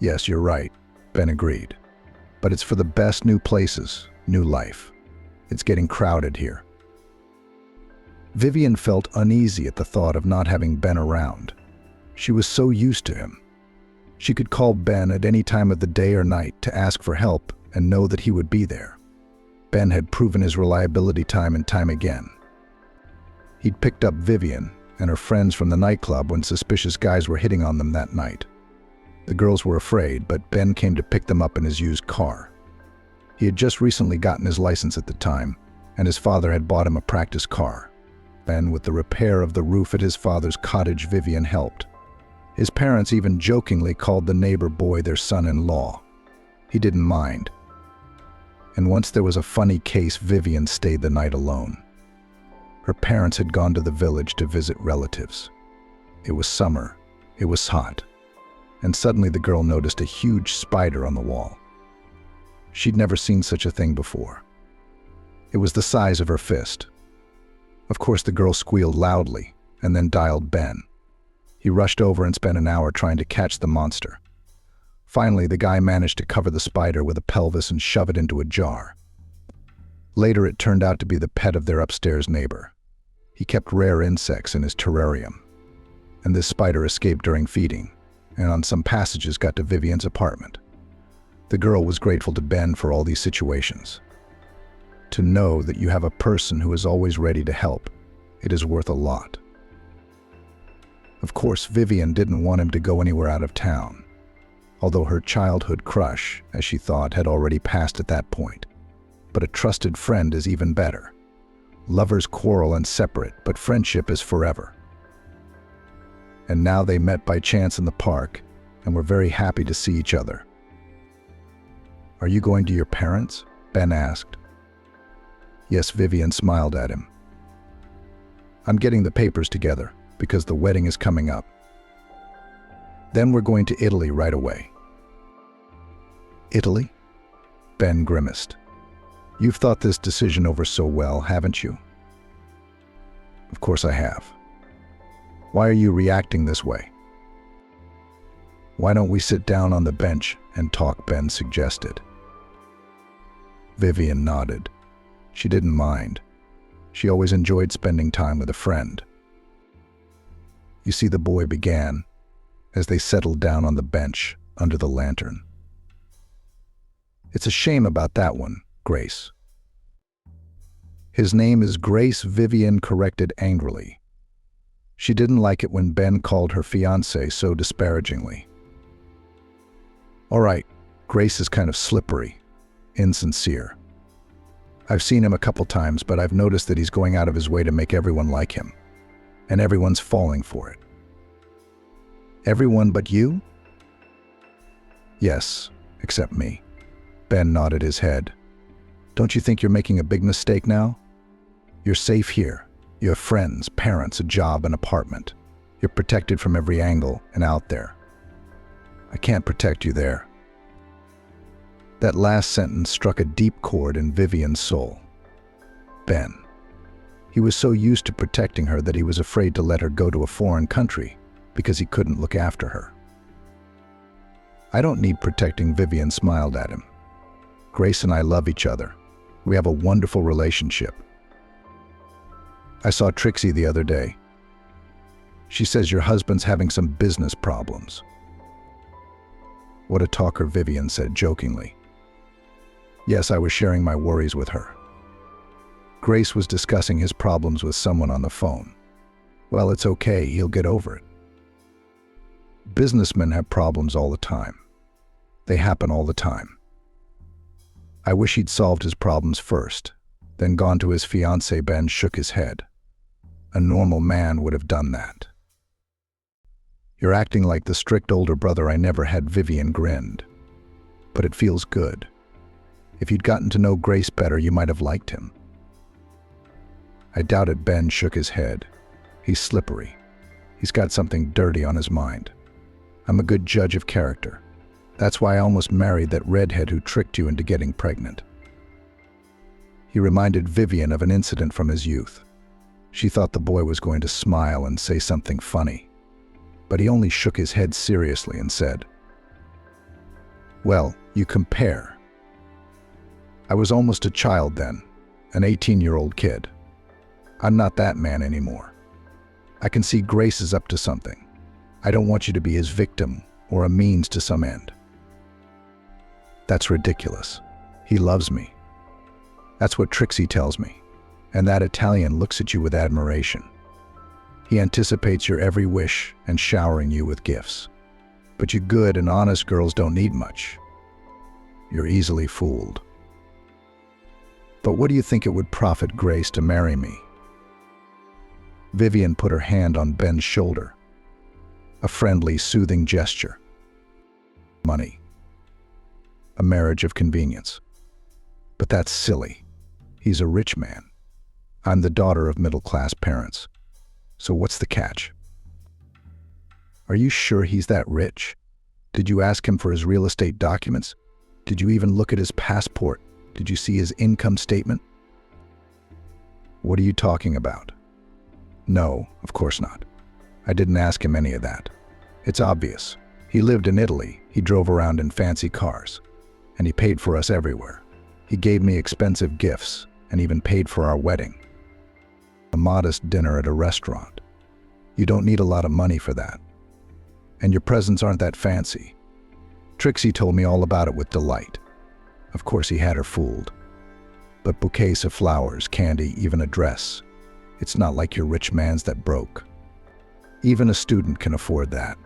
"Yes, you're right," Ben agreed. "But it's for the best, new places, new life. It's getting crowded here." Vivian felt uneasy at the thought of not having Ben around. She was so used to him. She could call Ben at any time of the day or night to ask for help and know that he would be there. Ben had proven his reliability time and time again. He'd picked up Vivian and her friends from the nightclub when suspicious guys were hitting on them that night. The girls were afraid, but Ben came to pick them up in his used car. He had just recently gotten his license at the time, and his father had bought him a practice car. Ben, with the repair of the roof at his father's cottage, Vivian helped. His parents even jokingly called the neighbor boy their son-in-law. He didn't mind. And once there was a funny case, Vivian stayed the night alone. Her parents had gone to the village to visit relatives. It was summer, it was hot, and suddenly the girl noticed a huge spider on the wall. She'd never seen such a thing before. It was the size of her fist. Of course, the girl squealed loudly and then dialed Ben. He rushed over and spent an hour trying to catch the monster. Finally, the guy managed to cover the spider with a pelvis and shove it into a jar. Later, it turned out to be the pet of their upstairs neighbor. He kept rare insects in his terrarium, and this spider escaped during feeding, and on some passages got to Vivian's apartment. The girl was grateful to Ben for all these situations. To know that you have a person who is always ready to help, it is worth a lot. Of course, Vivian didn't want him to go anywhere out of town, although her childhood crush, as she thought, had already passed at that point. But a trusted friend is even better. Lovers quarrel and separate, but friendship is forever. And now they met by chance in the park and were very happy to see each other. "Are you going to your parents?" Ben asked. Yes, Vivian smiled at him. "I'm getting the papers together because the wedding is coming up. Then we're going to Italy right away." "Italy?" Ben grimaced. "You've thought this decision over so well, haven't you?" "Of course I have. Why are you reacting this way?" "Why don't we sit down on the bench and talk?" Ben suggested. Vivian nodded. She didn't mind. She always enjoyed spending time with a friend. "You see," the boy began, as they settled down on the bench under the lantern. "It's a shame about that one, Grace." "His name is Grace," Vivian corrected angrily. She didn't like it when Ben called her fiancé so disparagingly. "All right, Grace is kind of slippery, insincere. I've seen him a couple times, but I've noticed that he's going out of his way to make everyone like him, and everyone's falling for it." "Everyone but you?" "Yes, except me." Ben nodded his head. "Don't you think you're making a big mistake now? You're safe here. You have friends, parents, a job, an apartment. You're protected from every angle and out there. I can't protect you there." That last sentence struck a deep chord in Vivian's soul. Ben. He was so used to protecting her that he was afraid to let her go to a foreign country because he couldn't look after her. "I don't need protecting," Vivian smiled at him. "Grace and I love each other. We have a wonderful relationship. I saw Trixie the other day. She says your husband's having some business problems." "What a talker," Vivian said jokingly. "Yes, I was sharing my worries with her." Grace was discussing his problems with someone on the phone. "Well, it's okay, he'll get over it." Businessmen have problems all the time. They happen all the time. "I wish he'd solved his problems first, then gone to his fiancée." Ben shook his head. "A normal man would have done that." "You're acting like the strict older brother I never had," Vivian grinned. "But it feels good. If you'd gotten to know Grace better, you might have liked him." "I doubt it." Ben shook his head. "He's slippery. He's got something dirty on his mind. I'm a good judge of character. That's why I almost married that redhead who tricked you into getting pregnant." He reminded Vivian of an incident from his youth. She thought the boy was going to smile and say something funny, but he only shook his head seriously and said, "Well, you compare. I was almost a child then, an 18-year-old kid. I'm not that man anymore. I can see Grace is up to something. I don't want you to be his victim or a means to some end." "That's ridiculous. He loves me. That's what Trixie tells me. And that Italian looks at you with admiration. He anticipates your every wish and showering you with gifts. But you good and honest girls don't need much. You're easily fooled." "But what do you think it would profit Grace to marry me?" Vivian put her hand on Ben's shoulder. A friendly, soothing gesture. Money. A marriage of convenience. But that's silly. He's a rich man. I'm the daughter of middle-class parents. So what's the catch? Are you sure he's that rich? Did you ask him for his real estate documents? Did you even look at his passport? Did you see his income statement? What are you talking about? No, of course not. I didn't ask him any of that. It's obvious. He lived in Italy, he drove around in fancy cars, and he paid for us everywhere. He gave me expensive gifts, and even paid for our wedding. A modest dinner at a restaurant. You don't need a lot of money for that. And your presents aren't that fancy. Trixie told me all about it with delight. Of course he had her fooled. But bouquets of flowers, candy, even a dress. It's not like your rich man's that broke. Even a student can afford that.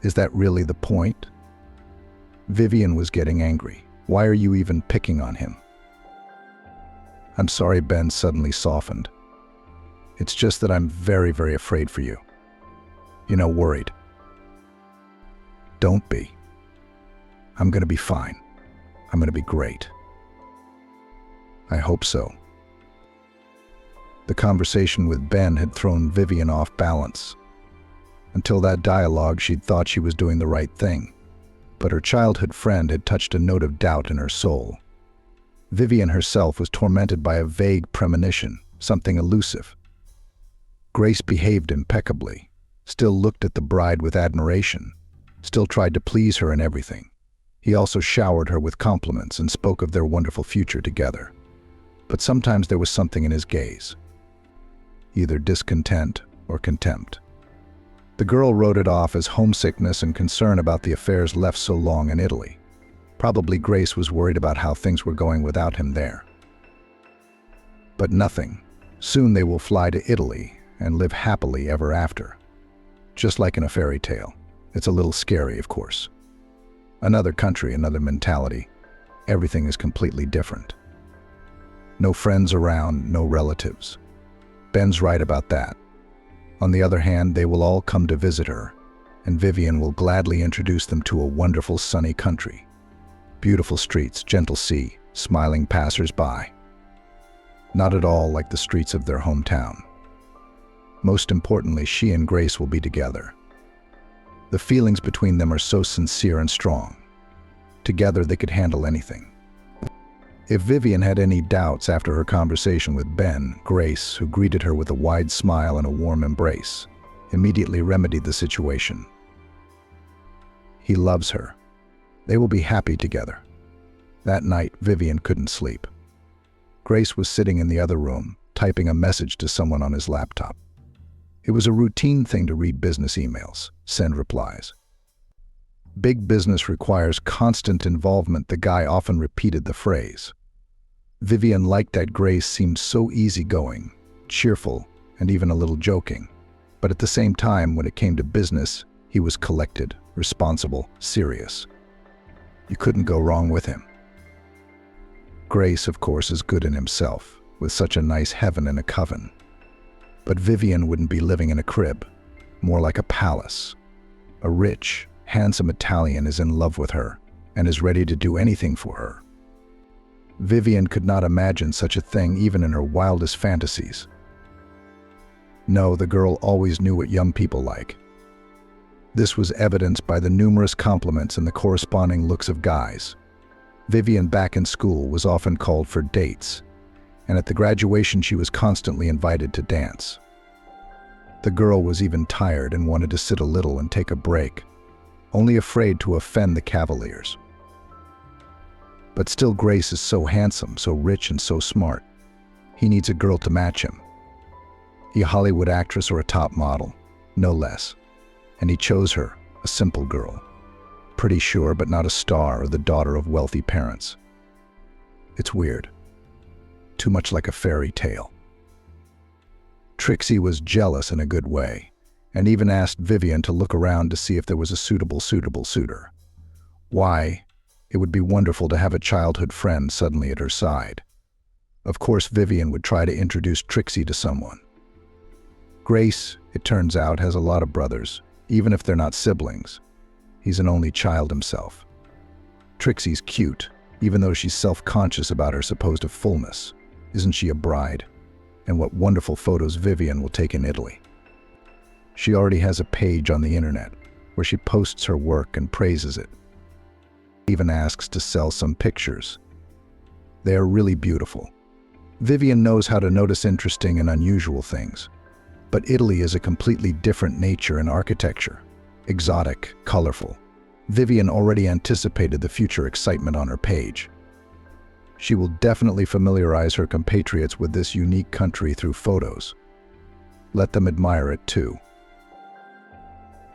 Is that really the point? Vivian was getting angry. Why are you even picking on him? I'm sorry, Ben suddenly softened. It's just that I'm very, very afraid for you. Worried. Don't be. I'm gonna be fine. I'm gonna be great. I hope so. The conversation with Ben had thrown Vivian off balance. Until that dialogue, she'd thought she was doing the right thing. But her childhood friend had touched a note of doubt in her soul. Vivian herself was tormented by a vague premonition, something elusive. Grace behaved impeccably, still looked at the bride with admiration, still tried to please her in everything. He also showered her with compliments and spoke of their wonderful future together. But sometimes there was something in his gaze, either discontent or contempt. The girl wrote it off as homesickness and concern about the affairs left so long in Italy. Probably Grace was worried about how things were going without him there. But nothing. Soon they will fly to Italy and live happily ever after. Just like in a fairy tale. It's a little scary, of course. Another country, another mentality. Everything is completely different. No friends around, no relatives. Ben's right about that. On the other hand, they will all come to visit her, and Vivian will gladly introduce them to a wonderful sunny country. Beautiful streets, gentle sea, smiling passers-by. Not at all like the streets of their hometown. Most importantly, she and Grace will be together. The feelings between them are so sincere and strong. Together they could handle anything. If Vivian had any doubts after her conversation with Ben, Grace, who greeted her with a wide smile and a warm embrace, immediately remedied the situation. He loves her. They will be happy together. That night, Vivian couldn't sleep. Grace was sitting in the other room, typing a message to someone on his laptop. It was a routine thing to read business emails, send replies. Big business requires constant involvement, the guy often repeated the phrase. Vivian liked that Grace seemed so easygoing, cheerful, and even a little joking. But at the same time, when it came to business, he was collected, responsible, serious. You couldn't go wrong with him. Grace, of course, is good in himself, with such a nice heaven and a coven. But Vivian wouldn't be living in a crib, more like a palace. A rich, handsome Italian is in love with her and is ready to do anything for her. Vivian could not imagine such a thing even in her wildest fantasies. No, the girl always knew what young people like. This was evidenced by the numerous compliments and the corresponding looks of guys. Vivian, back in school, was often called for dates, and at the graduation she was constantly invited to dance. The girl was even tired and wanted to sit a little and take a break, only afraid to offend the cavaliers. But still, Grace is so handsome, so rich, and so smart. He needs a girl to match him. A Hollywood actress or a top model, no less. And he chose her, a simple girl. Pretty sure, but not a star or the daughter of wealthy parents. It's weird. Too much like a fairy tale. Trixie was jealous in a good way, and even asked Vivian to look around to see if there was a suitable suitor. Why? It would be wonderful to have a childhood friend suddenly at her side. Of course, Vivian would try to introduce Trixie to someone. Grace, it turns out, has a lot of brothers, even if they're not siblings. He's an only child himself. Trixie's cute, even though she's self-conscious about her supposed fullness. Isn't she a bride? And what wonderful photos Vivian will take in Italy. She already has a page on the internet where she posts her work and praises it. Even asks to sell some pictures. They are really beautiful. Vivian knows how to notice interesting and unusual things. But Italy is a completely different nature and architecture. Exotic, colorful. Vivian already anticipated the future excitement on her page. She will definitely familiarize her compatriots with this unique country through photos. Let them admire it too.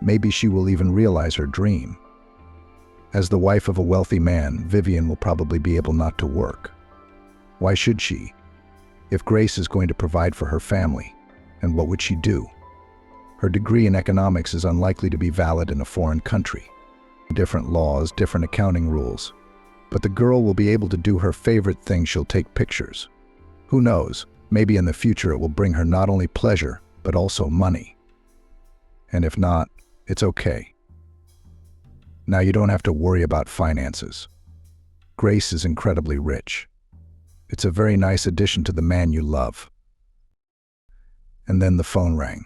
Maybe she will even realize her dream. As the wife of a wealthy man, Vivian will probably be able not to work. Why should she? If Grace is going to provide for her family, and what would she do? Her degree in economics is unlikely to be valid in a foreign country. Different laws, different accounting rules. But the girl will be able to do her favorite thing. She'll take pictures. Who knows, maybe in the future it will bring her not only pleasure, but also money. And if not, it's okay. Now you don't have to worry about finances. Grace is incredibly rich. It's a very nice addition to the man you love. And then the phone rang.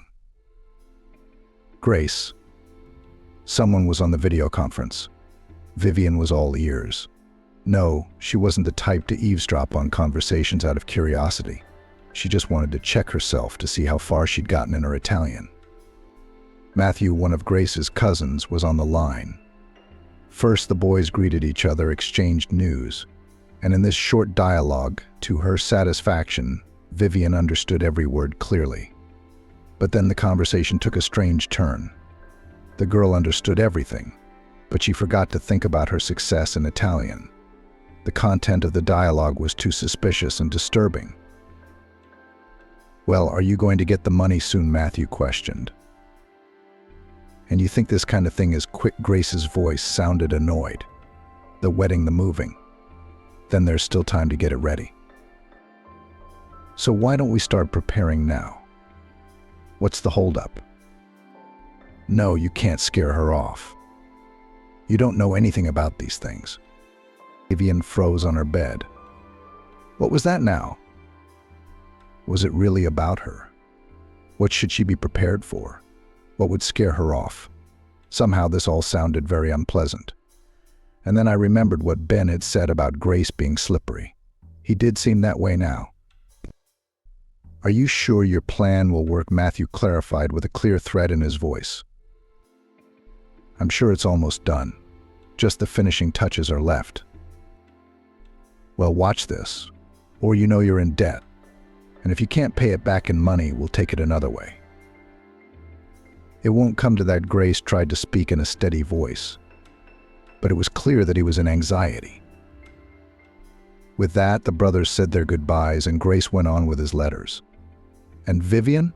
Grace. Someone was on the video conference. Vivian was all ears. No, she wasn't the type to eavesdrop on conversations out of curiosity. She just wanted to check herself to see how far she'd gotten in her Italian. Matthew, one of Grace's cousins, was on the line. First, the boys greeted each other, exchanged news, and in this short dialogue, to her satisfaction, Vivian understood every word clearly. But then the conversation took a strange turn. The girl understood everything, but she forgot to think about her success in Italian. The content of the dialogue was too suspicious and disturbing. "Well, are you going to get the money soon?" Matthew questioned. "And you think this kind of thing is quick?" Grace's voice sounded annoyed. "The wedding, the moving. Then there's still time to get it ready. So why don't we start preparing now? What's the holdup?" "No, you can't scare her off. You don't know anything about these things." Vivian froze on her bed. What was that now? Was it really about her? What should she be prepared for? What would scare her off? Somehow this all sounded very unpleasant. And then I remembered what Ben had said about Grace being slippery. He did seem that way now. "Are you sure your plan will work?" Matthew clarified with a clear threat in his voice. "I'm sure it's almost done. Just the finishing touches are left." "Well, watch this, or you know you're in debt. And if you can't pay it back in money, we'll take it another way." It won't come to that. Grace tried to speak in a steady voice, but it was clear that he was in anxiety. With that, the brothers said their goodbyes and Grace went on with his letters. And Vivian?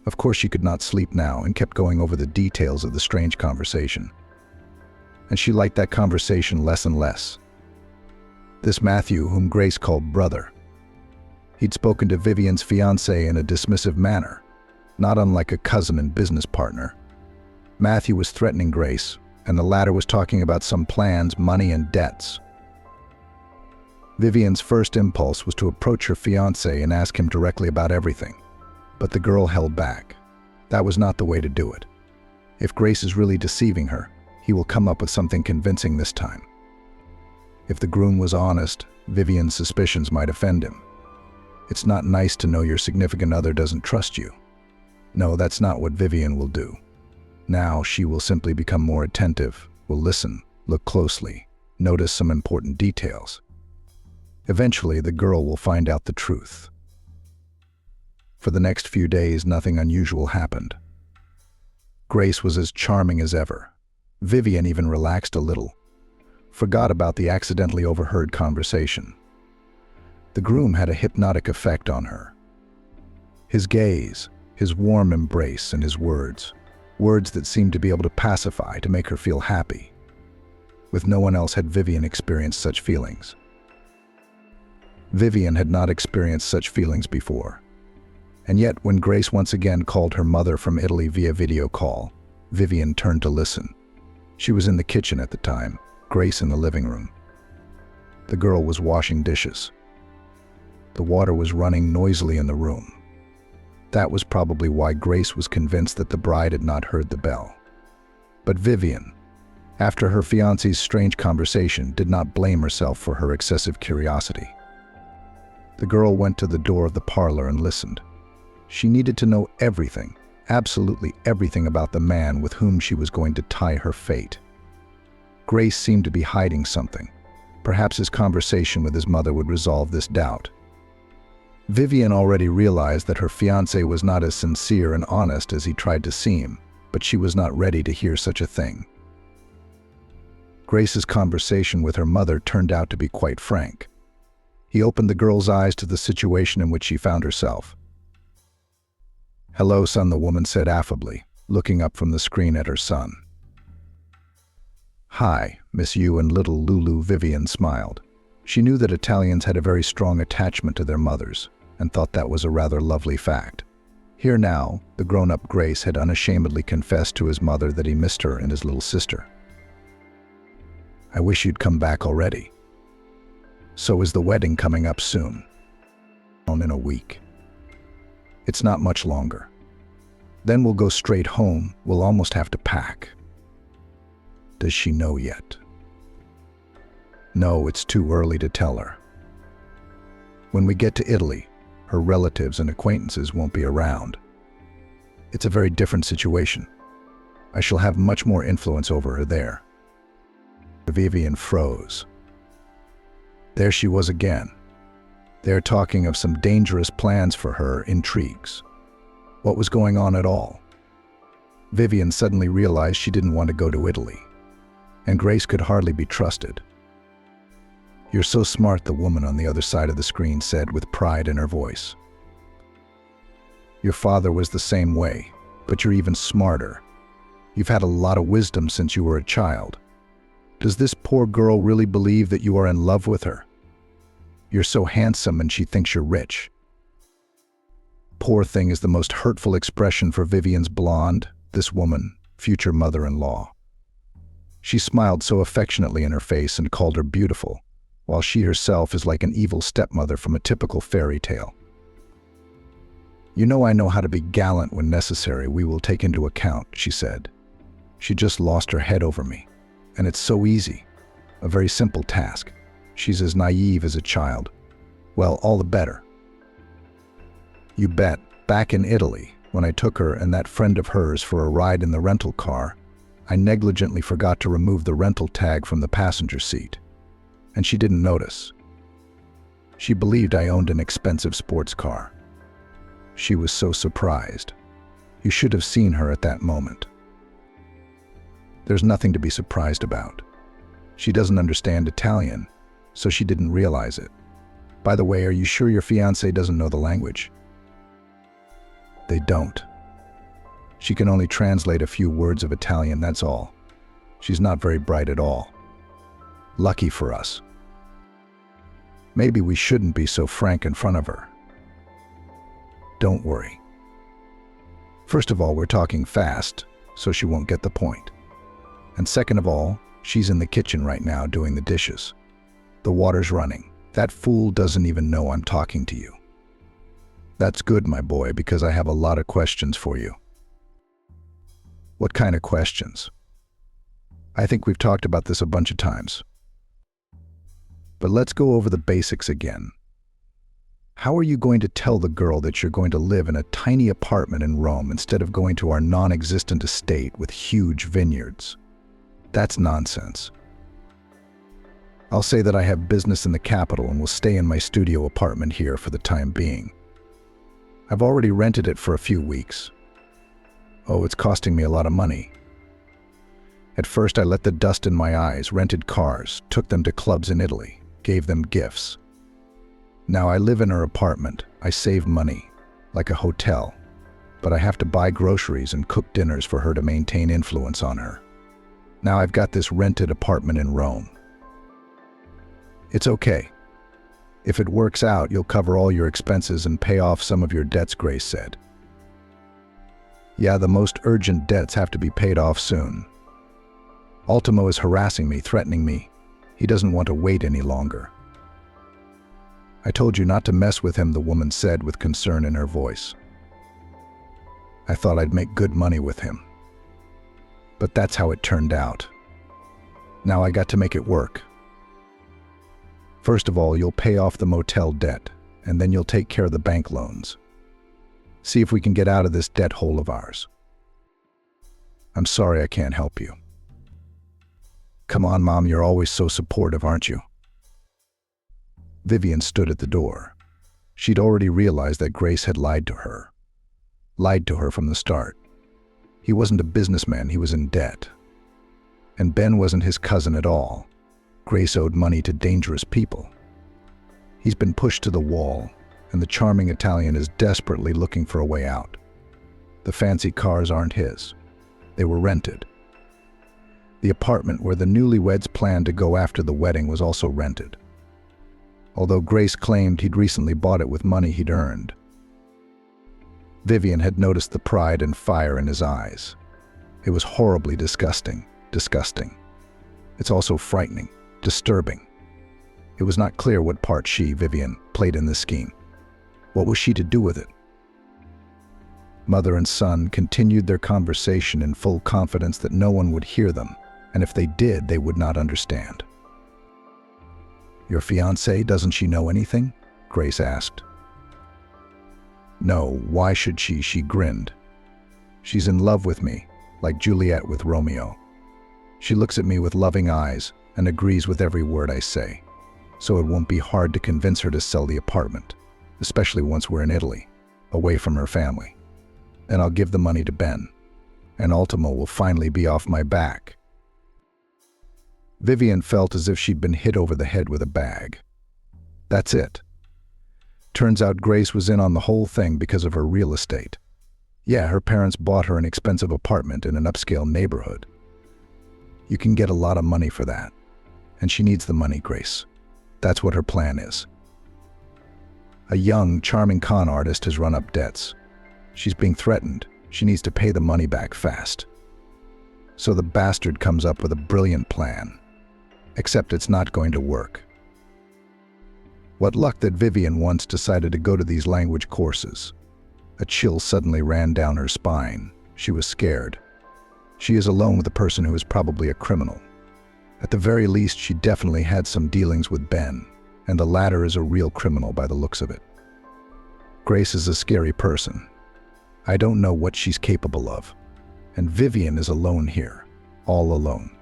Of course she could not sleep now and kept going over the details of the strange conversation. And she liked that conversation less and less. This Matthew, whom Grace called brother. He'd spoken to Vivian's fiancé in a dismissive manner, not unlike a cousin and business partner. Matthew was threatening Grace, and the latter was talking about some plans, money, and debts. Vivian's first impulse was to approach her fiancé and ask him directly about everything, but the girl held back. That was not the way to do it. If Grace is really deceiving her, he will come up with something convincing this time. If the groom was honest, Vivian's suspicions might offend him. It's not nice to know your significant other doesn't trust you. No, that's not what Vivian will do. Now she will simply become more attentive, will listen, look closely, notice some important details. Eventually, the girl will find out the truth. For the next few days, nothing unusual happened. Grace was as charming as ever. Vivian even relaxed a little, forgot about the accidentally overheard conversation. The groom had a hypnotic effect on her. His gaze, his warm embrace, and his words that seemed to be able to pacify, to make her feel happy. With no one else had Vivian experienced such feelings. Vivian had not experienced such feelings before. And yet, when Grace once again called her mother from Italy via video call, Vivian turned to listen. She was in the kitchen at the time, Grace in the living room. The girl was washing dishes. The water was running noisily in the room. That was probably why Grace was convinced that the bride had not heard the bell. But Vivian, after her fiancé's strange conversation, did not blame herself for her excessive curiosity. The girl went to the door of the parlor and listened. She needed to know everything, absolutely everything about the man with whom she was going to tie her fate. Grace seemed to be hiding something. Perhaps his conversation with his mother would resolve this doubt. Vivian already realized that her fiancé was not as sincere and honest as he tried to seem, but she was not ready to hear such a thing. Grace's conversation with her mother turned out to be quite frank. He opened the girl's eyes to the situation in which she found herself. "Hello, son," the woman said affably, looking up from the screen at her son. "Hi, Miss You and little Lulu," Vivian smiled. She knew that Italians had a very strong attachment to their mothers, and thought that was a rather lovely fact. Here now, the grown-up Grace had unashamedly confessed to his mother that he missed her and his little sister. "I wish you'd come back already. So is the wedding coming up soon?" "In a week. It's not much longer. Then we'll go straight home. We'll almost have to pack." "Does she know yet?" "No, it's too early to tell her. When we get to Italy, her relatives and acquaintances won't be around. It's a very different situation. I shall have much more influence over her there." Vivian froze. There she was again. They're talking of some dangerous plans for her, intrigues. What was going on at all? Vivian suddenly realized she didn't want to go to Italy, and Grace could hardly be trusted. "You're so smart," the woman on the other side of the screen said with pride in her voice. "Your father was the same way, but you're even smarter. You've had a lot of wisdom since you were a child. Does this poor girl really believe that you are in love with her? You're so handsome and she thinks you're rich." "Poor thing" is the most hurtful expression for Vivian's blonde, this woman, future mother-in-law. She smiled so affectionately in her face and called her beautiful, while she herself is like an evil stepmother from a typical fairy tale. "You know I know how to be gallant when necessary. We will take into account," she said. She just lost her head over me. And it's so easy. A very simple task. She's as naive as a child. Well, all the better. "You bet. Back in Italy, when I took her and that friend of hers for a ride in the rental car, I negligently forgot to remove the rental tag from the passenger seat. And she didn't notice. She believed I owned an expensive sports car. She was so surprised. You should have seen her at that moment." There's nothing to be surprised about. She doesn't understand Italian, so she didn't realize it. By the way, are you sure your fiancé doesn't know the language? They don't. She can only translate a few words of Italian, that's all. She's not very bright at all. Lucky for us. Maybe we shouldn't be so frank in front of her. Don't worry. First of all, we're talking fast, so she won't get the point. And second of all, she's in the kitchen right now doing the dishes. The water's running. That fool doesn't even know I'm talking to you. That's good, my boy, because I have a lot of questions for you. What kind of questions? I think we've talked about this a bunch of times. But let's go over the basics again. How are you going to tell the girl that you're going to live in a tiny apartment in Rome instead of going to our non-existent estate with huge vineyards? That's nonsense. I'll say that I have business in the capital and will stay in my studio apartment here for the time being. I've already rented it for a few weeks. Oh, it's costing me a lot of money. At first I let the dust in my eyes, rented cars, took them to clubs in Italy, gave them gifts. Now I live in her apartment. I save money, like a hotel, but I have to buy groceries and cook dinners for her to maintain influence on her. Now I've got this rented apartment in Rome. It's okay. If it works out, you'll cover all your expenses and pay off some of your debts, Grace said. Yeah, the most urgent debts have to be paid off soon. Ultimo is harassing me, threatening me. He doesn't want to wait any longer. I told you not to mess with him, the woman said with concern in her voice. I thought I'd make good money with him. But that's how it turned out. Now I got to make it work. First of all, you'll pay off the motel debt, and then you'll take care of the bank loans. See if we can get out of this debt hole of ours. I'm sorry I can't help you. Come on, Mom, you're always so supportive, aren't you? Vivian stood at the door. She'd already realized that Grace had lied to her. Lied to her from the start. He wasn't a businessman, he was in debt. And Ben wasn't his cousin at all. Grace owed money to dangerous people. He's been pushed to the wall, and the charming Italian is desperately looking for a way out. The fancy cars aren't his. They were rented. The apartment where the newlyweds planned to go after the wedding was also rented, although Grace claimed he'd recently bought it with money he'd earned. Vivian had noticed the pride and fire in his eyes. It was horribly disgusting. It's also frightening, disturbing. It was not clear what part she, Vivian, played in this scheme. What was she to do with it? Mother and son continued their conversation in full confidence that no one would hear them, and if they did, they would not understand. Your fiancée, doesn't she know anything? Grace asked. No, why should she? She grinned. She's in love with me, like Juliet with Romeo. She looks at me with loving eyes and agrees with every word I say, so it won't be hard to convince her to sell the apartment, especially once we're in Italy, away from her family. And I'll give the money to Ben, and Ultimo will finally be off my back. Vivian felt as if she'd been hit over the head with a bag. That's it. Turns out Grace was in on the whole thing because of her real estate. Yeah, her parents bought her an expensive apartment in an upscale neighborhood. You can get a lot of money for that, and she needs the money, Grace. That's what her plan is. A young, charming con artist has run up debts. She's being threatened. She needs to pay the money back fast. So the bastard comes up with a brilliant plan. Except it's not going to work. What luck that Vivian once decided to go to these language courses. A chill suddenly ran down her spine. She was scared. She is alone with a person who is probably a criminal. At the very least, she definitely had some dealings with Ben, and the latter is a real criminal by the looks of it. Grace is a scary person. I don't know what she's capable of. And Vivian is alone here, all alone.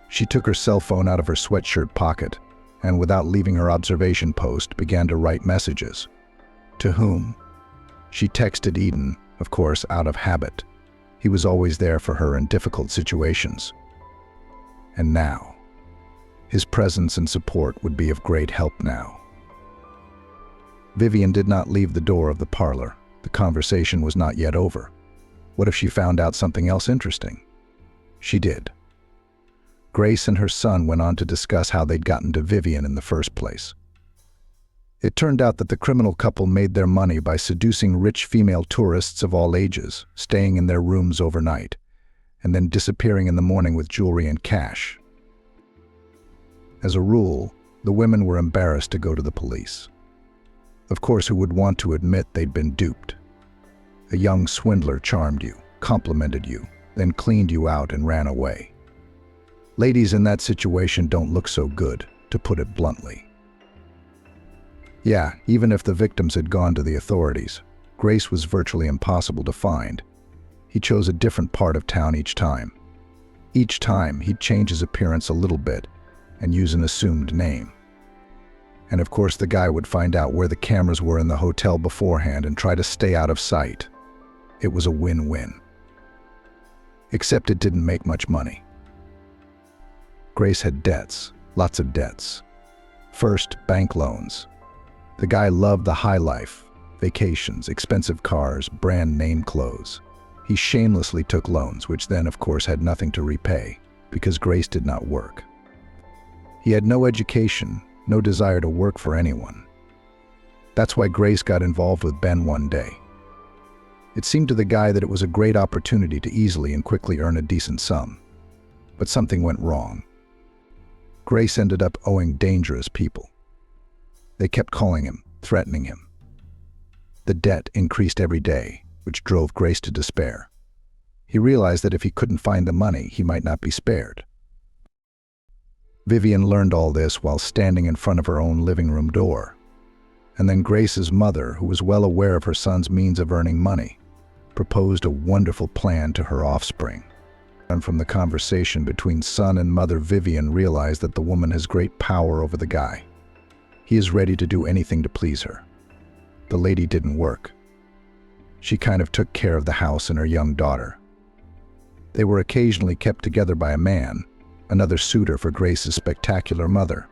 She took her cell phone out of her sweatshirt pocket and, without leaving her observation post, began to write messages. To whom? She texted Eden, of course, out of habit. He was always there for her in difficult situations. And now, his presence and support would be of great help now. Vivian did not leave the door of the parlor. The conversation was not yet over. What if she found out something else interesting? She did. Grace and her son went on to discuss how they'd gotten to Vivian in the first place. It turned out that the criminal couple made their money by seducing rich female tourists of all ages, staying in their rooms overnight, and then disappearing in the morning with jewelry and cash. As a rule, the women were embarrassed to go to the police. Of course, who would want to admit they'd been duped? A young swindler charmed you, complimented you, then cleaned you out and ran away. Ladies in that situation don't look so good, to put it bluntly. Yeah, even if the victims had gone to the authorities, Grace was virtually impossible to find. He chose a different part of town each time. Each time, he'd change his appearance a little bit and use an assumed name. And of course, the guy would find out where the cameras were in the hotel beforehand and try to stay out of sight. It was a win-win. Except it didn't make much money. Grace had debts, lots of debts. First, bank loans. The guy loved the high life, vacations, expensive cars, brand name clothes. He shamelessly took loans, which then, of course, had nothing to repay, because Grace did not work. He had no education, no desire to work for anyone. That's why Grace got involved with Ben one day. It seemed to the guy that it was a great opportunity to easily and quickly earn a decent sum. But something went wrong. Grace ended up owing dangerous people. They kept calling him, threatening him. The debt increased every day, which drove Grace to despair. He realized that if he couldn't find the money, he might not be spared. Vivian learned all this while standing in front of her own living room door. And then Grace's mother, who was well aware of her son's means of earning money, proposed a wonderful plan to her offspring. And from the conversation between son and mother, Vivian realized that the woman has great power over the guy. He is ready to do anything to please her. The lady didn't work. She kind of took care of the house and her young daughter. They were occasionally kept together by a man, another suitor for Grace's spectacular mother.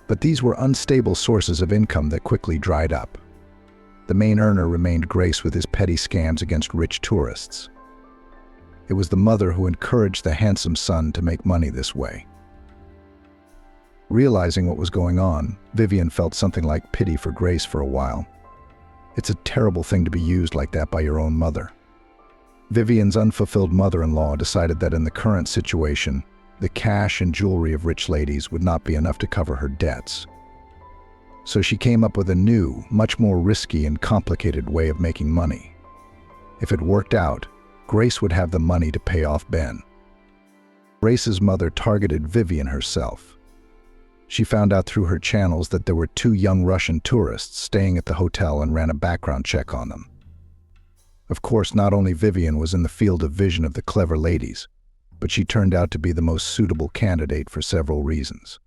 But these were unstable sources of income that quickly dried up. The main earner remained Grace with his petty scams against rich tourists. It was the mother who encouraged the handsome son to make money this way. Realizing what was going on, Vivian felt something like pity for Grace for a while. It's a terrible thing to be used like that by your own mother. Vivian's unfulfilled mother-in-law decided that in the current situation, the cash and jewelry of rich ladies would not be enough to cover her debts. So she came up with a new, much more risky and complicated way of making money. If it worked out, Grace would have the money to pay off Ben. Grace's mother targeted Vivian herself. She found out through her channels that there were 2 young Russian tourists staying at the hotel and ran a background check on them. Of course, not only Vivian was in the field of vision of the clever ladies, but she turned out to be the most suitable candidate for several reasons.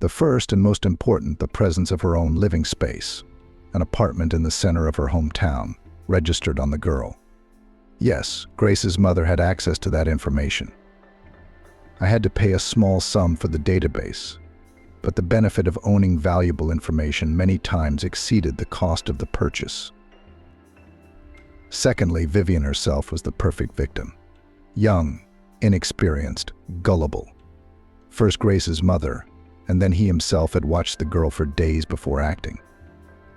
The first and most important, the presence of her own living space, an apartment in the center of her hometown, registered on the girl. Yes, Grace's mother had access to that information. I had to pay a small sum for the database, but the benefit of owning valuable information many times exceeded the cost of the purchase. Secondly, Vivian herself was the perfect victim. Young, inexperienced, gullible. First Grace's mother, and then he himself had watched the girl for days before acting.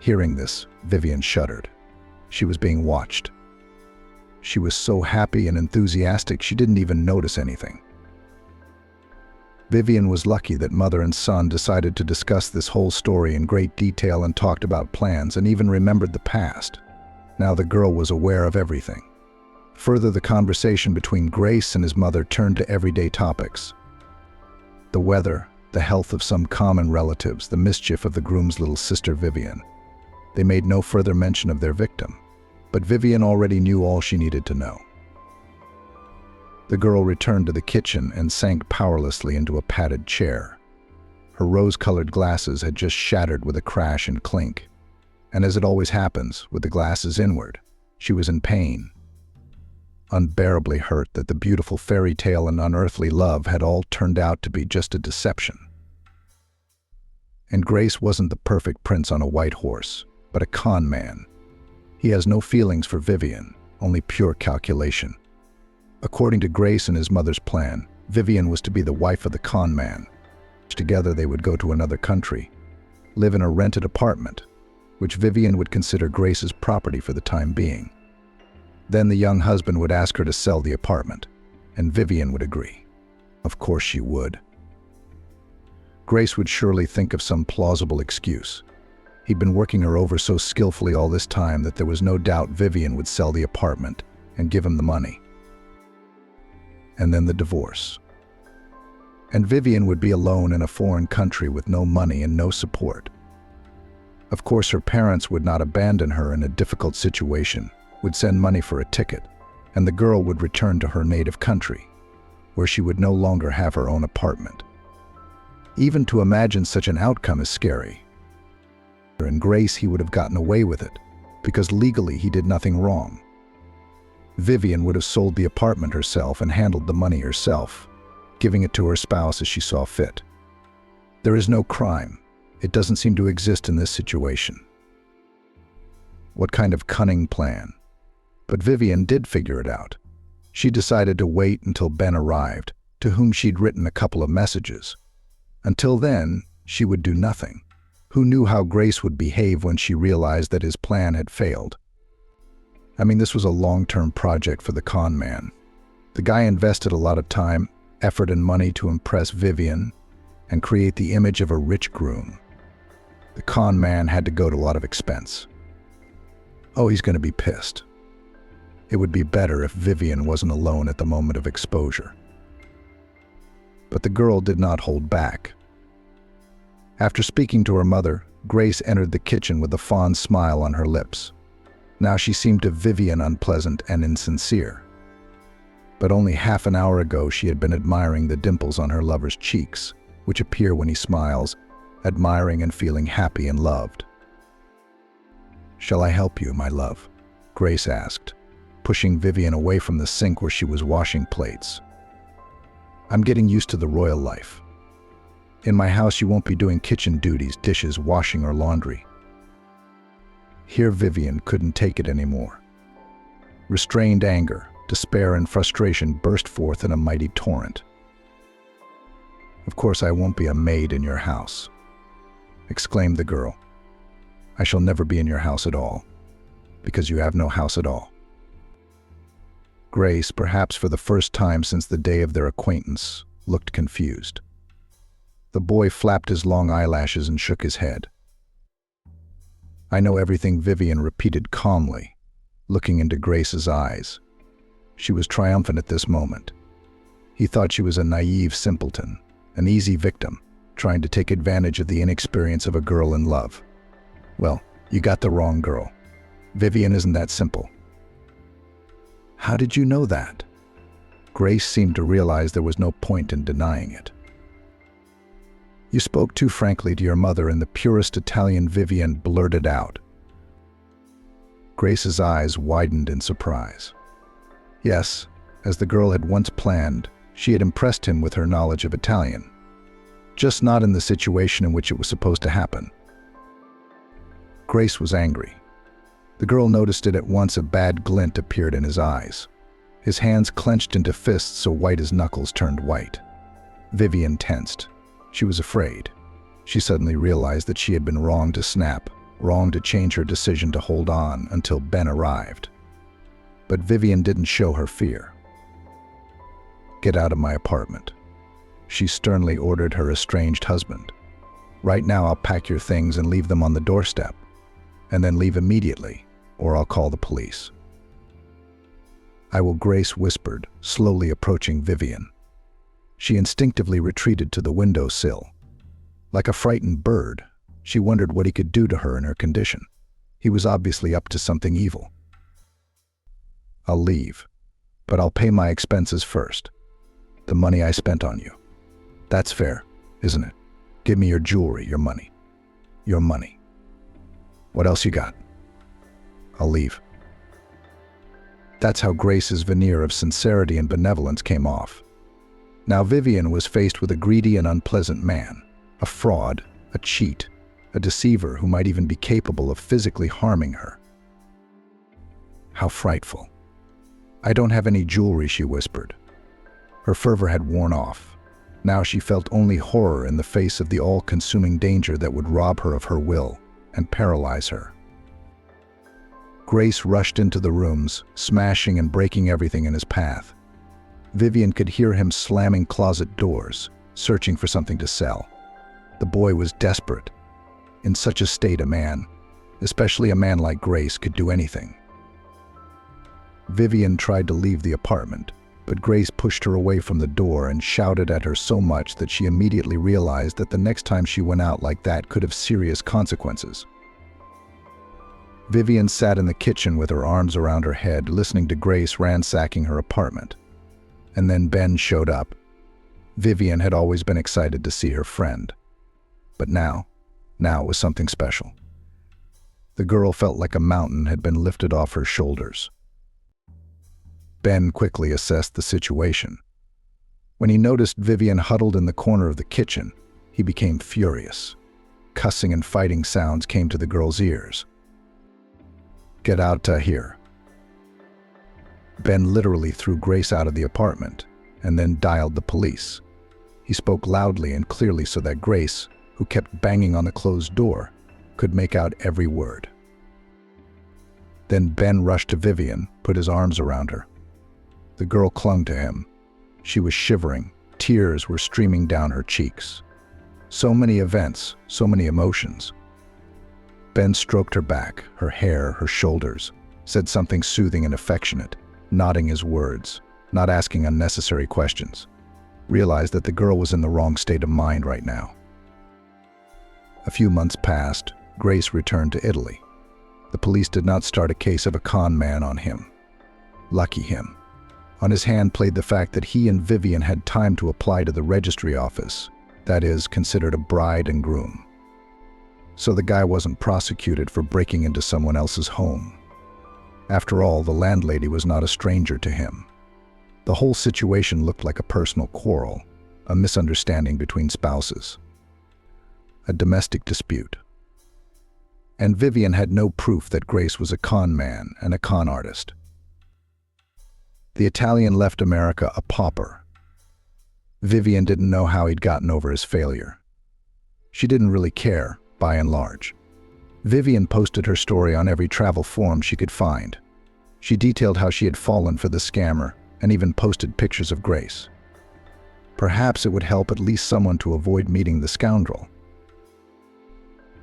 Hearing this, Vivian shuddered. She was being watched. She was so happy and enthusiastic she didn't even notice anything. Vivian was lucky that mother and son decided to discuss this whole story in great detail and talked about plans and even remembered the past. Now the girl was aware of everything. Further, the conversation between Grace and his mother turned to everyday topics. The weather, the health of some common relatives, the mischief of the groom's little sister Vivian. They made no further mention of their victim, but Vivian already knew all she needed to know. The girl returned to the kitchen and sank powerlessly into a padded chair. Her rose-colored glasses had just shattered with a crash and clink, and as it always happens, with the glasses inward, she was in pain. Unbearably hurt that the beautiful fairy tale and unearthly love had all turned out to be just a deception. And Grace wasn't the perfect prince on a white horse, but a con man. He has no feelings for Vivian, only pure calculation. According to Grace and his mother's plan, Vivian was to be the wife of the con man. Together they would go to another country, live in a rented apartment, which Vivian would consider Grace's property for the time being. Then the young husband would ask her to sell the apartment, and Vivian would agree. Of course she would. Grace would surely think of some plausible excuse. He'd been working her over so skillfully all this time that there was no doubt Vivian would sell the apartment and give him the money. And then the divorce. And Vivian would be alone in a foreign country with no money and no support. Of course, her parents would not abandon her in a difficult situation, would send money for a ticket, and the girl would return to her native country, where she would no longer have her own apartment. Even to imagine such an outcome is scary. In Grace, he would have gotten away with it, because legally he did nothing wrong. Vivian would have sold the apartment herself and handled the money herself, giving it to her spouse as she saw fit. There is no crime. It doesn't seem to exist in this situation. What kind of cunning plan? But Vivian did figure it out. She decided to wait until Ben arrived, to whom she'd written a couple of messages. Until then, She would do nothing. Who knew how Grace would behave when she realized that his plan had failed? I mean, this was a long-term project for the con man. The guy invested a lot of time, effort, and money to impress Vivian and create the image of a rich groom. The con man had to go to a lot of expense. Oh, he's going to be pissed. It would be better if Vivian wasn't alone at the moment of exposure. But the girl did not hold back. After speaking to her mother, Grace entered the kitchen with a fond smile on her lips. Now she seemed to Vivian unpleasant and insincere. But only half an hour ago she had been admiring the dimples on her lover's cheeks, which appear when he smiles, admiring and feeling happy and loved. "Shall I help you, my love?" Grace asked, pushing Vivian away from the sink where she was washing plates. "I'm getting used to the royal life. In my house you won't be doing kitchen duties, dishes, washing, or laundry." Here Vivian couldn't take it anymore. Restrained anger, despair, and frustration burst forth in a mighty torrent. "Of course I won't be a maid in your house," exclaimed the girl. "I shall never be in your house at all, because you have no house at all." Grace, perhaps for the first time since the day of their acquaintance, looked confused. The boy flapped his long eyelashes and shook his head. "I know everything," Vivian repeated calmly, looking into Grace's eyes. She was triumphant at this moment. He thought she was a naive simpleton, an easy victim, trying to take advantage of the inexperience of a girl in love. Well, you got the wrong girl. Vivian isn't that simple. "How did you know that?" Grace seemed to realize there was no point in denying it. "You spoke too frankly to your mother in the purest Italian," Vivian blurted out. Grace's eyes widened in surprise. Yes, as the girl had once planned, she had impressed him with her knowledge of Italian, just not in the situation in which it was supposed to happen. Grace was angry. The girl noticed it at once. A bad glint appeared in his eyes. His hands clenched into fists so white his knuckles turned white. Vivian tensed. She was afraid. She suddenly realized that she had been wrong to snap, wrong to change her decision to hold on until Ben arrived. But Vivian didn't show her fear. "Get out of my apartment," she sternly ordered her estranged husband. "Right now I'll pack your things and leave them on the doorstep. And then leave immediately, or I'll call the police." "I will," Grace whispered, slowly approaching Vivian. She instinctively retreated to the windowsill. Like a frightened bird, she wondered what he could do to her in her condition. He was obviously up to something evil. "I'll leave, but I'll pay my expenses first. The money I spent on you. That's fair, isn't it? Give me your jewelry, your money. Your money. What else you got? I'll leave." That's how Grace's veneer of sincerity and benevolence came off. Now Vivian was faced with a greedy and unpleasant man, a fraud, a cheat, a deceiver who might even be capable of physically harming her. How frightful. "I don't have any jewelry," she whispered. Her fervor had worn off. Now she felt only horror in the face of the all-consuming danger that would rob her of her will and paralyze her. Grace rushed into the rooms, smashing and breaking everything in his path. Vivian could hear him slamming closet doors, searching for something to sell. The boy was desperate. In such a state, a man, especially a man like Grace, could do anything. Vivian tried to leave the apartment, but Grace pushed her away from the door and shouted at her so much that she immediately realized that the next time she went out like that could have serious consequences. Vivian sat in the kitchen with her arms around her head, listening to Grace ransacking her apartment. And then Ben showed up. Vivian had always been excited to see her friend. But now it was something special. The girl felt like a mountain had been lifted off her shoulders. Ben quickly assessed the situation. When he noticed Vivian huddled in the corner of the kitchen, he became furious. Cussing and fighting sounds came to the girl's ears. "Get out of here." Ben literally threw Grace out of the apartment and then dialed the police. He spoke loudly and clearly so that Grace, who kept banging on the closed door, could make out every word. Then Ben rushed to Vivian, put his arms around her. The girl clung to him. She was shivering. Tears were streaming down her cheeks. So many events, so many emotions. Ben stroked her back, her hair, her shoulders, said something soothing and affectionate, nodding his words, not asking unnecessary questions. Realized that the girl was in the wrong state of mind right now. A few months passed. Grace returned to Italy. The police did not start a case of a con man on him. Lucky him. On his hand played the fact that he and Vivian had time to apply to the registry office, that is, considered a bride and groom. So the guy wasn't prosecuted for breaking into someone else's home. After all, the landlady was not a stranger to him. The whole situation looked like a personal quarrel, a misunderstanding between spouses, a domestic dispute. And Vivian had no proof that Grace was a con man and a con artist. The Italian left America a pauper. Vivian didn't know how he'd gotten over his failure. She didn't really care, by and large. Vivian posted her story on every travel forum she could find. She detailed how she had fallen for the scammer and even posted pictures of Grace. Perhaps it would help at least someone to avoid meeting the scoundrel.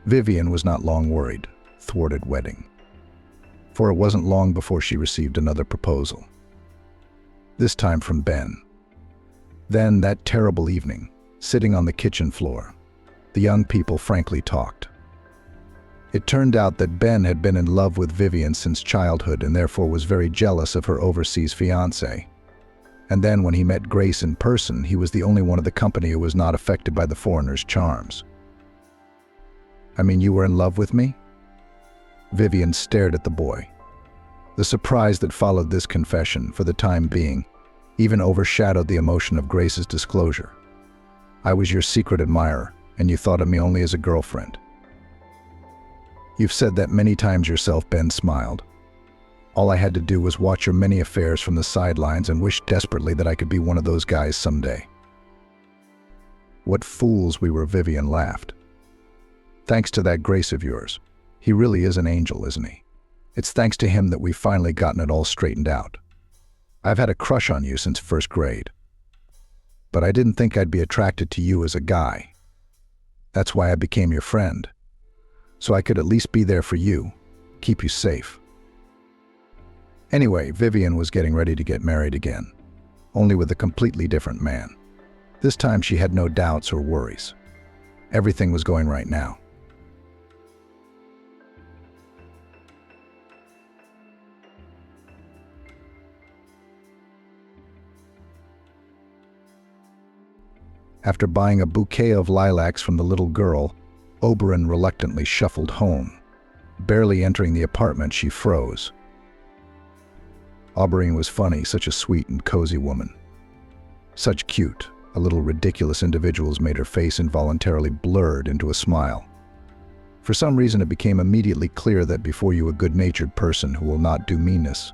Vivian was not long worried, thwarted wedding. For it wasn't long before she received another proposal. This time from Ben. Then, that terrible evening, sitting on the kitchen floor, the young people frankly talked. It turned out that Ben had been in love with Vivian since childhood and therefore was very jealous of her overseas fiancé. And then when he met Grace in person, he was the only one of the company who was not affected by the foreigner's charms. "I mean, you were in love with me?" Vivian stared at the boy. The surprise that followed this confession, for the time being, even overshadowed the emotion of Grace's disclosure. "I was your secret admirer, and you thought of me only as a girlfriend." "You've said that many times yourself," Ben smiled. "All I had to do was watch your many affairs from the sidelines and wish desperately that I could be one of those guys someday." "What fools we were," Vivian laughed. "Thanks to that Grace of yours. He really is an angel, isn't he? It's thanks to him that we've finally gotten it all straightened out. I've had a crush on you since first grade. But I didn't think I'd be attracted to you as a guy. That's why I became your friend. So I could at least be there for you, keep you safe." Anyway, Vivian was getting ready to get married again, only with a completely different man. This time she had no doubts or worries. Everything was going right now. After buying a bouquet of lilacs from the little girl, Oberon reluctantly shuffled home. Barely entering the apartment, she froze. Oberon was funny, such a sweet and cozy woman. Such cute, a little ridiculous individuals made her face involuntarily blurred into a smile. For some reason, it became immediately clear that before you a good-natured person who will not do meanness,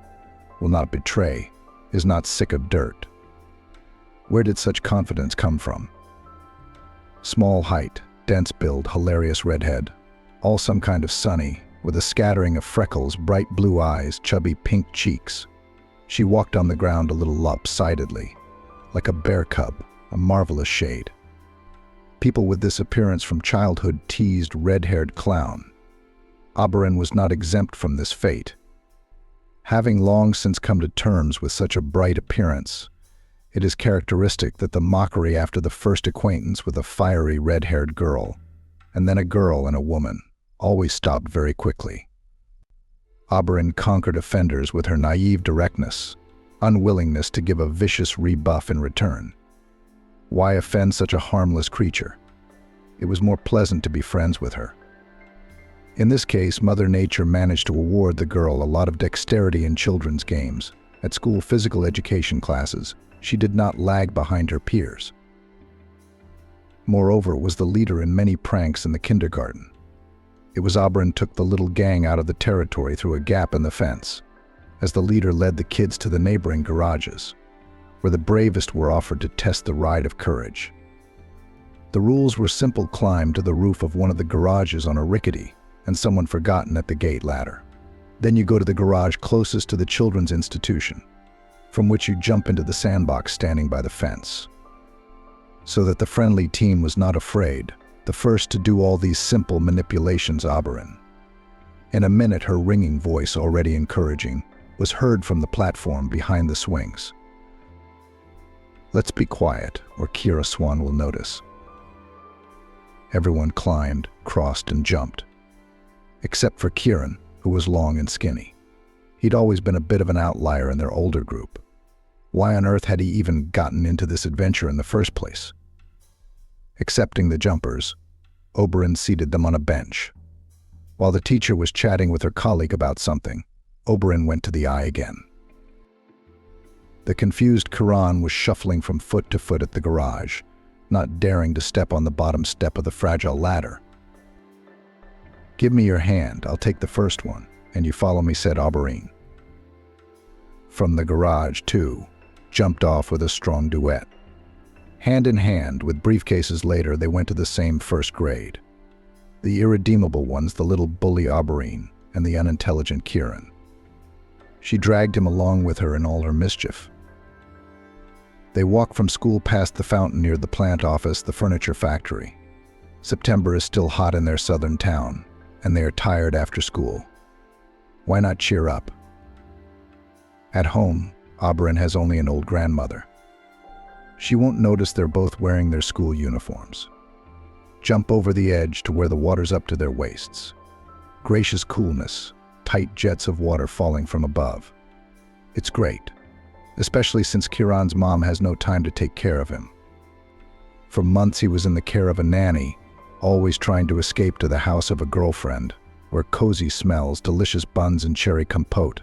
will not betray, is not sick of dirt. Where did such confidence come from? Small height, dense build, hilarious redhead, all some kind of sunny, with a scattering of freckles, bright blue eyes, chubby pink cheeks. She walked on the ground a little lopsidedly, like a bear cub, a marvelous shade. People with this appearance from childhood teased red-haired clown. Oberon was not exempt from this fate. Having long since come to terms with such a bright appearance, it is characteristic that the mockery after the first acquaintance with a fiery red-haired girl, and then a girl and a woman, always stopped very quickly. Oberon conquered offenders with her naive directness, unwillingness to give a vicious rebuff in return. Why offend such a harmless creature? It was more pleasant to be friends with her. In this case, Mother Nature managed to award the girl a lot of dexterity in children's games. At school physical education classes, she did not lag behind her peers. Moreover, was the leader in many pranks in the kindergarten. It was Oberon took the little gang out of the territory through a gap in the fence, as the leader led the kids to the neighboring garages, where the bravest were offered to test the ride of courage. The rules were simple: climb to the roof of one of the garages on a rickety and someone forgotten at the gate ladder. Then you go to the garage closest to the children's institution, from which you jump into the sandbox standing by the fence. So that the friendly team was not afraid, the first to do all these simple manipulations, Oberon. In a minute, her ringing voice, already encouraging, was heard from the platform behind the swings. "Let's be quiet, or Kira Swan will notice." Everyone climbed, crossed, and jumped. Except for Kieran, who was long and skinny. He'd always been a bit of an outlier in their older group. Why on earth had he even gotten into this adventure in the first place? Accepting the jumpers, Oberon seated them on a bench. While the teacher was chatting with her colleague about something, Oberon went to the eye again. The confused Kiran was shuffling from foot to foot at the garage, not daring to step on the bottom step of the fragile ladder. "Give me your hand, I'll take the first one, and you follow me," said Oberon. From the garage, too, jumped off with a strong duet. Hand in hand, with briefcases later, they went to the same first grade. The irredeemable ones, the little bully Oberon, and the unintelligent Kieran. She dragged him along with her in all her mischief. They walked from school past the fountain near the plant office, the furniture factory. September is still hot in their southern town, and they are tired after school. Why not cheer up? At home, Oberon has only an old grandmother. She won't notice they're both wearing their school uniforms. Jump over the edge to where the water's up to their waists. Gracious coolness, tight jets of water falling from above. It's great, especially since Kiran's mom has no time to take care of him. For months he was in the care of a nanny, always trying to escape to the house of a girlfriend, where cozy smells, delicious buns, and cherry compote.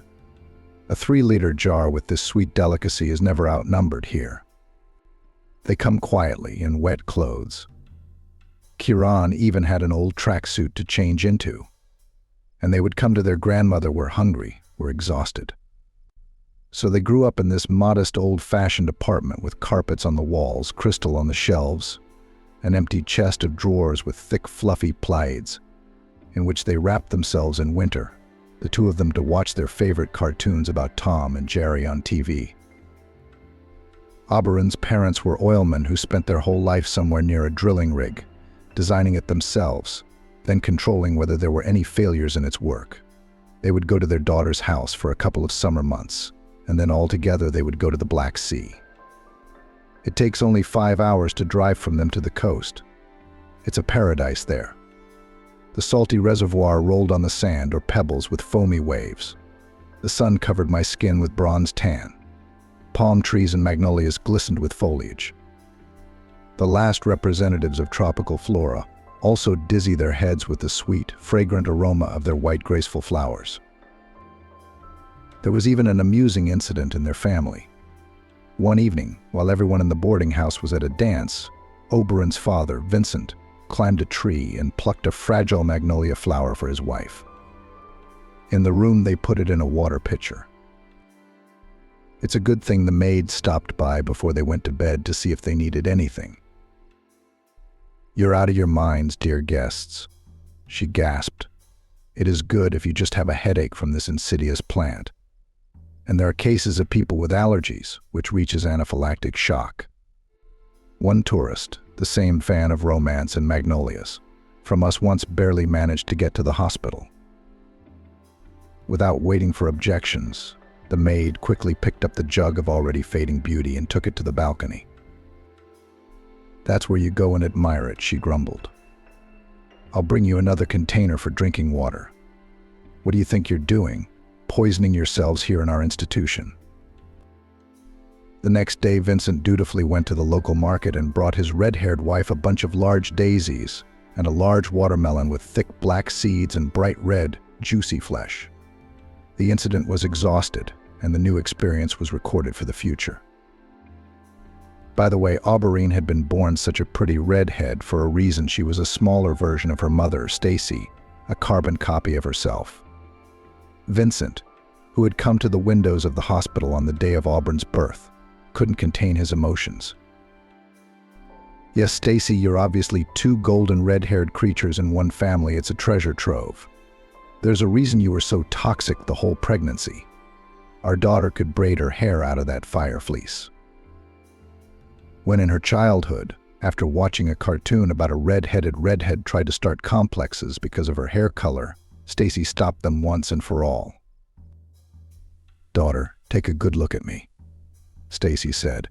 A 3-liter jar with this sweet delicacy is never outnumbered here. They come quietly in wet clothes. Kiran even had an old tracksuit to change into. And they would come to their grandmother, were hungry, were exhausted. So they grew up in this modest, old-fashioned apartment with carpets on the walls, crystal on the shelves, an empty chest of drawers with thick, fluffy plaids, in which they wrapped themselves in winter, the two of them to watch their favorite cartoons about Tom and Jerry on TV. Oberon's parents were oilmen who spent their whole life somewhere near a drilling rig, designing it themselves, then controlling whether there were any failures in its work. They would go to their daughter's house for a couple of summer months, and then all together they would go to the Black Sea. It takes only 5 hours to drive from them to the coast. It's a paradise there. The salty reservoir rolled on the sand or pebbles with foamy waves. The sun covered my skin with bronze tan. Palm trees and magnolias glistened with foliage. The last representatives of tropical flora also dizzy their heads with the sweet, fragrant aroma of their white, graceful flowers. There was even an amusing incident in their family. One evening, while everyone in the boarding house was at a dance, Oberon's father, Vincent, climbed a tree and plucked a fragile magnolia flower for his wife. In the room, they put it in a water pitcher. It's a good thing the maid stopped by before they went to bed to see if they needed anything. "You're out of your minds, dear guests," she gasped. "It is good if you just have a headache from this insidious plant. And there are cases of people with allergies, which reaches anaphylactic shock." One tourist, the same fan of romance and magnolias, from us once barely managed to get to the hospital. Without waiting for objections, the maid quickly picked up the jug of already fading beauty and took it to the balcony. "That's where you go and admire it," she grumbled. "I'll bring you another container for drinking water. What do you think you're doing, poisoning yourselves here in our institution?" The next day, Vincent dutifully went to the local market and brought his red-haired wife a bunch of large daisies and a large watermelon with thick black seeds and bright red, juicy flesh. The incident was exhausted, and the new experience was recorded for the future. By the way, Oberon had been born such a pretty redhead for a reason. She was a smaller version of her mother, Stacy, a carbon copy of herself. Vincent, who had come to the windows of the hospital on the day of Auburn's birth, couldn't contain his emotions. Yes, Stacy, you're obviously two golden red-haired creatures in one family. It's a treasure trove. There's a reason you were so toxic the whole pregnancy. Our daughter could braid her hair out of that fire fleece. When in her childhood, after watching a cartoon about a red-headed redhead tried to start complexes because of her hair color, Stacy stopped them once and for all. "Daughter, take a good look at me," Stacy said.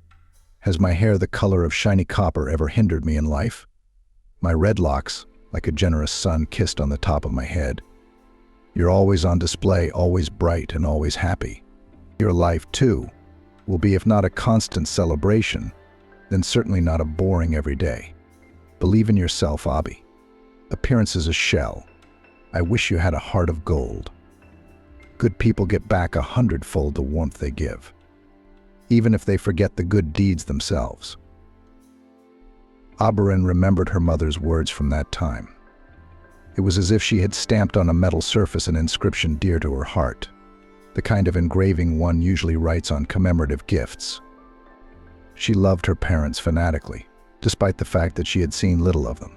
"Has my hair the color of shiny copper ever hindered me in life? My red locks, like a generous sun, kissed on the top of my head. You're always on display, always bright and always happy. Your life, too, will be if not a constant celebration, then certainly not a boring everyday. Believe in yourself, Abby. Appearance is a shell. I wish you had a heart of gold. Good people get back 100-fold the warmth they give, even if they forget the good deeds themselves." Oberon remembered her mother's words from that time. It was as if she had stamped on a metal surface an inscription dear to her heart, the kind of engraving one usually writes on commemorative gifts. She loved her parents fanatically, despite the fact that she had seen little of them.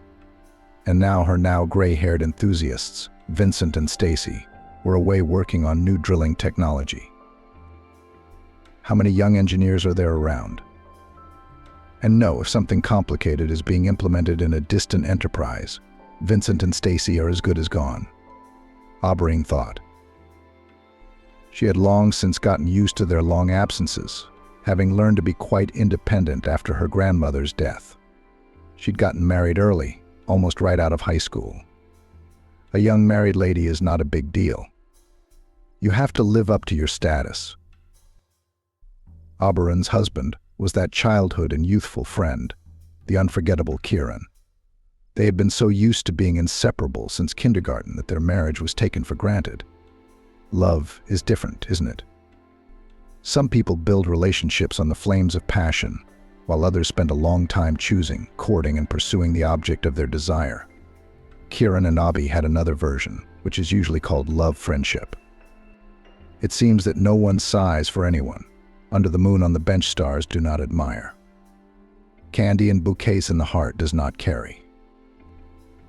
And now her now gray-haired enthusiasts, Vincent and Stacy, were away working on new drilling technology. How many young engineers are there around? And no, if something complicated is being implemented in a distant enterprise, Vincent and Stacy are as good as gone, Oberyn thought. She had long since gotten used to their long absences, having learned to be quite independent after her grandmother's death. She'd gotten married early, almost right out of high school. A young married lady is not a big deal. You have to live up to your status. Oberyn's husband was that childhood and youthful friend, the unforgettable Kieran. They had been so used to being inseparable since kindergarten that their marriage was taken for granted. Love is different, isn't it? Some people build relationships on the flames of passion, while others spend a long time choosing, courting, and pursuing the object of their desire. Kieran and Abby had another version, which is usually called love friendship. It seems that no one sighs for anyone. Under the moon on the bench stars do not admire. Candy and bouquets in the heart does not carry.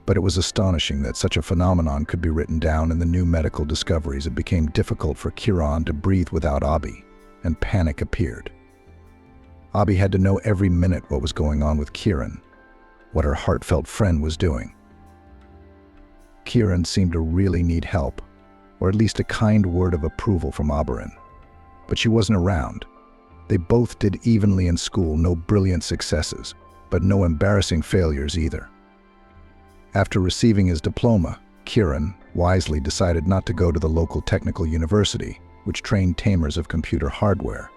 But it was astonishing that such a phenomenon could be written down in the new medical discoveries. It became difficult for Kieran to breathe without Abby, and panic appeared. Abby had to know every minute what was going on with Kieran, what her heartfelt friend was doing. Kieran seemed to really need help, or at least a kind word of approval from Oberyn. But she wasn't around. They both did evenly in school, no brilliant successes, but no embarrassing failures either. After receiving his diploma, Kieran wisely decided not to go to the local technical university, which trained tamers of computer hardware.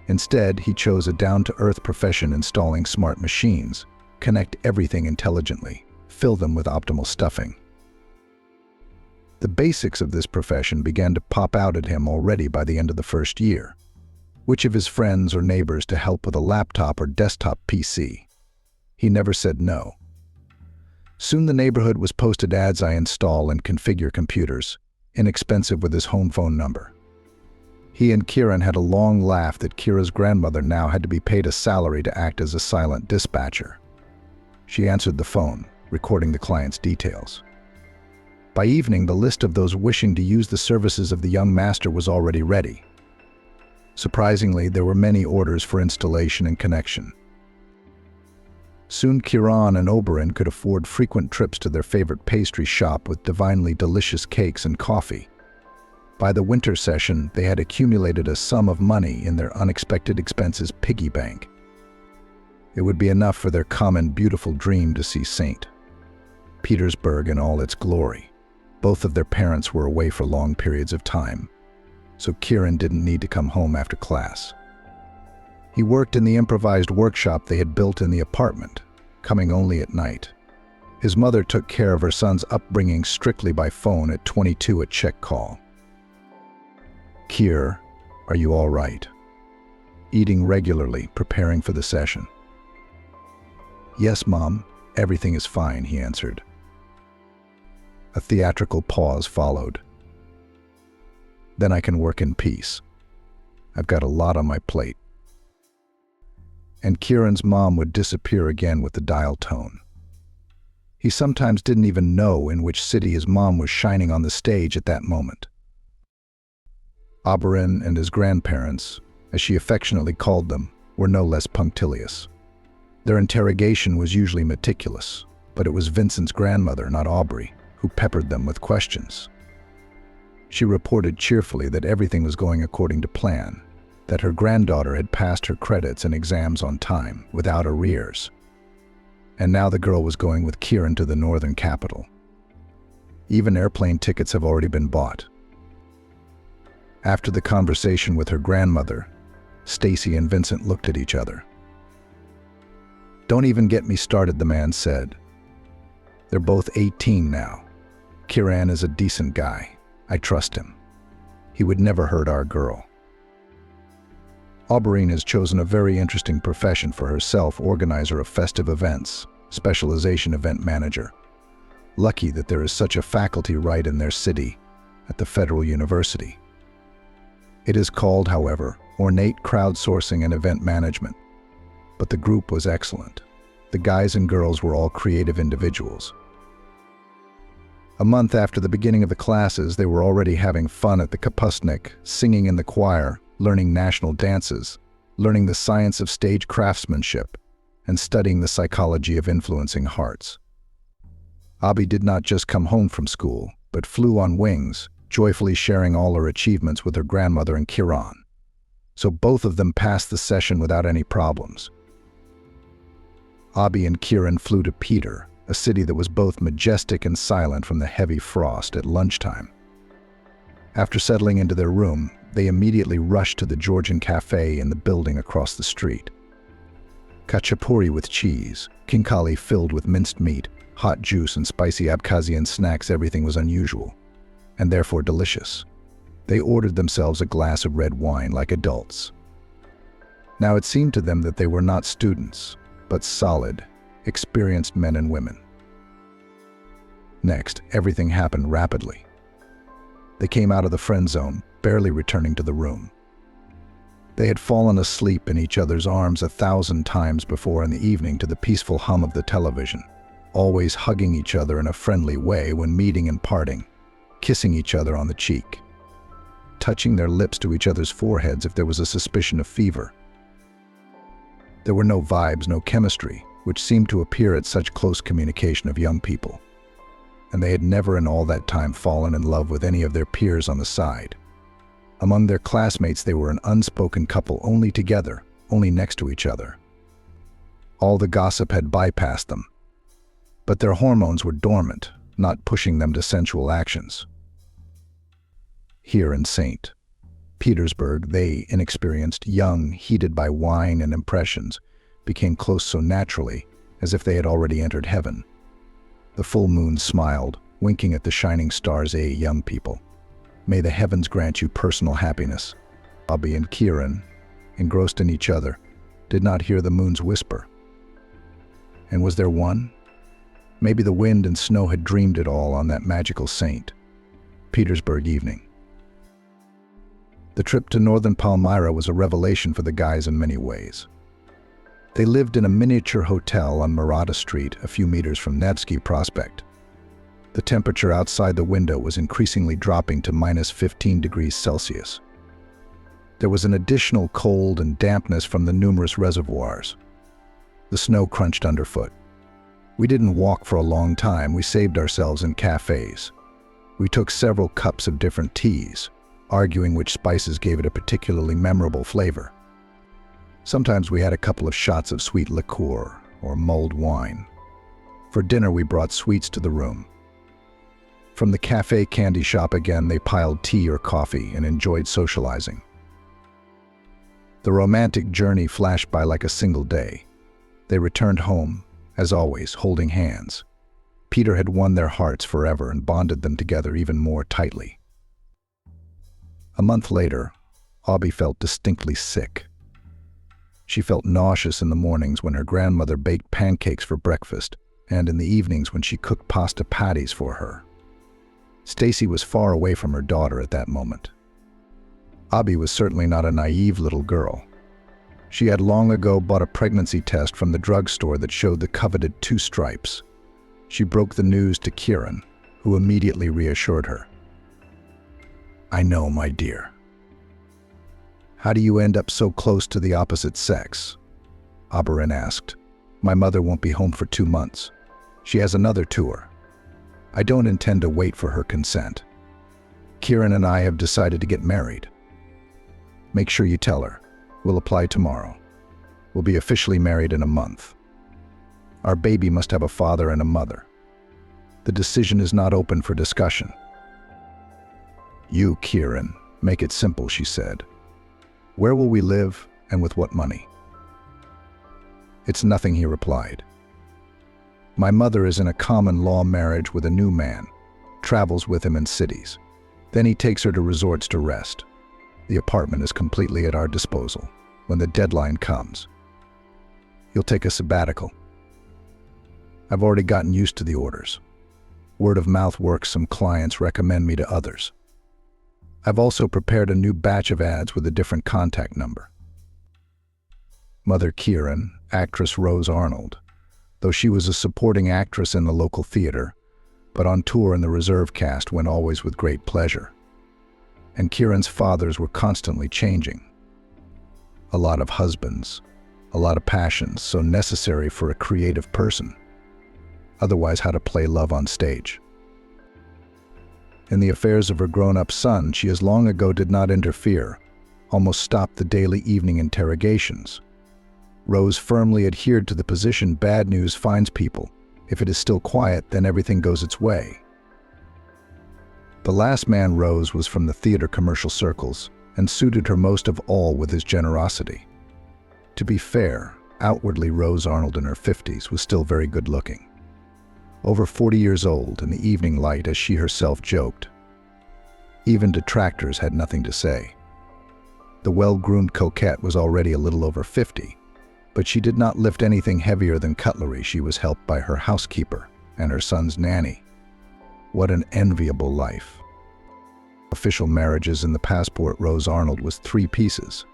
Instead, he chose a down-to-earth profession installing smart machines, connect everything intelligently, fill them with optimal stuffing. The basics of this profession began to pop out at him already by the end of the first year. Which of his friends or neighbors to help with a laptop or desktop PC? He never said no. Soon the neighborhood was posted ads I install and configure computers, inexpensive with his home phone number. He and Kieran had a long laugh that Kira's grandmother now had to be paid a salary to act as a silent dispatcher. She answered the phone, recording the client's details. By evening, the list of those wishing to use the services of the young master was already ready. Surprisingly, there were many orders for installation and connection. Soon Kieran and Oberyn could afford frequent trips to their favorite pastry shop with divinely delicious cakes and coffee. By the winter session, they had accumulated a sum of money in their unexpected expenses piggy bank. It would be enough for their common beautiful dream to see St. Petersburg in all its glory. Both of their parents were away for long periods of time, so Kieran didn't need to come home after class. He worked in the improvised workshop they had built in the apartment, coming only at night. His mother took care of her son's upbringing strictly by phone at 22 at check call. "Kier, are you all right?" Eating regularly, preparing for the session. "Yes, Mom, everything is fine," he answered. A theatrical pause followed. "Then I can work in peace. I've got a lot on my plate." and Kieran's mom would disappear again with the dial tone. He sometimes didn't even know in which city his mom was shining on the stage at that moment. Oberyn and his grandparents, as she affectionately called them, were no less punctilious. Their interrogation was usually meticulous, but it was Vincent's grandmother, not Aubrey, who peppered them with questions. She reported cheerfully that everything was going according to plan, that her granddaughter had passed her credits and exams on time, without arrears. And now the girl was going with Kieran to the northern capital. Even airplane tickets have already been bought. After the conversation with her grandmother, Stacy and Vincent looked at each other. "Don't even get me started," the man said. "They're both 18 now. Kieran is a decent guy. I trust him. He would never hurt our girl." Aubrey has chosen a very interesting profession for herself: organizer of festive events, specialization event manager. Lucky that there is such a faculty right in their city, at the Federal University. It is called, however, ornate crowdsourcing and event management. But the group was excellent. The guys and girls were all creative individuals. A month after the beginning of the classes, they were already having fun at the kapustnik, singing in the choir, learning national dances, learning the science of stage craftsmanship, and studying the psychology of influencing hearts. Abby did not just come home from school, but flew on wings, joyfully sharing all her achievements with her grandmother and Kieran. So both of them passed the session without any problems. Abby and Kieran flew to Peter, a city that was both majestic and silent from the heavy frost, at lunchtime. After settling into their room, they immediately rushed to the Georgian cafe in the building across the street. Khachapuri with cheese, khinkali filled with minced meat, hot juice and spicy Abkhazian snacks. Everything was unusual, and therefore delicious. They ordered themselves a glass of red wine like adults. Now it seemed to them that they were not students, but solid, experienced men and women. Next, everything happened rapidly. They came out of the friend zone, barely returning to the room. They had fallen asleep in each other's arms 1,000 times before in the evening to the peaceful hum of the television, always hugging each other in a friendly way when meeting and parting, kissing each other on the cheek, touching their lips to each other's foreheads if there was a suspicion of fever. There were no vibes, no chemistry, which seemed to appear at such close communication of young people. And they had never in all that time fallen in love with any of their peers on the side. Among their classmates, they were an unspoken couple, only together, only next to each other. All the gossip had bypassed them, but their hormones were dormant, not pushing them to sensual actions. Here in St. Petersburg, they, inexperienced, young, heated by wine and impressions, became close so naturally, as if they had already entered heaven. The full moon smiled, winking at the shining stars. Young people, may the heavens grant you personal happiness." Bobby and Kieran, engrossed in each other, did not hear the moon's whisper. And was there one? Maybe the wind and snow had dreamed it all on that magical St. Petersburg evening. The trip to northern Palmyra was a revelation for the guys in many ways. They lived in a miniature hotel on Maratha Street, a few meters from Nevsky Prospect. The temperature outside the window was increasingly dropping to -15 degrees Celsius. There was an additional cold and dampness from the numerous reservoirs. The snow crunched underfoot. We didn't walk for a long time. We saved ourselves in cafes. We took several cups of different teas, arguing which spices gave it a particularly memorable flavor. Sometimes we had a couple of shots of sweet liqueur or mulled wine. For dinner, we brought sweets to the room. From the cafe candy shop again, they piled tea or coffee and enjoyed socializing. The romantic journey flashed by like a single day. They returned home, as always, holding hands. Peter had won their hearts forever and bonded them together even more tightly. A month later, Abby felt distinctly sick. She felt nauseous in the mornings when her grandmother baked pancakes for breakfast, and in the evenings when she cooked pasta patties for her. Stacy was far away from her daughter at that moment. Abby was certainly not a naive little girl. She had long ago bought a pregnancy test from the drugstore that showed the coveted 2 stripes. She broke the news to Kieran, who immediately reassured her. "I know, my dear." "How do you end up so close to the opposite sex?" Oberyn asked. "My mother won't be home for 2 months. She has another tour. I don't intend to wait for her consent. Kieran and I have decided to get married. Make sure you tell her. We'll apply tomorrow. We'll be officially married in a month. Our baby must have a father and a mother. The decision is not open for discussion." "You, Kieran, make it simple," she said. "Where will we live, and with what money?" "It's nothing," he replied. "My mother is in a common law marriage with a new man, travels with him in cities. Then he takes her to resorts to rest. The apartment is completely at our disposal when the deadline comes. You'll take a sabbatical. I've already gotten used to the orders. Word of mouth works. Some clients recommend me to others. I've also prepared a new batch of ads with a different contact number." Mother Kieran, actress Rose Arnold, though she was a supporting actress in the local theater, but on tour in the reserve cast went always with great pleasure. And Kieran's fathers were constantly changing. A lot of husbands, a lot of passions, so necessary for a creative person. Otherwise, how to play love on stage. In the affairs of her grown-up son, she as long ago did not interfere, almost stopped the daily evening interrogations. Rose firmly adhered to the position bad news finds people. If it is still quiet, then everything goes its way. The last man, Rose, was from the theater commercial circles and suited her most of all with his generosity. To be fair, outwardly Rose Arnold in her 50s was still very good-looking. Over 40 years old in the evening light, as she herself joked. Even detractors had nothing to say. The well-groomed coquette was already a little over 50, but she did not lift anything heavier than cutlery. She was helped by her housekeeper and her son's nanny. What an enviable life. Official marriages in the passport Rose Arnold was 3 pieces,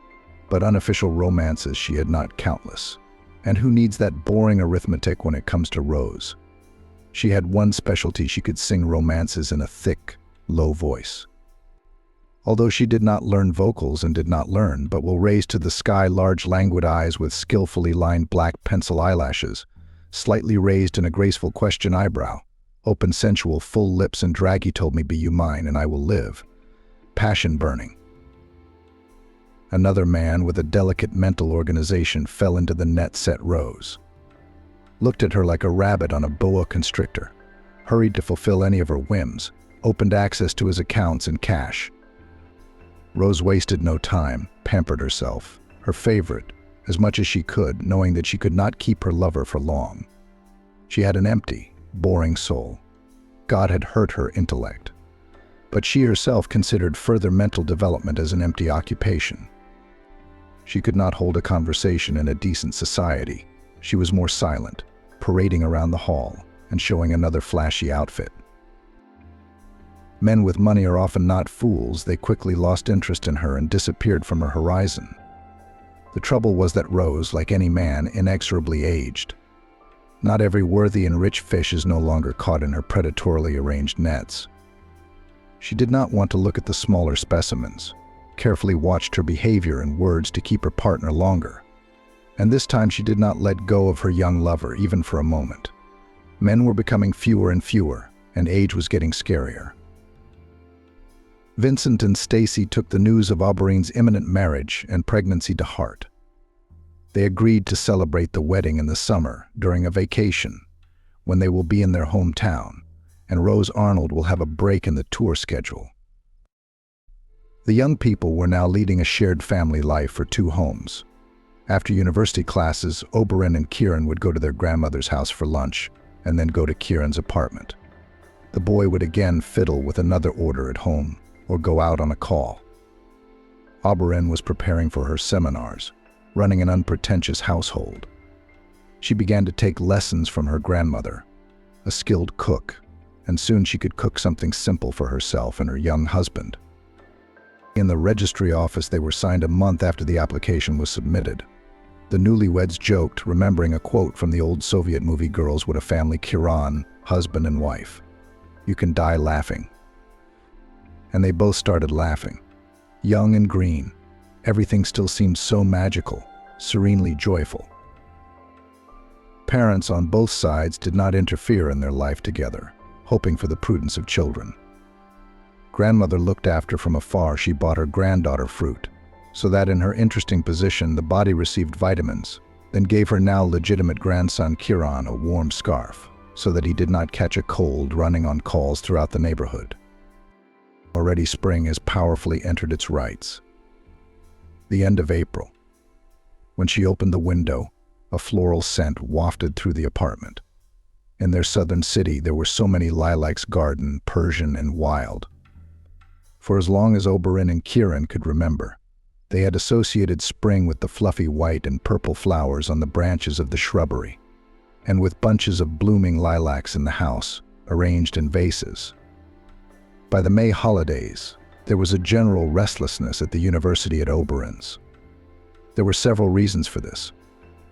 but unofficial romances she had not countless. And who needs that boring arithmetic when it comes to Rose? She had one specialty: she could sing romances in a thick, low voice. Although she did not learn vocals and did not learn, but will raise to the sky large languid eyes with skillfully lined black pencil eyelashes, slightly raised in a graceful question eyebrow, open sensual full lips and draggy told me be you mine and I will live. Passion burning. Another man with a delicate mental organization fell into the net set Rose. Looked at her like a rabbit on a boa constrictor, hurried to fulfill any of her whims, opened access to his accounts and cash. Rose wasted no time, pampered herself, her favorite, as much as she could, knowing that she could not keep her lover for long. She had an empty, boring soul. God had hurt her intellect. But she herself considered further mental development as an empty occupation. She could not hold a conversation in a decent society. She was more silent, parading around the hall and showing another flashy outfit. Men with money are often not fools. They quickly lost interest in her and disappeared from her horizon. The trouble was that Rose, like any man, inexorably aged. Not every worthy and rich fish is no longer caught in her predatorily arranged nets. She did not want to look at the smaller specimens, carefully watched her behavior and words to keep her partner longer. And this time she did not let go of her young lover, even for a moment. Men were becoming fewer and fewer, and age was getting scarier. Vincent and Stacy took the news of Oberyn's imminent marriage and pregnancy to heart. They agreed to celebrate the wedding in the summer during a vacation, when they will be in their hometown, and Rose Arnold will have a break in the tour schedule. The young people were now leading a shared family life for 2 homes. After university classes, Oberyn and Kieran would go to their grandmother's house for lunch, and then go to Kieran's apartment. The boy would again fiddle with another order at home, or go out on a call. Oberyn was preparing for her seminars, running an unpretentious household. She began to take lessons from her grandmother, a skilled cook, and soon she could cook something simple for herself and her young husband. In the registry office, they were signed a month after the application was submitted. The newlyweds joked, remembering a quote from the old Soviet movie Girls With a Family. Kiran, husband and wife. You can die laughing. And they both started laughing. Young and green, everything still seemed so magical, serenely joyful. Parents on both sides did not interfere in their life together, hoping for the prudence of children. Grandmother looked after from afar. She bought her granddaughter fruit, so that in her interesting position the body received vitamins, then gave her now legitimate grandson Kiran a warm scarf, so that he did not catch a cold running on calls throughout the neighborhood. Already spring has powerfully entered its rites. The end of April. When she opened the window, a floral scent wafted through the apartment. In their southern city there were so many lilacs, garden, Persian, and wild. For as long as Oberon and Kiran could remember, they had associated spring with the fluffy white and purple flowers on the branches of the shrubbery, and with bunches of blooming lilacs in the house, arranged in vases. By the May holidays, there was a general restlessness at the university at Oberon's. There were several reasons for this.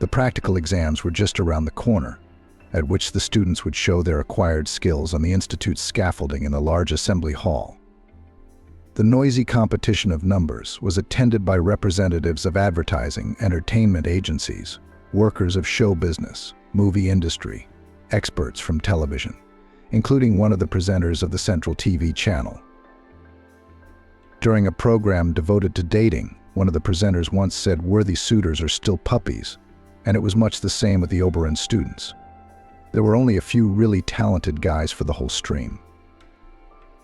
The practical exams were just around the corner, at which the students would show their acquired skills on the institute's scaffolding in the large assembly hall. The noisy competition of numbers was attended by representatives of advertising, entertainment agencies, workers of show business, movie industry, experts from television, including one of the presenters of the Central TV channel. During a program devoted to dating, one of the presenters once said worthy suitors are still puppies, and it was much the same with the Oberon students. There were only a few really talented guys for the whole stream.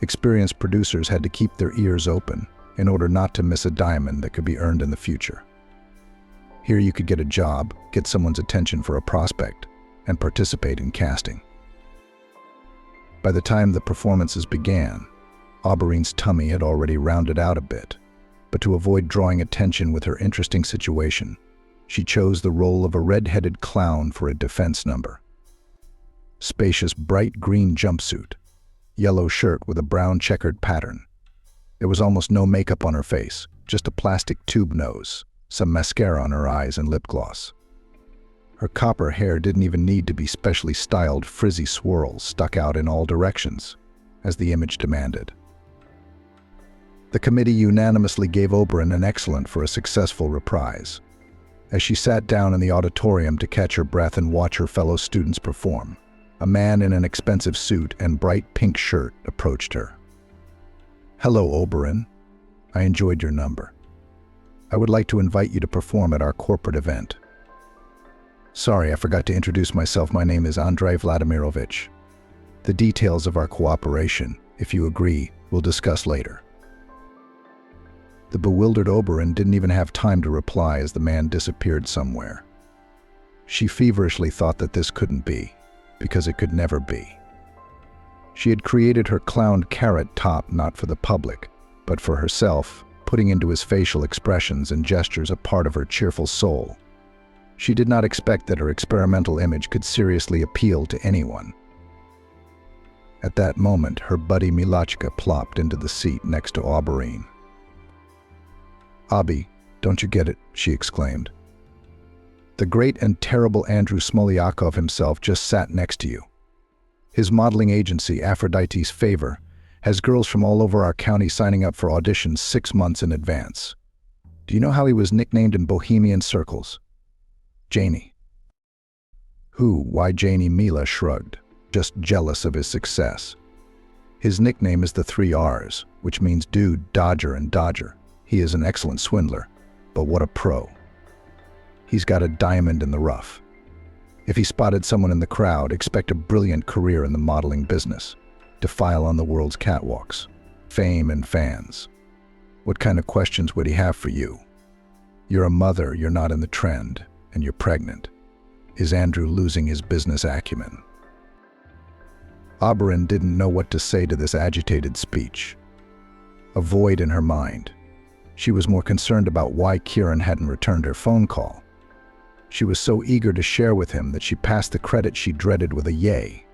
Experienced producers had to keep their ears open in order not to miss a diamond that could be earned in the future. Here you could get a job, get someone's attention for a prospect, and participate in casting. By the time the performances began, Auberline's tummy had already rounded out a bit, but to avoid drawing attention with her interesting situation, she chose the role of a red-headed clown for a defense number. Spacious bright green jumpsuit, yellow shirt with a brown checkered pattern. There was almost no makeup on her face, just a plastic tube nose, some mascara on her eyes and lip gloss. Her copper hair didn't even need to be specially styled. Frizzy swirls stuck out in all directions, as the image demanded. The committee unanimously gave Oberon an excellent for a successful reprise. As she sat down in the auditorium to catch her breath and watch her fellow students perform, a man in an expensive suit and bright pink shirt approached her. "Hello, Oberon. I enjoyed your number. I would like to invite you to perform at our corporate event." "Sorry, I forgot to introduce myself. My name is Andrei Vladimirovich. The details of our cooperation, if you agree, we'll discuss later." The bewildered Oberon didn't even have time to reply as the man disappeared somewhere. She feverishly thought that this couldn't be, because it could never be. She had created her clown carrot top not for the public, but for herself, putting into his facial expressions and gestures a part of her cheerful soul. She did not expect that her experimental image could seriously appeal to anyone. At that moment, her buddy Milachka plopped into the seat next to Auberline. "Abi, don't you get it?" she exclaimed. "The great and terrible Andrew Smolyakov himself just sat next to you. His modeling agency, Aphrodite's Favor, has girls from all over our county signing up for auditions 6 months in advance. Do you know how he was nicknamed in bohemian circles? Janie." "Who? Why Janie?" Mila shrugged, just jealous of his success. "His nickname is the 3 R's, which means dude, dodger, and dodger. He is an excellent swindler, but what a pro. He's got a diamond in the rough. If he spotted someone in the crowd, expect a brilliant career in the modeling business, to file on the world's catwalks, fame and fans. What kind of questions would he have for you? You're a mother, you're not in the trend, and you're pregnant. Is Andrew losing his business acumen?" Oberon didn't know what to say to this agitated speech. A void in her mind. She was more concerned about why Kiran hadn't returned her phone call. She was so eager to share with him that she passed the credit she dreaded with a yay.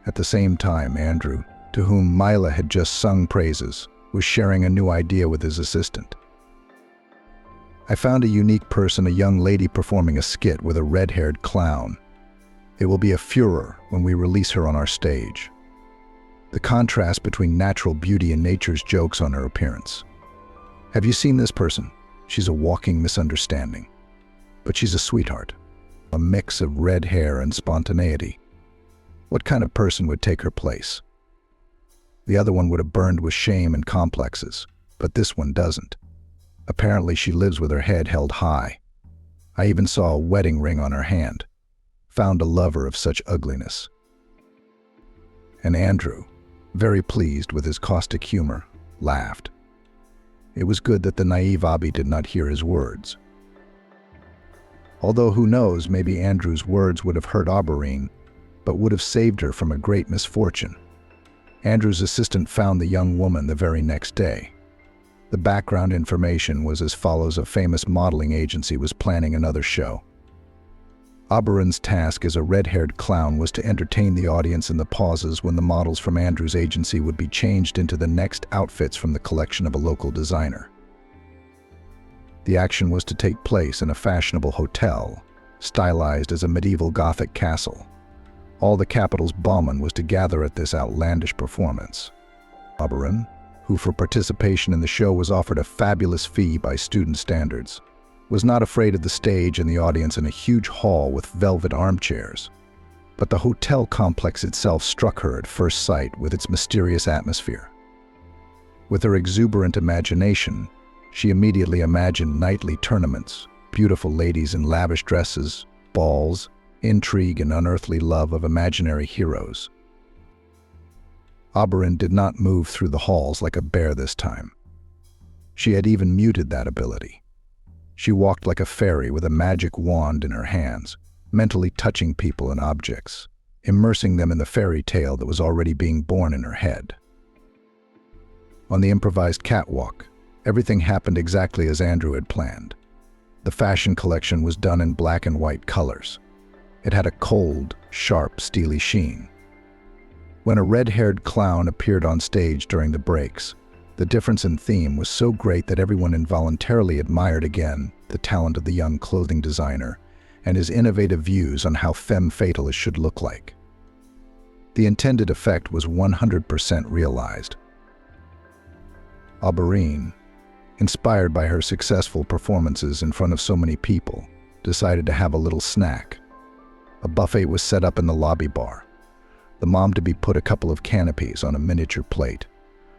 At the same time, Andrew, to whom Mila had just sung praises, was sharing a new idea with his assistant. I found a unique person, a young lady performing a skit with a red-haired clown. It will be a furor when we release her on our stage. The contrast between natural beauty and nature's jokes on her appearance. Have you seen this person? She's a walking misunderstanding. But she's a sweetheart. A mix of red hair and spontaneity. What kind of person would take her place? The other one would have burned with shame and complexes, but this one doesn't. Apparently she lives with her head held high. I even saw a wedding ring on her hand. Found a lover of such ugliness. And Andrew, very pleased with his caustic humor, laughed. It was good that the naive Abby did not hear his words. Although who knows, maybe Andrew's words would have hurt Auberine, but would have saved her from a great misfortune. Andrew's assistant found the young woman the very next day. The background information was as follows: a famous modeling agency was planning another show. Auberine's task as a red-haired clown was to entertain the audience in the pauses when the models from Andrew's agency would be changed into the next outfits from the collection of a local designer. The action was to take place in a fashionable hotel, stylized as a medieval Gothic castle. All the capital's bowmen was to gather at this outlandish performance. Auberine, who for participation in the show was offered a fabulous fee by student standards, was not afraid of the stage and the audience in a huge hall with velvet armchairs. But the hotel complex itself struck her at first sight with its mysterious atmosphere. With her exuberant imagination, she immediately imagined nightly tournaments, beautiful ladies in lavish dresses, balls, intrigue and unearthly love of imaginary heroes. Auberine did not move through the halls like a bear this time. She had even muted that ability. She walked like a fairy with a magic wand in her hands, mentally touching people and objects, immersing them in the fairy tale that was already being born in her head. On the improvised catwalk, everything happened exactly as Andrew had planned. The fashion collection was done in black and white colors. It had a cold, sharp, steely sheen. When a red-haired clown appeared on stage during the breaks, the difference in theme was so great that everyone involuntarily admired again the talent of the young clothing designer and his innovative views on how femme fatale should look like. The intended effect was 100% realized. Auberine, inspired by her successful performances in front of so many people, decided to have a little snack. A buffet was set up in the lobby bar. The mom-to-be put a couple of canopies on a miniature plate,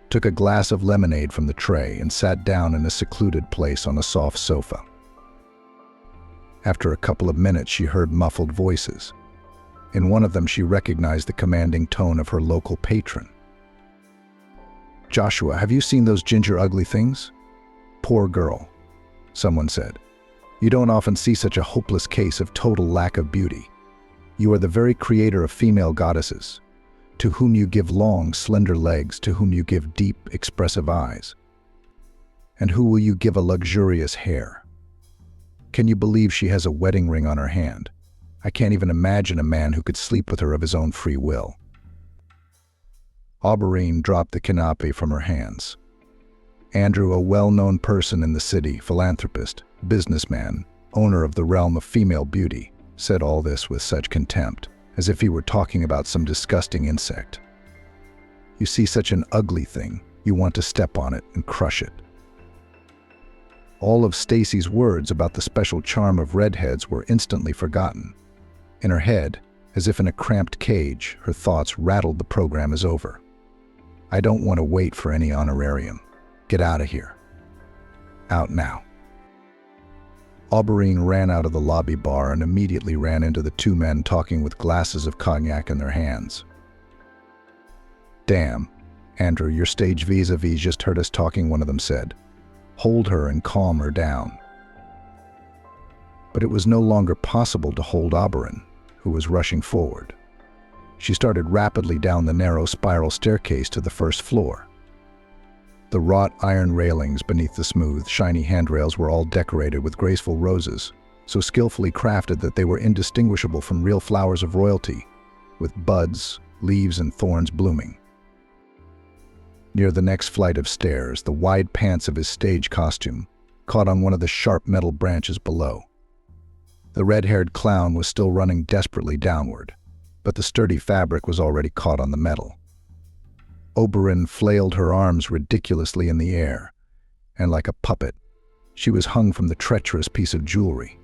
took a glass of lemonade from the tray, and sat down in a secluded place on a soft sofa. After a couple of minutes, she heard muffled voices. In one of them, she recognized the commanding tone of her local patron. "Joshua, have you seen those ginger ugly things?" "Poor girl," someone said. "You don't often see such a hopeless case of total lack of beauty. You are the very creator of female goddesses, to whom you give long, slender legs, to whom you give deep, expressive eyes. And who will you give a luxurious hair? Can you believe she has a wedding ring on her hand? I can't even imagine a man who could sleep with her of his own free will." Auberine dropped the canopy from her hands. Andrew, a well-known person in the city, philanthropist, businessman, owner of the realm of female beauty, said all this with such contempt, as if he were talking about some disgusting insect. "You see such an ugly thing, you want to step on it and crush it." All of Stacy's words about the special charm of redheads were instantly forgotten. In her head, as if in a cramped cage, her thoughts rattled. The program is over. I don't want to wait for any honorarium. Get out of here. Out now. Auberine ran out of the lobby bar and immediately ran into the two men talking with glasses of cognac in their hands. "Damn, Andrew, your stage vis-a-vis just heard us talking," one of them said. "Hold her and calm her down." But it was no longer possible to hold Auberine, who was rushing forward. She started rapidly down the narrow spiral staircase to the first floor. The wrought iron railings beneath the smooth, shiny handrails were all decorated with graceful roses, so skillfully crafted that they were indistinguishable from real flowers of royalty, with buds, leaves, and thorns blooming. Near the next flight of stairs, the wide pants of his stage costume, caught on one of the sharp metal branches below. The red-haired clown was still running desperately downward, but the sturdy fabric was already caught on the metal. Oberyn flailed her arms ridiculously in the air, and like a puppet, she was hung from the treacherous piece of jewelry.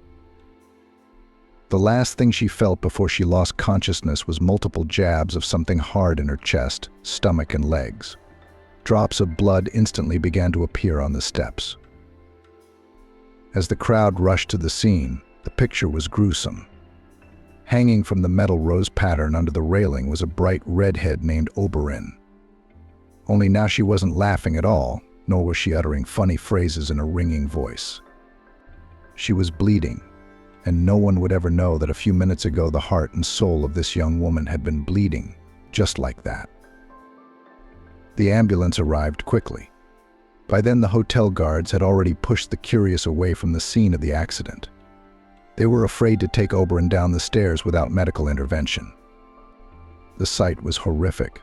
The last thing she felt before she lost consciousness was multiple jabs of something hard in her chest, stomach, and legs. Drops of blood instantly began to appear on the steps. As the crowd rushed to the scene, the picture was gruesome. Hanging from the metal rose pattern under the railing was a bright redhead named Oberyn. Only now she wasn't laughing at all, nor was she uttering funny phrases in a ringing voice. She was bleeding, and no one would ever know that a few minutes ago the heart and soul of this young woman had been bleeding, just like that. The ambulance arrived quickly. By then the hotel guards had already pushed the curious away from the scene of the accident. They were afraid to take Oberyn down the stairs without medical intervention. The sight was horrific.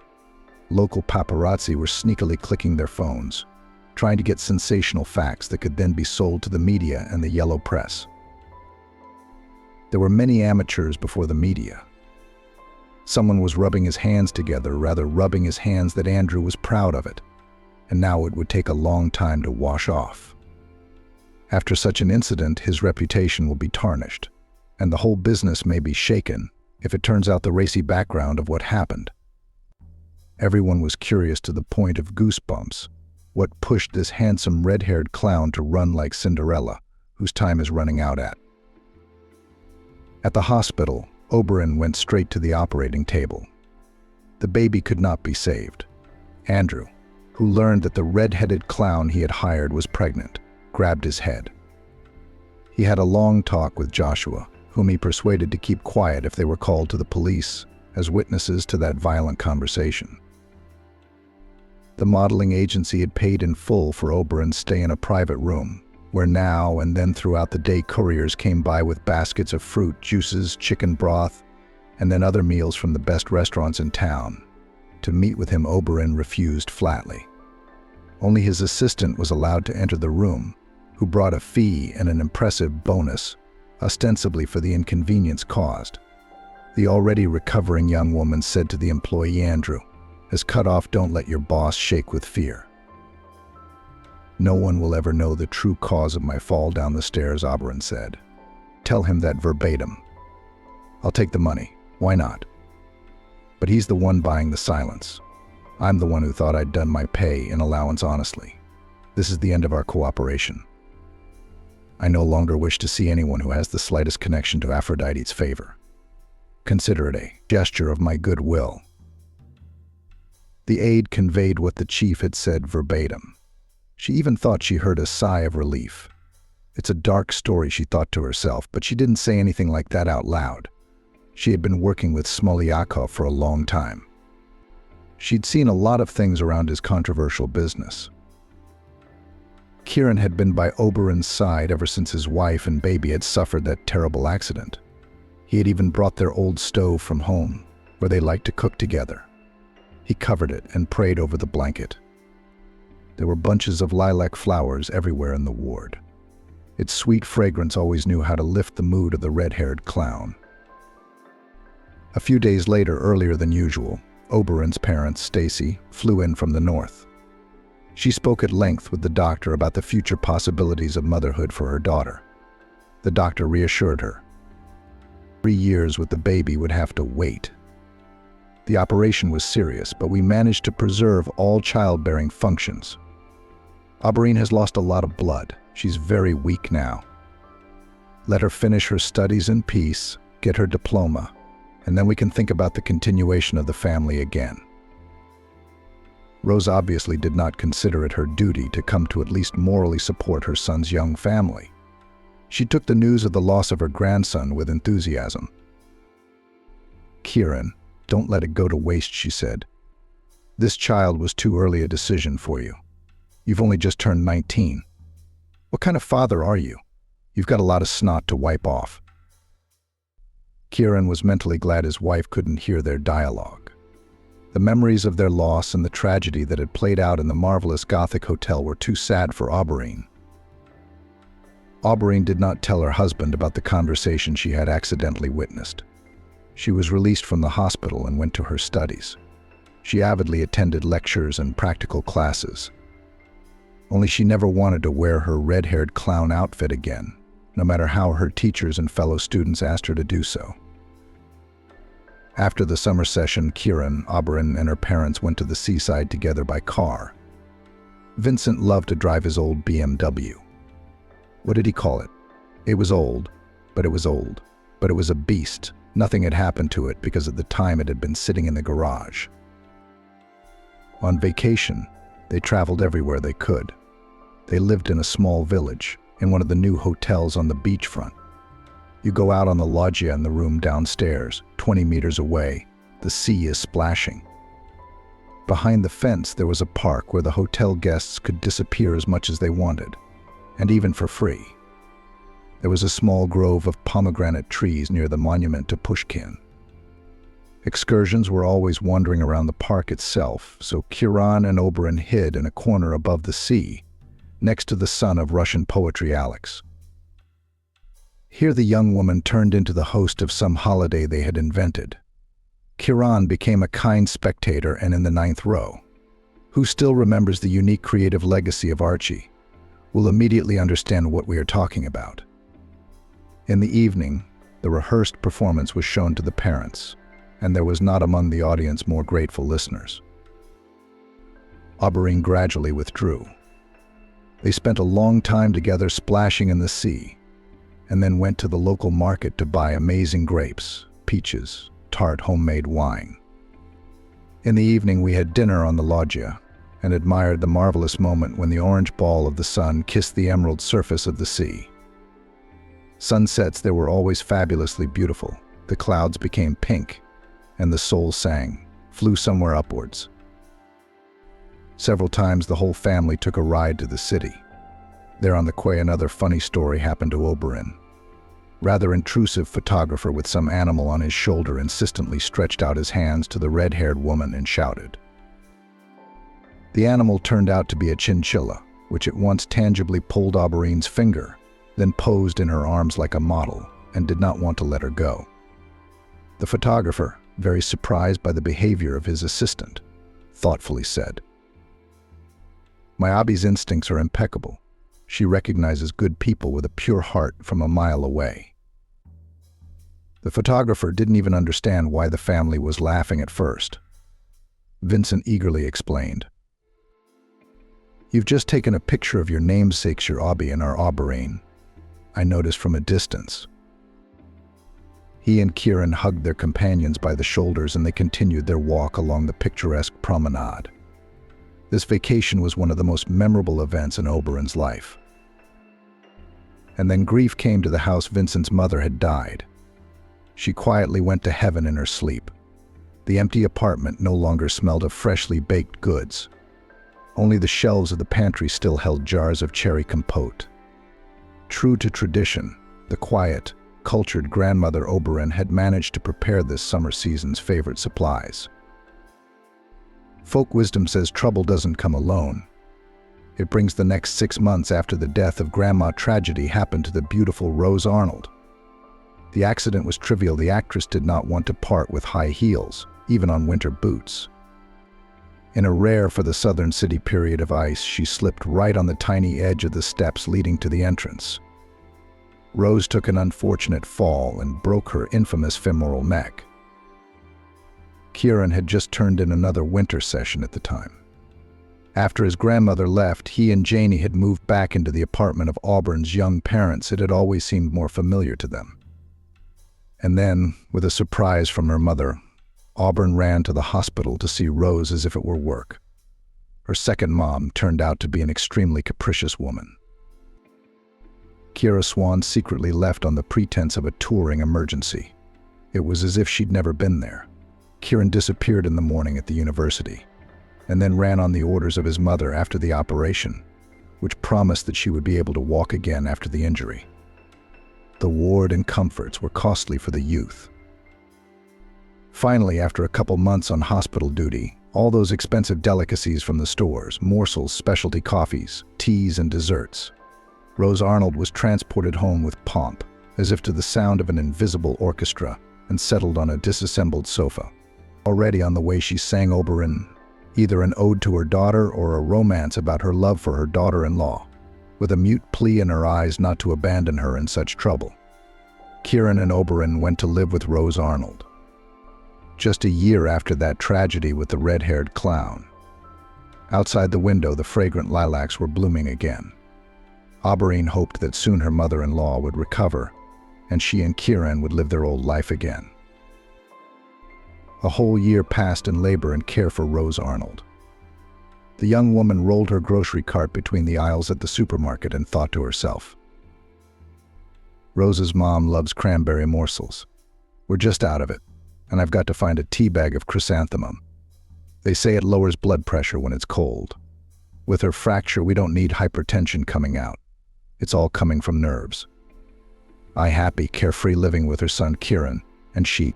Local paparazzi were sneakily clicking their phones, trying to get sensational facts that could then be sold to the media and the yellow press. There were many amateurs before the media. Someone was rubbing his hands together, rather rubbing his hands that Andrew was proud of it, and now it would take a long time to wash off. After such an incident, his reputation will be tarnished, and the whole business may be shaken if it turns out the racy background of what happened. Everyone was curious to the point of goosebumps. What pushed this handsome red-haired clown to run like Cinderella, whose time is running out at? At the hospital, Oberyn went straight to the operating table. The baby could not be saved. Andrew, who learned that the red-headed clown he had hired was pregnant, grabbed his head. He had a long talk with Joshua, whom he persuaded to keep quiet if they were called to the police as witnesses to that violent conversation. The modeling agency had paid in full for Oberyn's stay in a private room, where now and then throughout the day couriers came by with baskets of fruit, juices, chicken broth, and then other meals from the best restaurants in town. To meet with him, Oberyn refused flatly. Only his assistant was allowed to enter the room, who brought a fee and an impressive bonus, ostensibly for the inconvenience caused. The already recovering young woman said to the employee Andrew, "As cut off, don't let your boss shake with fear." "No one will ever know the true cause of my fall down the stairs," Oberyn said. "Tell him that verbatim. I'll take the money. Why not? But he's the one buying the silence. I'm the one who thought I'd done my pay and allowance honestly. This is the end of our cooperation. I no longer wish to see anyone who has the slightest connection to Aphrodite's favor. Consider it a gesture of my goodwill." The aide conveyed what the chief had said verbatim. She even thought she heard a sigh of relief. It's a dark story, she thought to herself, but she didn't say anything like that out loud. She had been working with Smolyakov for a long time. She'd seen a lot of things around his controversial business. Kieran had been by Oberyn's side ever since his wife and baby had suffered that terrible accident. He had even brought their old stove from home, where they liked to cook together. He covered it and prayed over the blanket. There were bunches of lilac flowers everywhere in the ward. Its sweet fragrance always knew how to lift the mood of the red-haired clown. A few days later, earlier than usual, Oberyn's parents, Stacy, flew in from the north. She spoke at length with the doctor about the future possibilities of motherhood for her daughter. The doctor reassured her. 3 years with the baby would have to wait. The operation was serious, but we managed to preserve all childbearing functions. Oberyn has lost a lot of blood. She's very weak now. Let her finish her studies in peace, get her diploma, and then we can think about the continuation of the family again. Rose obviously did not consider it her duty to come to at least morally support her son's young family. She took the news of the loss of her grandson with enthusiasm. "Kieran, don't let it go to waste," she said. "This child was too early a decision for you. You've only just turned 19. What kind of father are you? You've got a lot of snot to wipe off." Kieran was mentally glad his wife couldn't hear their dialogue. The memories of their loss and the tragedy that had played out in the marvelous Gothic hotel were too sad for Oberyn. Auberine did not tell her husband about the conversation she had accidentally witnessed. She was released from the hospital and went to her studies. She avidly attended lectures and practical classes. Only she never wanted to wear her red-haired clown outfit again, no matter how her teachers and fellow students asked her to do so. After the summer session, Kieran, Auberine, and her parents went to the seaside together by car. Vincent loved to drive his old BMW. What did he call it? It was old, but it was old. But it was a beast. Nothing had happened to it because at the time it had been sitting in the garage. On vacation, they traveled everywhere they could. They lived in a small village, in one of the new hotels on the beachfront. You go out on the loggia in the room downstairs, 20 meters away. The sea is splashing. Behind the fence, there was a park where the hotel guests could disappear as much as they wanted, and even for free. There was a small grove of pomegranate trees near the monument to Pushkin. Excursions were always wandering around the park itself, so Kieran and Auberine hid in a corner above the sea, next to the son of Russian poetry Alex. Here the young woman turned into the host of some holiday they had invented. Kieran became a kind spectator and in the 9th row. Who still remembers the unique creative legacy of Archie will immediately understand what we are talking about. In the evening, the rehearsed performance was shown to the parents, and there was not among the audience more grateful listeners. Auberine gradually withdrew. They spent a long time together splashing in the sea, and then went to the local market to buy amazing grapes, peaches, tart homemade wine. In the evening we had dinner on the loggia and admired the marvelous moment when the orange ball of the sun kissed the emerald surface of the sea. Sunsets there were always fabulously beautiful. The clouds became pink, and the soul sang, flew somewhere upwards. Several times the whole family took a ride to the city. There on the quay another funny story happened to Auberine. Rather intrusive photographer with some animal on his shoulder insistently stretched out his hands to the red-haired woman and shouted. The animal turned out to be a chinchilla, which at once tangibly pulled Auberine's finger, then posed in her arms like a model and did not want to let her go. The photographer, very surprised by the behavior of his assistant, thoughtfully said, "My Abby's instincts are impeccable. She recognizes good people with a pure heart from a mile away." The photographer didn't even understand why the family was laughing at first. Vincent eagerly explained, "You've just taken a picture of your namesakes, your Abby and our Auberine. I noticed from a distance." He and Kieran hugged their companions by the shoulders and they continued their walk along the picturesque promenade. This vacation was one of the most memorable events in Auberine's life. And then grief came to the house. Vincent's mother had died. She quietly went to heaven in her sleep. The empty apartment no longer smelled of freshly baked goods. Only the shelves of the pantry still held jars of cherry compote. True to tradition, the quiet, cultured grandmother Auberine had managed to prepare this summer season's favorite supplies. Folk wisdom says trouble doesn't come alone. It brings. The next 6 months after the death of Grandma, tragedy happened to the beautiful Rose Arnold. The accident was trivial. The actress did not want to part with high heels, even on winter boots. In a rare for the southern city period of ice, she slipped right on the tiny edge of the steps leading to the entrance. Rose took an unfortunate fall and broke her infamous femoral neck. Kieran had just turned in another winter session at the time. After his grandmother left, he and Janie had moved back into the apartment of Auber'ine's young parents. It had always seemed more familiar to them. And then, with a surprise from her mother, Auber'ine ran to the hospital to see Rose as if it were work. Her second mom turned out to be an extremely capricious woman. Kira Swan secretly left on the pretense of a touring emergency. It was as if she'd never been there. Kieran disappeared in the morning at the university, and then ran on the orders of his mother after the operation, which promised that she would be able to walk again after the injury. The ward and comforts were costly for the youth. Finally, after a couple months on hospital duty, all those expensive delicacies from the stores, morsels, specialty coffees, teas, and desserts, Rose Arnold was transported home with pomp, as if to the sound of an invisible orchestra, and settled on a disassembled sofa. Already on the way she sang Oberon, either an ode to her daughter or a romance about her love for her daughter-in-law, with a mute plea in her eyes not to abandon her in such trouble. Kieran and Oberon went to live with Rose Arnold. Just a year after that tragedy with the red-haired clown. Outside the window, the fragrant lilacs were blooming again. Oberon hoped that soon her mother-in-law would recover, and she and Kieran would live their old life again. A whole year passed in labor and care for Rose Arnold. The young woman rolled her grocery cart between the aisles at the supermarket and thought to herself, "Rose's mom loves cranberry morsels. We're just out of it, and I've got to find a tea bag of chrysanthemum. They say it lowers blood pressure when it's cold. With her fracture, we don't need hypertension coming out. It's all coming from nerves." I happy, carefree living with her son Kieran, and she,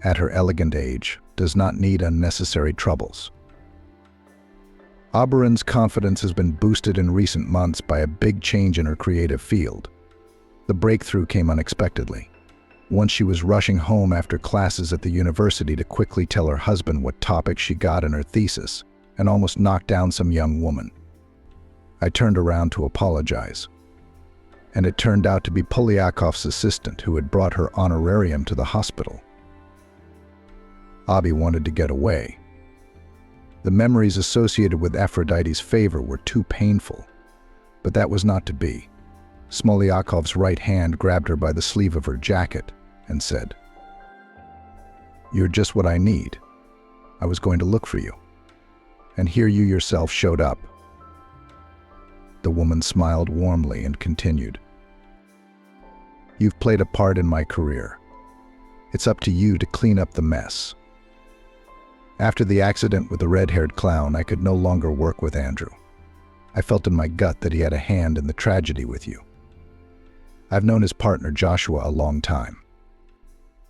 at her elegant age, does not need unnecessary troubles. Oberon's confidence has been boosted in recent months by a big change in her creative field. The breakthrough came unexpectedly. Once she was rushing home after classes at the university to quickly tell her husband what topic she got in her thesis, and almost knocked down some young woman. I turned around to apologize, and it turned out to be Polyakov's assistant who had brought her honorarium to the hospital. Abby wanted to get away. The memories associated with Aphrodite's favor were too painful, but that was not to be. Smolyakov's right hand grabbed her by the sleeve of her jacket and said, "You're just what I need. I was going to look for you. And here you yourself showed up." The woman smiled warmly and continued, "You've played a part in my career. It's up to you to clean up the mess." After the accident with the red-haired clown, I could no longer work with Andrew. I felt in my gut that he had a hand in the tragedy with you. I've known his partner Joshua a long time,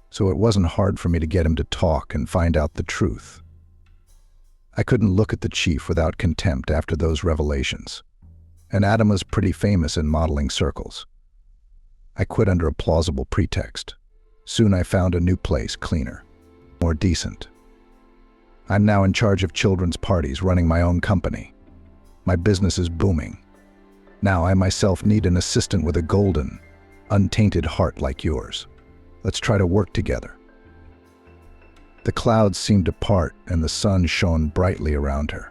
so it wasn't hard for me to get him to talk and find out the truth. I couldn't look at the chief without contempt after those revelations, and Adam was pretty famous in modeling circles. I quit under a plausible pretext. Soon I found a new place, cleaner, more decent. I'm now in charge of children's parties, running my own company. My business is booming. Now I myself need an assistant with a golden, untainted heart like yours. Let's try to work together. The clouds seemed to part and the sun shone brightly around her.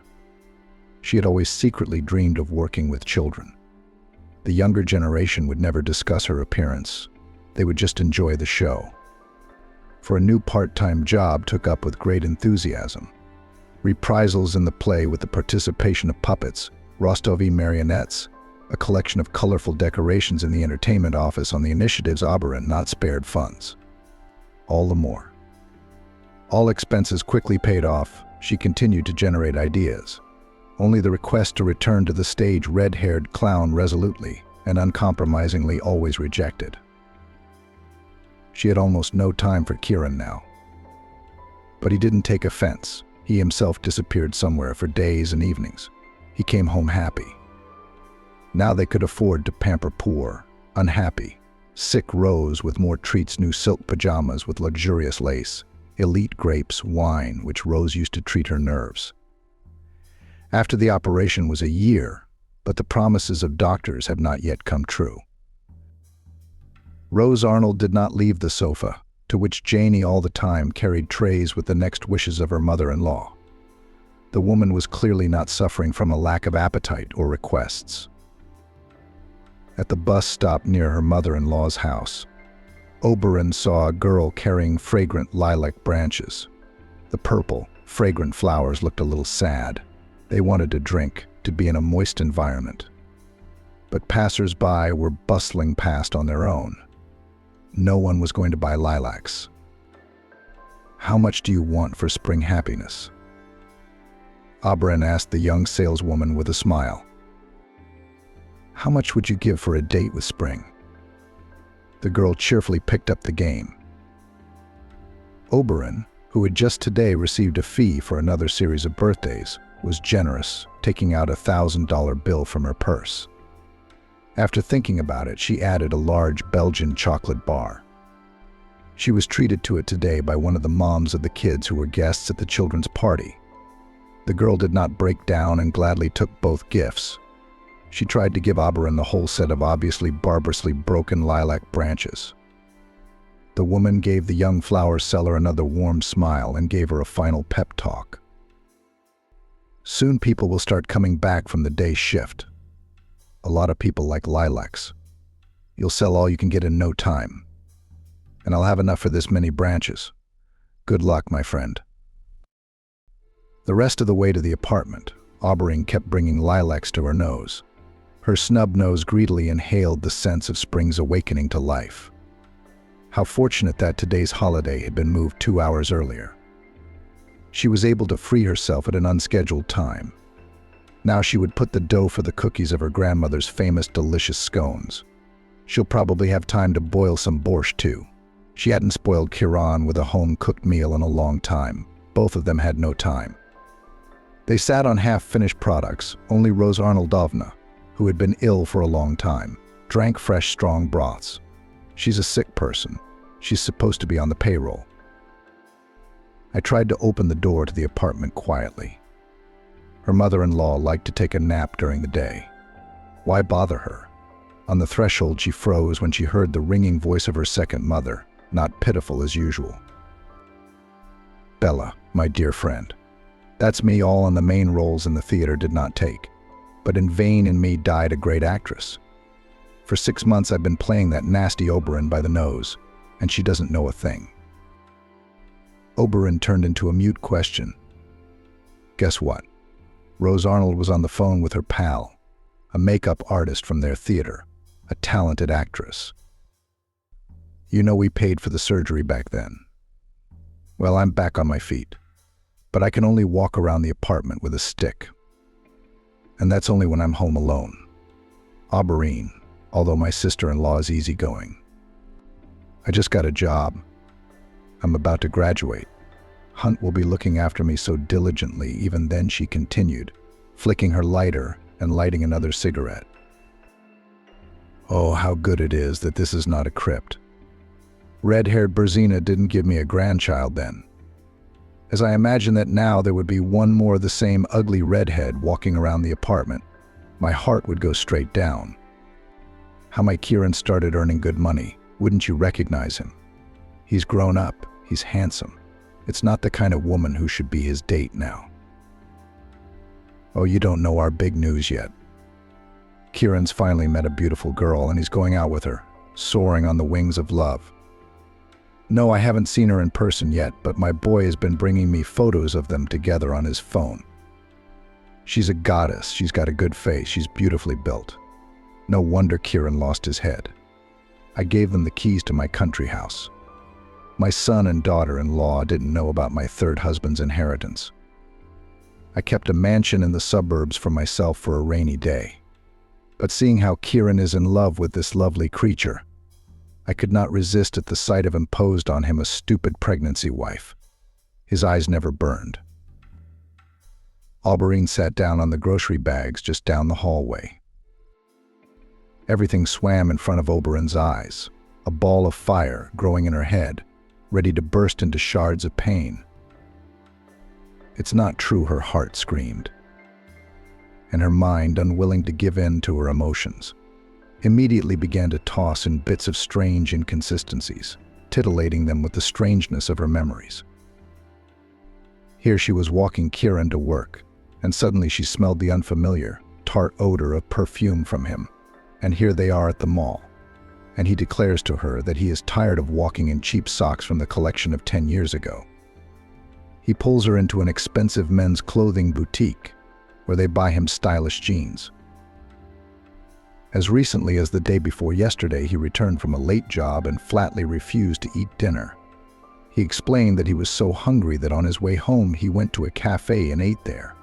She had always secretly dreamed of working with children. The younger generation would never discuss her appearance. They would just enjoy the show. For a new part-time job took up with great enthusiasm. Reprisals in the play with the participation of puppets, Rostovi marionettes, a collection of colorful decorations in the entertainment office on the initiatives Oberon not spared funds. All the more. All expenses quickly paid off, she continued to generate ideas. Only the request to return to the stage red-haired clown resolutely and uncompromisingly always rejected. She had almost no time for Kieran now. But he didn't take offense. He himself disappeared somewhere for days and evenings. He came home happy. Now they could afford to pamper poor, unhappy, sick Rose with more treats, new silk pajamas with luxurious lace, elite grapes, wine, which Rose used to treat her nerves. After the operation was a year, but the promises of doctors have not yet come true. Rose Arnold did not leave the sofa, to which Janie all the time carried trays with the next wishes of her mother-in-law. The woman was clearly not suffering from a lack of appetite or requests. At the bus stop near her mother-in-law's house, Oberon saw a girl carrying fragrant lilac branches. The purple, fragrant flowers looked a little sad. They wanted to drink, to be in a moist environment. But passers-by were bustling past on their own. No one was going to buy lilacs. "How much do you want for spring happiness?" Oberon asked the young saleswoman with a smile. "How much would you give for a date with spring?" The girl cheerfully picked up the game. Oberon, who had just today received a fee for another series of birthdays, was generous, taking out a $1,000 bill from her purse. After thinking about it, she added a large Belgian chocolate bar. She was treated to it today by one of the moms of the kids who were guests at the children's party. The girl did not break down and gladly took both gifts. She tried to give Oberon the whole set of obviously barbarously broken lilac branches. The woman gave the young flower seller another warm smile and gave her a final pep talk. Soon people will start coming back from the day shift. A lot of people like lilacs. You'll sell all you can get in no time. And I'll have enough for this many branches. Good luck, my friend. The rest of the way to the apartment, Oberon kept bringing lilacs to her nose. Her snub nose greedily inhaled the sense of spring's awakening to life. How fortunate that today's holiday had been moved 2 hours earlier. She was able to free herself at an unscheduled time. Now she would put the dough for the cookies of her grandmother's famous delicious scones. She'll probably have time to boil some borscht too. She hadn't spoiled Kiran with a home-cooked meal in a long time. Both of them had no time. They sat on half-finished products. Only Rose Arnoldovna, who had been ill for a long time, drank fresh, strong broths. She's a sick person. She's supposed to be on the payroll. I tried to open the door to the apartment quietly. Her mother-in-law liked to take a nap during the day. Why bother her? On the threshold, she froze when she heard the ringing voice of her second mother, not pitiful as usual. Bella, my dear friend. That's me. All on the main roles in the theater did not take. But in vain in me died a great actress. For 6 months I've been playing that nasty Oberon by the nose, and she doesn't know a thing. Oberon turned into a mute question. Guess what? Rose Arnold was on the phone with her pal, a makeup artist from their theater, a talented actress. You know we paid for the surgery back then. Well, I'm back on my feet, but I can only walk around the apartment with a stick. And that's only when I'm home alone. Oberon, although my sister-in-law is easygoing. I just got a job. I'm about to graduate. Hunt will be looking after me so diligently. Even then, she continued, flicking her lighter and lighting another cigarette. Oh, how good it is that this is not a crypt. Red-haired Berzina didn't give me a grandchild then. As I imagine that now there would be one more of the same ugly redhead walking around the apartment, my heart would go straight down. How my Kiran started earning good money. Wouldn't you recognize him? He's grown up. He's handsome. It's not the kind of woman who should be his date now. Oh, you don't know our big news yet. Kiran's finally met a beautiful girl and he's going out with her, soaring on the wings of love. No, I haven't seen her in person yet, but my boy has been bringing me photos of them together on his phone. She's a goddess. She's got a good face. She's beautifully built. No wonder Kiran lost his head. I gave them the keys to my country house. My son and daughter-in-law didn't know about my third husband's inheritance. I kept a mansion in the suburbs for myself for a rainy day. But seeing how Kiran is in love with this lovely creature, I could not resist at the sight of imposed on him a stupid pregnancy wife. His eyes never burned. Oberon sat down on the grocery bags just down the hallway. Everything swam in front of Oberon's eyes, a ball of fire growing in her head, ready to burst into shards of pain. It's not true, her heart screamed, and her mind, unwilling to give in to her emotions, immediately began to toss in bits of strange inconsistencies, titillating them with the strangeness of her memories. Here she was walking Kiran to work, and suddenly she smelled the unfamiliar, tart odor of perfume from him. And here they are at the mall, and he declares to her that he is tired of walking in cheap socks from the collection of 10 years ago. He pulls her into an expensive men's clothing boutique, where they buy him stylish jeans. As recently as the day before yesterday, he returned from a late job and flatly refused to eat dinner. He explained that he was so hungry that on his way home he went to a cafe and ate there.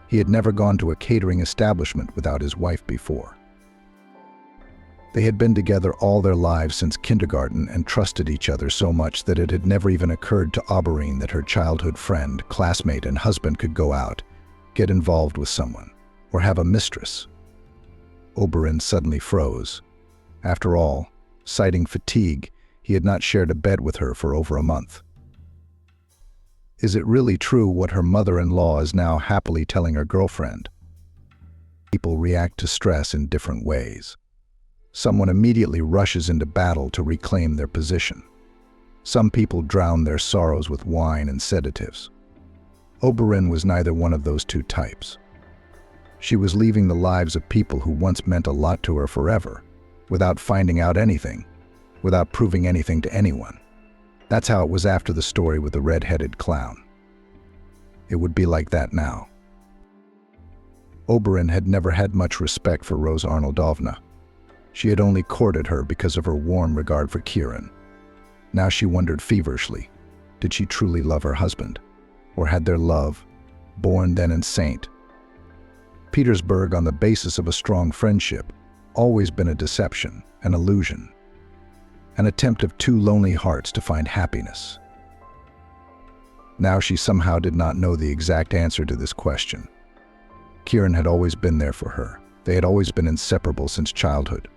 He had never gone to a catering establishment without his wife before. They had been together all their lives since kindergarten and trusted each other so much that it had never even occurred to Oberon that her childhood friend, classmate, and husband could go out, get involved with someone, or have a mistress. Oberyn suddenly froze. After all, citing fatigue, he had not shared a bed with her for over a month. Is it really true what her mother-in-law is now happily telling her girlfriend? People react to stress in different ways. Someone immediately rushes into battle to reclaim their position. Some people drown their sorrows with wine and sedatives. Oberyn was neither one of those two types. She was leaving the lives of people who once meant a lot to her forever, without finding out anything, without proving anything to anyone. That's how it was after the story with the red-headed clown. It would be like that now. Oberyn had never had much respect for Rose Arnoldovna. She had only courted her because of her warm regard for Kieran. Now she wondered feverishly, did she truly love her husband? Or had their love, born then in Saint Petersburg on the basis of a strong friendship, always been a deception, an illusion, an attempt of two lonely hearts to find happiness? Now she somehow did not know the exact answer to this question. Kieran had always been there for her. They had always been inseparable since childhood.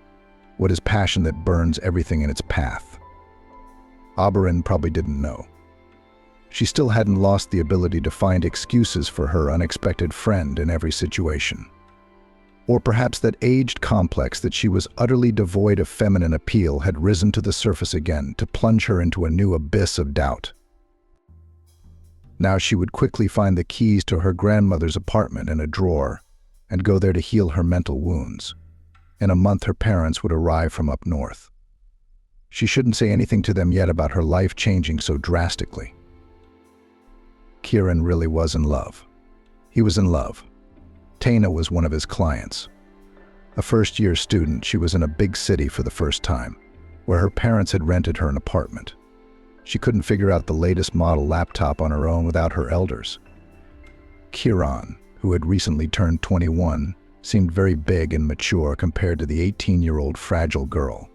What is passion that burns everything in its path? Oberyn probably didn't know. She still hadn't lost the ability to find excuses for her unexpected friend in every situation. Or perhaps that aged complex that she was utterly devoid of feminine appeal had risen to the surface again to plunge her into a new abyss of doubt. Now she would quickly find the keys to her grandmother's apartment in a drawer and go there to heal her mental wounds. In a month her parents would arrive from up north. She shouldn't say anything to them yet about her life changing so drastically. Kieran really was in love. He was in love. Taina was one of his clients. A first-year student, she was in a big city for the first time, where her parents had rented her an apartment. She couldn't figure out the latest model laptop on her own without her elders. Kieran, who had recently turned 21, seemed very big and mature compared to the 18-year-old fragile girl.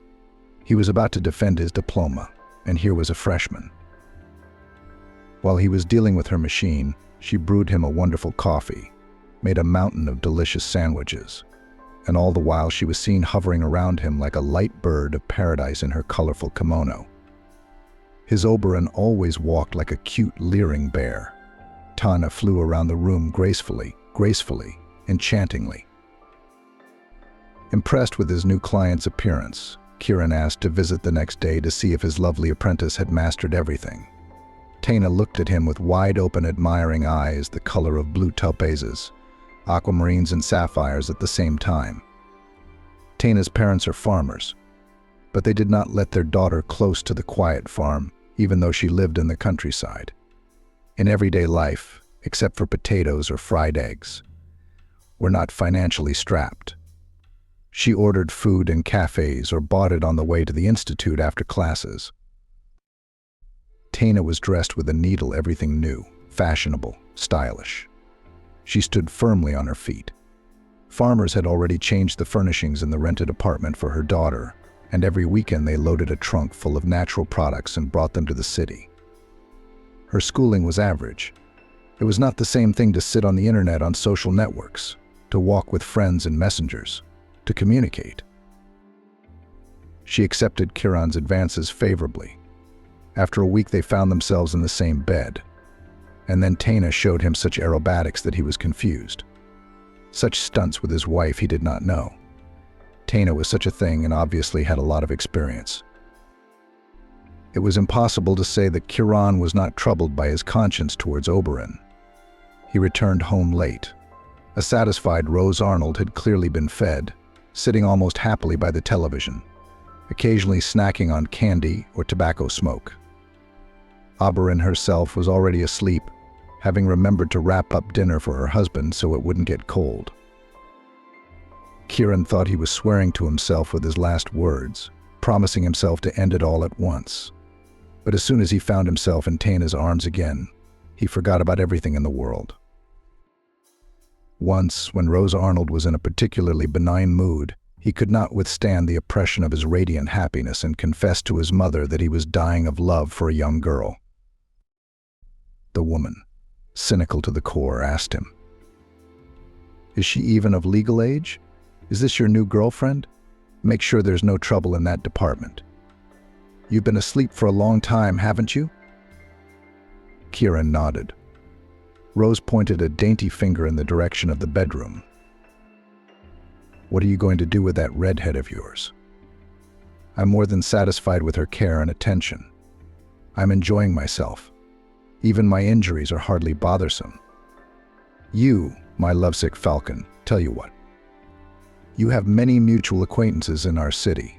He was about to defend his diploma, and here was a freshman. While he was dealing with her machine, she brewed him a wonderful coffee, made a mountain of delicious sandwiches, and all the while she was seen hovering around him like a light bird of paradise in her colorful kimono. His Oberyn always walked like a cute, leering bear. Taina flew around the room gracefully, enchantingly. Impressed with his new client's appearance, Kieran asked to visit the next day to see if his lovely apprentice had mastered everything. Taina looked at him with wide-open, admiring eyes, the color of blue topazes, aquamarines and sapphires at the same time. Taina's parents are farmers, but they did not let their daughter close to the quiet farm, even though she lived in the countryside. In everyday life, except for potatoes or fried eggs, were not financially strapped. She ordered food in cafes or bought it on the way to the institute after classes. Taina was dressed with a needle, everything new, fashionable, stylish. She stood firmly on her feet. Farmers had already changed the furnishings in the rented apartment for her daughter, and every weekend they loaded a trunk full of natural products and brought them to the city. Her schooling was average. It was not the same thing to sit on the internet on social networks, to walk with friends and messengers, to communicate. She accepted Kieran's advances favorably. After a week they found themselves in the same bed, and then Taina showed him such aerobatics that he was confused. Such stunts with his wife he did not know. Taina was such a thing and obviously had a lot of experience. It was impossible to say that Kieran was not troubled by his conscience towards Oberyn. He returned home late. A satisfied Rose Arnold had clearly been fed, sitting almost happily by the television, occasionally snacking on candy or tobacco smoke. Oberyn herself was already asleep, having remembered to wrap up dinner for her husband so it wouldn't get cold. Kieran thought he was swearing to himself with his last words, promising himself to end it all at once. But as soon as he found himself in Taina's arms again, he forgot about everything in the world. Once, when Rose Arnold was in a particularly benign mood, he could not withstand the oppression of his radiant happiness and confessed to his mother that he was dying of love for a young girl. The woman, cynical to the core, asked him, "Is she even of legal age?" Is this your new girlfriend? Make sure there's no trouble in that department. You've been asleep for a long time, haven't you? Kieran nodded. Rose pointed a dainty finger in the direction of the bedroom. What are you going to do with that redhead of yours? I'm more than satisfied with her care and attention. I'm enjoying myself. Even my injuries are hardly bothersome. You, my lovesick falcon, tell you what. You have many mutual acquaintances in our city.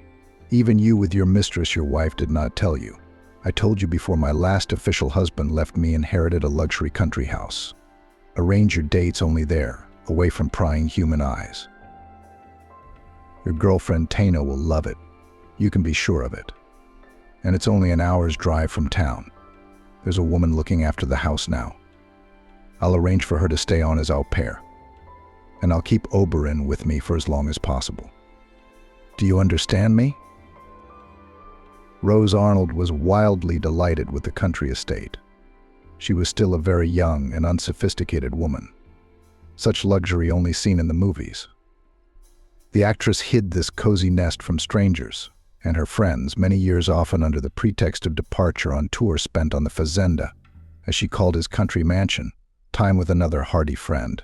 Even you with your mistress your wife did not tell you. I told you before my last official husband left me inherited a luxury country house. Arrange your dates only there, away from prying human eyes. Your girlfriend Tana will love it. You can be sure of it. And it's only an hour's drive from town. There's a woman looking after the house now. I'll arrange for her to stay on as au pair. And I'll keep Oberyn with me for as long as possible. Do you understand me? Rose Arnold was wildly delighted with the country estate. She was still a very young and unsophisticated woman. Such luxury only seen in the movies. The actress hid this cozy nest from strangers and her friends, many years often under the pretext of departure on tour spent on the fazenda, as she called his country mansion, time with another hardy friend.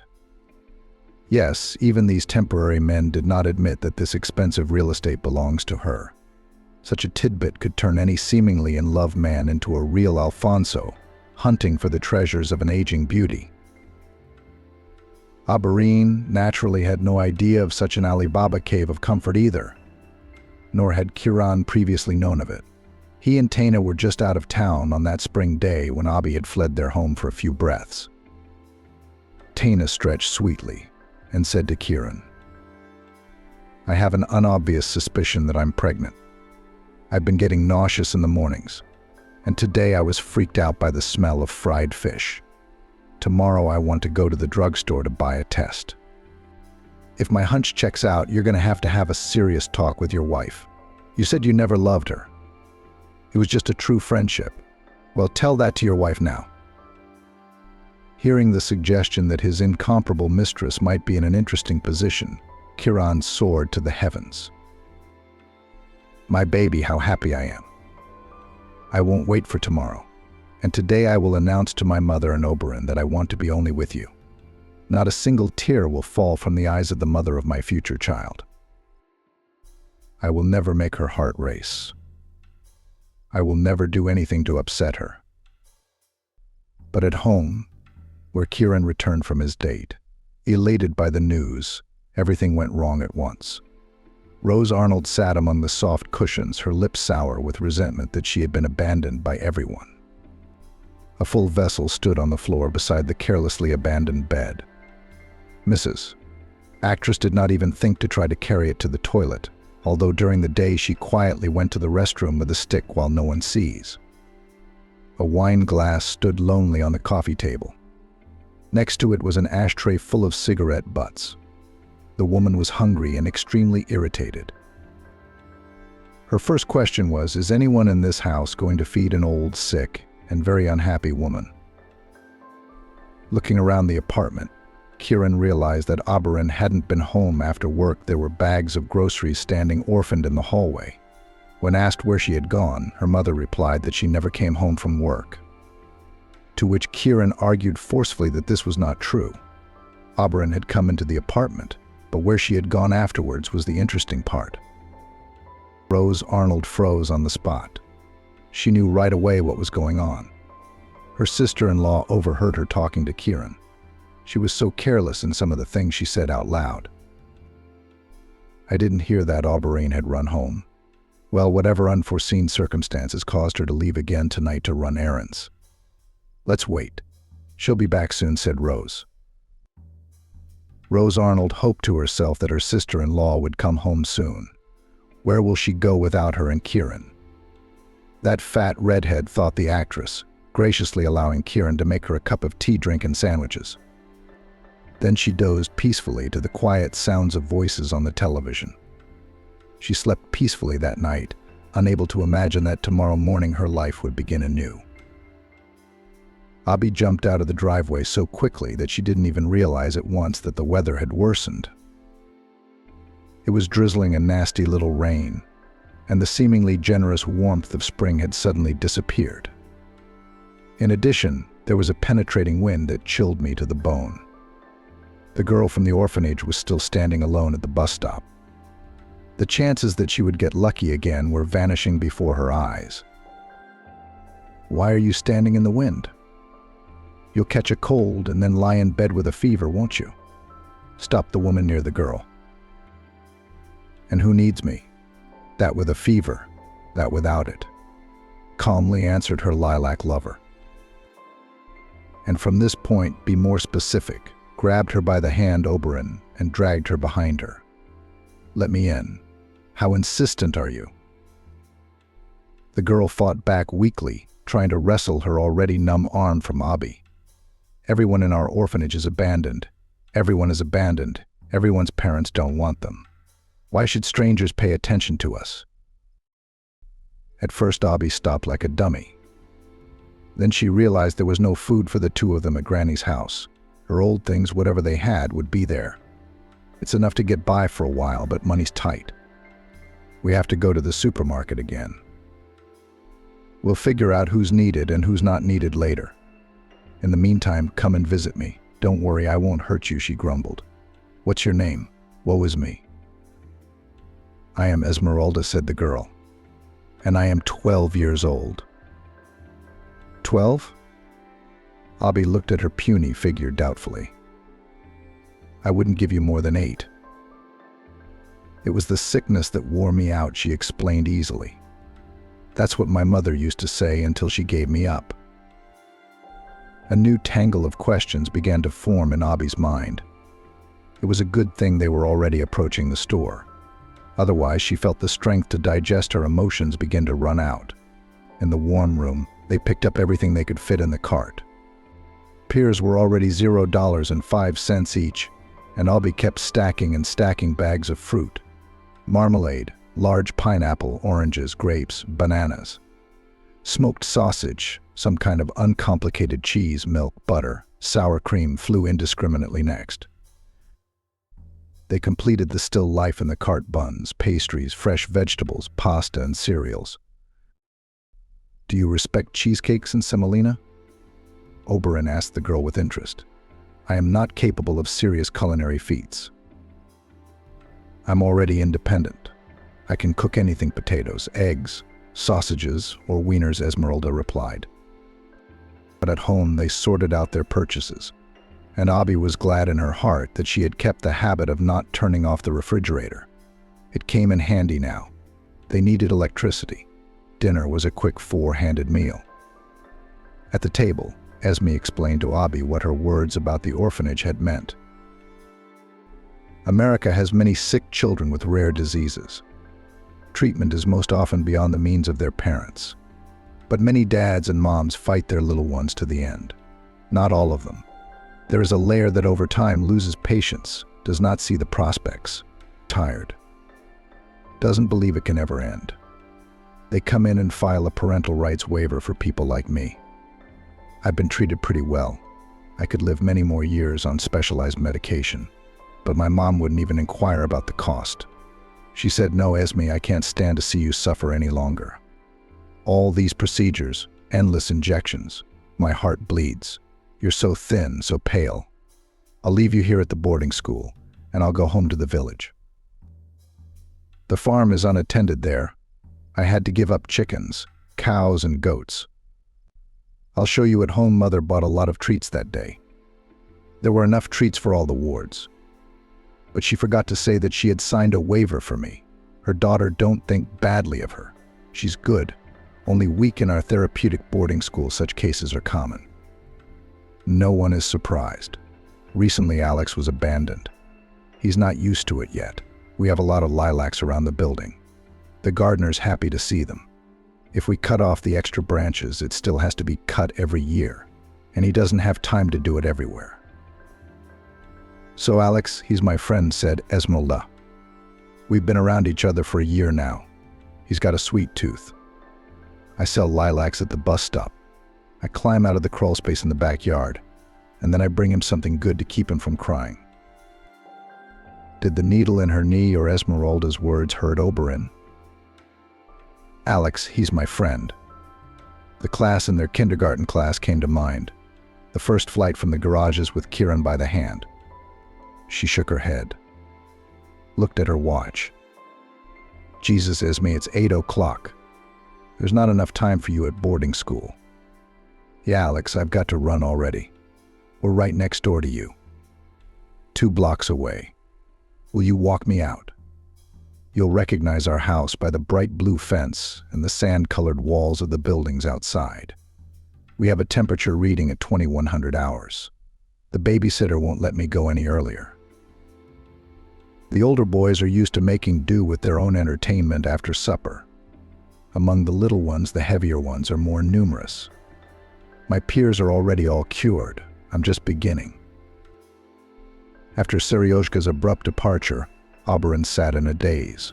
Yes, even these temporary men did not admit that this expensive real estate belongs to her. Such a tidbit could turn any seemingly in love man into a real Alfonso, hunting for the treasures of an aging beauty. Oberyn naturally had no idea of such an Alibaba cave of comfort either, nor had Kieran previously known of it. He and Tana were just out of town on that spring day when Abby had fled their home for a few breaths. Tana stretched sweetly and said to Kieran, I have an unobvious suspicion that I'm pregnant. I've been getting nauseous in the mornings, and today I was freaked out by the smell of fried fish. Tomorrow I want to go to the drugstore to buy a test. If my hunch checks out, you're going to have a serious talk with your wife. You said you never loved her. It was just a true friendship. Well, tell that to your wife now. Hearing the suggestion that his incomparable mistress might be in an interesting position, Kieran soared to the heavens. My baby, how happy I am. I won't wait for tomorrow, and today I will announce to my mother and Oberyn that I want to be only with you. Not a single tear will fall from the eyes of the mother of my future child. I will never make her heart race. I will never do anything to upset her. But at home, where Kieran returned from his date, elated by the news, everything went wrong at once. Rose Arnold sat among the soft cushions, her lips sour with resentment that she had been abandoned by everyone. A full vessel stood on the floor beside the carelessly abandoned bed. Mrs. Actress did not even think to try to carry it to the toilet, although during the day she quietly went to the restroom with a stick while no one sees. A wine glass stood lonely on the coffee table. Next to it was an ashtray full of cigarette butts. The woman was hungry and extremely irritated. Her first question was, is anyone in this house going to feed an old, sick, and very unhappy woman? Looking around the apartment, Kieran realized that Oberyn hadn't been home after work. There were bags of groceries standing orphaned in the hallway. When asked where she had gone, her mother replied that she never came home from work. To which Kieran argued forcefully that this was not true. Oberyn had come into the apartment, but where she had gone afterwards was the interesting part. Rose Arnold froze on the spot. She knew right away what was going on. Her sister-in-law overheard her talking to Kieran. She was so careless in some of the things she said out loud. I didn't hear that Oberyn had run home. Well, whatever unforeseen circumstances caused her to leave again tonight to run errands. Let's wait. She'll be back soon, said Rose. Rose Arnold hoped to herself that her sister-in-law would come home soon. Where will she go without her and Kieran? That fat redhead, thought the actress, graciously allowing Kieran to make her a cup of tea, drink, and sandwiches. Then she dozed peacefully to the quiet sounds of voices on the television. She slept peacefully that night, unable to imagine that tomorrow morning her life would begin anew. Abby jumped out of the driveway so quickly that she didn't even realize at once that the weather had worsened. It was drizzling a nasty little rain, and the seemingly generous warmth of spring had suddenly disappeared. In addition, there was a penetrating wind that chilled me to the bone. The girl from the orphanage was still standing alone at the bus stop. The chances that she would get lucky again were vanishing before her eyes. "Why are you standing in the wind? You'll catch a cold and then lie in bed with a fever, won't you?" stopped the woman near the girl. "And who needs me? That with a fever, that without it," calmly answered her lilac lover. And from this point, be more specific, grabbed her by the hand, Oberon, and dragged her behind her. "Let me in. How insistent are you?" The girl fought back weakly, trying to wrestle her already numb arm from Abby. "Everyone in our orphanage is abandoned. Everyone is abandoned. Everyone's parents don't want them. Why should strangers pay attention to us?" At first, Abby stopped like a dummy. Then she realized there was no food for the two of them at Granny's house. Her old things, whatever they had, would be there. It's enough to get by for a while, but money's tight. We have to go to the supermarket again. We'll figure out who's needed and who's not needed later. In the meantime, come and visit me. Don't worry, I won't hurt you," she grumbled. "What's your name? Woe is me." "I am Esmeralda," said the girl. "And I am 12 years old." 12? Abby looked at her puny figure doubtfully. "I wouldn't give you more than 8. It was the sickness that wore me out," she explained easily. "That's what my mother used to say until she gave me up." A new tangle of questions began to form in Abby's mind. It was a good thing they were already approaching the store. Otherwise, she felt the strength to digest her emotions begin to run out. In the warm room, they picked up everything they could fit in the cart. Pears were already $0.05 each, and Abby kept stacking and stacking bags of fruit. Marmalade, large pineapple, oranges, grapes, bananas. Smoked sausage, some kind of uncomplicated cheese, milk, butter, sour cream flew indiscriminately next. They completed the still life in the cart: buns, pastries, fresh vegetables, pasta, and cereals. "Do you respect cheesecakes and semolina?" Oberon asked the girl with interest. "I am not capable of serious culinary feats." "I'm already independent. I can cook anything: potatoes, eggs, sausages, or wieners," Esmeralda replied. But at home they sorted out their purchases, and Abby was glad in her heart that she had kept the habit of not turning off the refrigerator. It came in handy now. They needed electricity. Dinner was a quick 4-handed meal. At the table, Esme explained to Abby what her words about the orphanage had meant. "America has many sick children with rare diseases. Treatment is most often beyond the means of their parents. But many dads and moms fight their little ones to the end. Not all of them. There is a layer that over time loses patience, does not see the prospects, tired. Doesn't believe it can ever end. They come in and file a parental rights waiver for people like me. I've been treated pretty well. I could live many more years on specialized medication. But my mom wouldn't even inquire about the cost. She said, 'No, Esme, I can't stand to see you suffer any longer. All these procedures, endless injections. My heart bleeds. You're so thin, so pale. I'll leave you here at the boarding school, and I'll go home to the village. The farm is unattended there. I had to give up chickens, cows, and goats. I'll show you at home. Mother bought a lot of treats that day. There were enough treats for all the wards. But she forgot to say that she had signed a waiver for me. Her daughter don't think badly of her. She's good, only weak in our therapeutic boarding school. Such cases are common.' No one is surprised. Recently, Alex was abandoned. He's not used to it yet. We have a lot of lilacs around the building. The gardener's happy to see them. If we cut off the extra branches, it still has to be cut every year, and he doesn't have time to do it everywhere. So Alex, he's my friend," said Esmeralda. "We've been around each other for a year now. He's got a sweet tooth. I sell lilacs at the bus stop. I climb out of the crawl space in the backyard, and then I bring him something good to keep him from crying. Did the needle in her knee or Esmeralda's words hurt Oberon? Alex, he's my friend. The class in their kindergarten class came to mind. The first flight from the garages with Kieran by the hand. She shook her head. Looked at her watch. Jesus, Esme, it's 8 o'clock. There's not enough time for you at boarding school. Yeah, Alex, I've got to run already. We're right next door to you. 2 blocks away. Will you walk me out? You'll recognize our house by the bright blue fence and the sand-colored walls of the buildings outside. We have a temperature reading at 2100 hours. The babysitter won't let me go any earlier. The older boys are used to making do with their own entertainment after supper. Among the little ones, the heavier ones are more numerous. My peers are already all cured. I'm just beginning. After Seryozhka's abrupt departure, Oberon sat in a daze.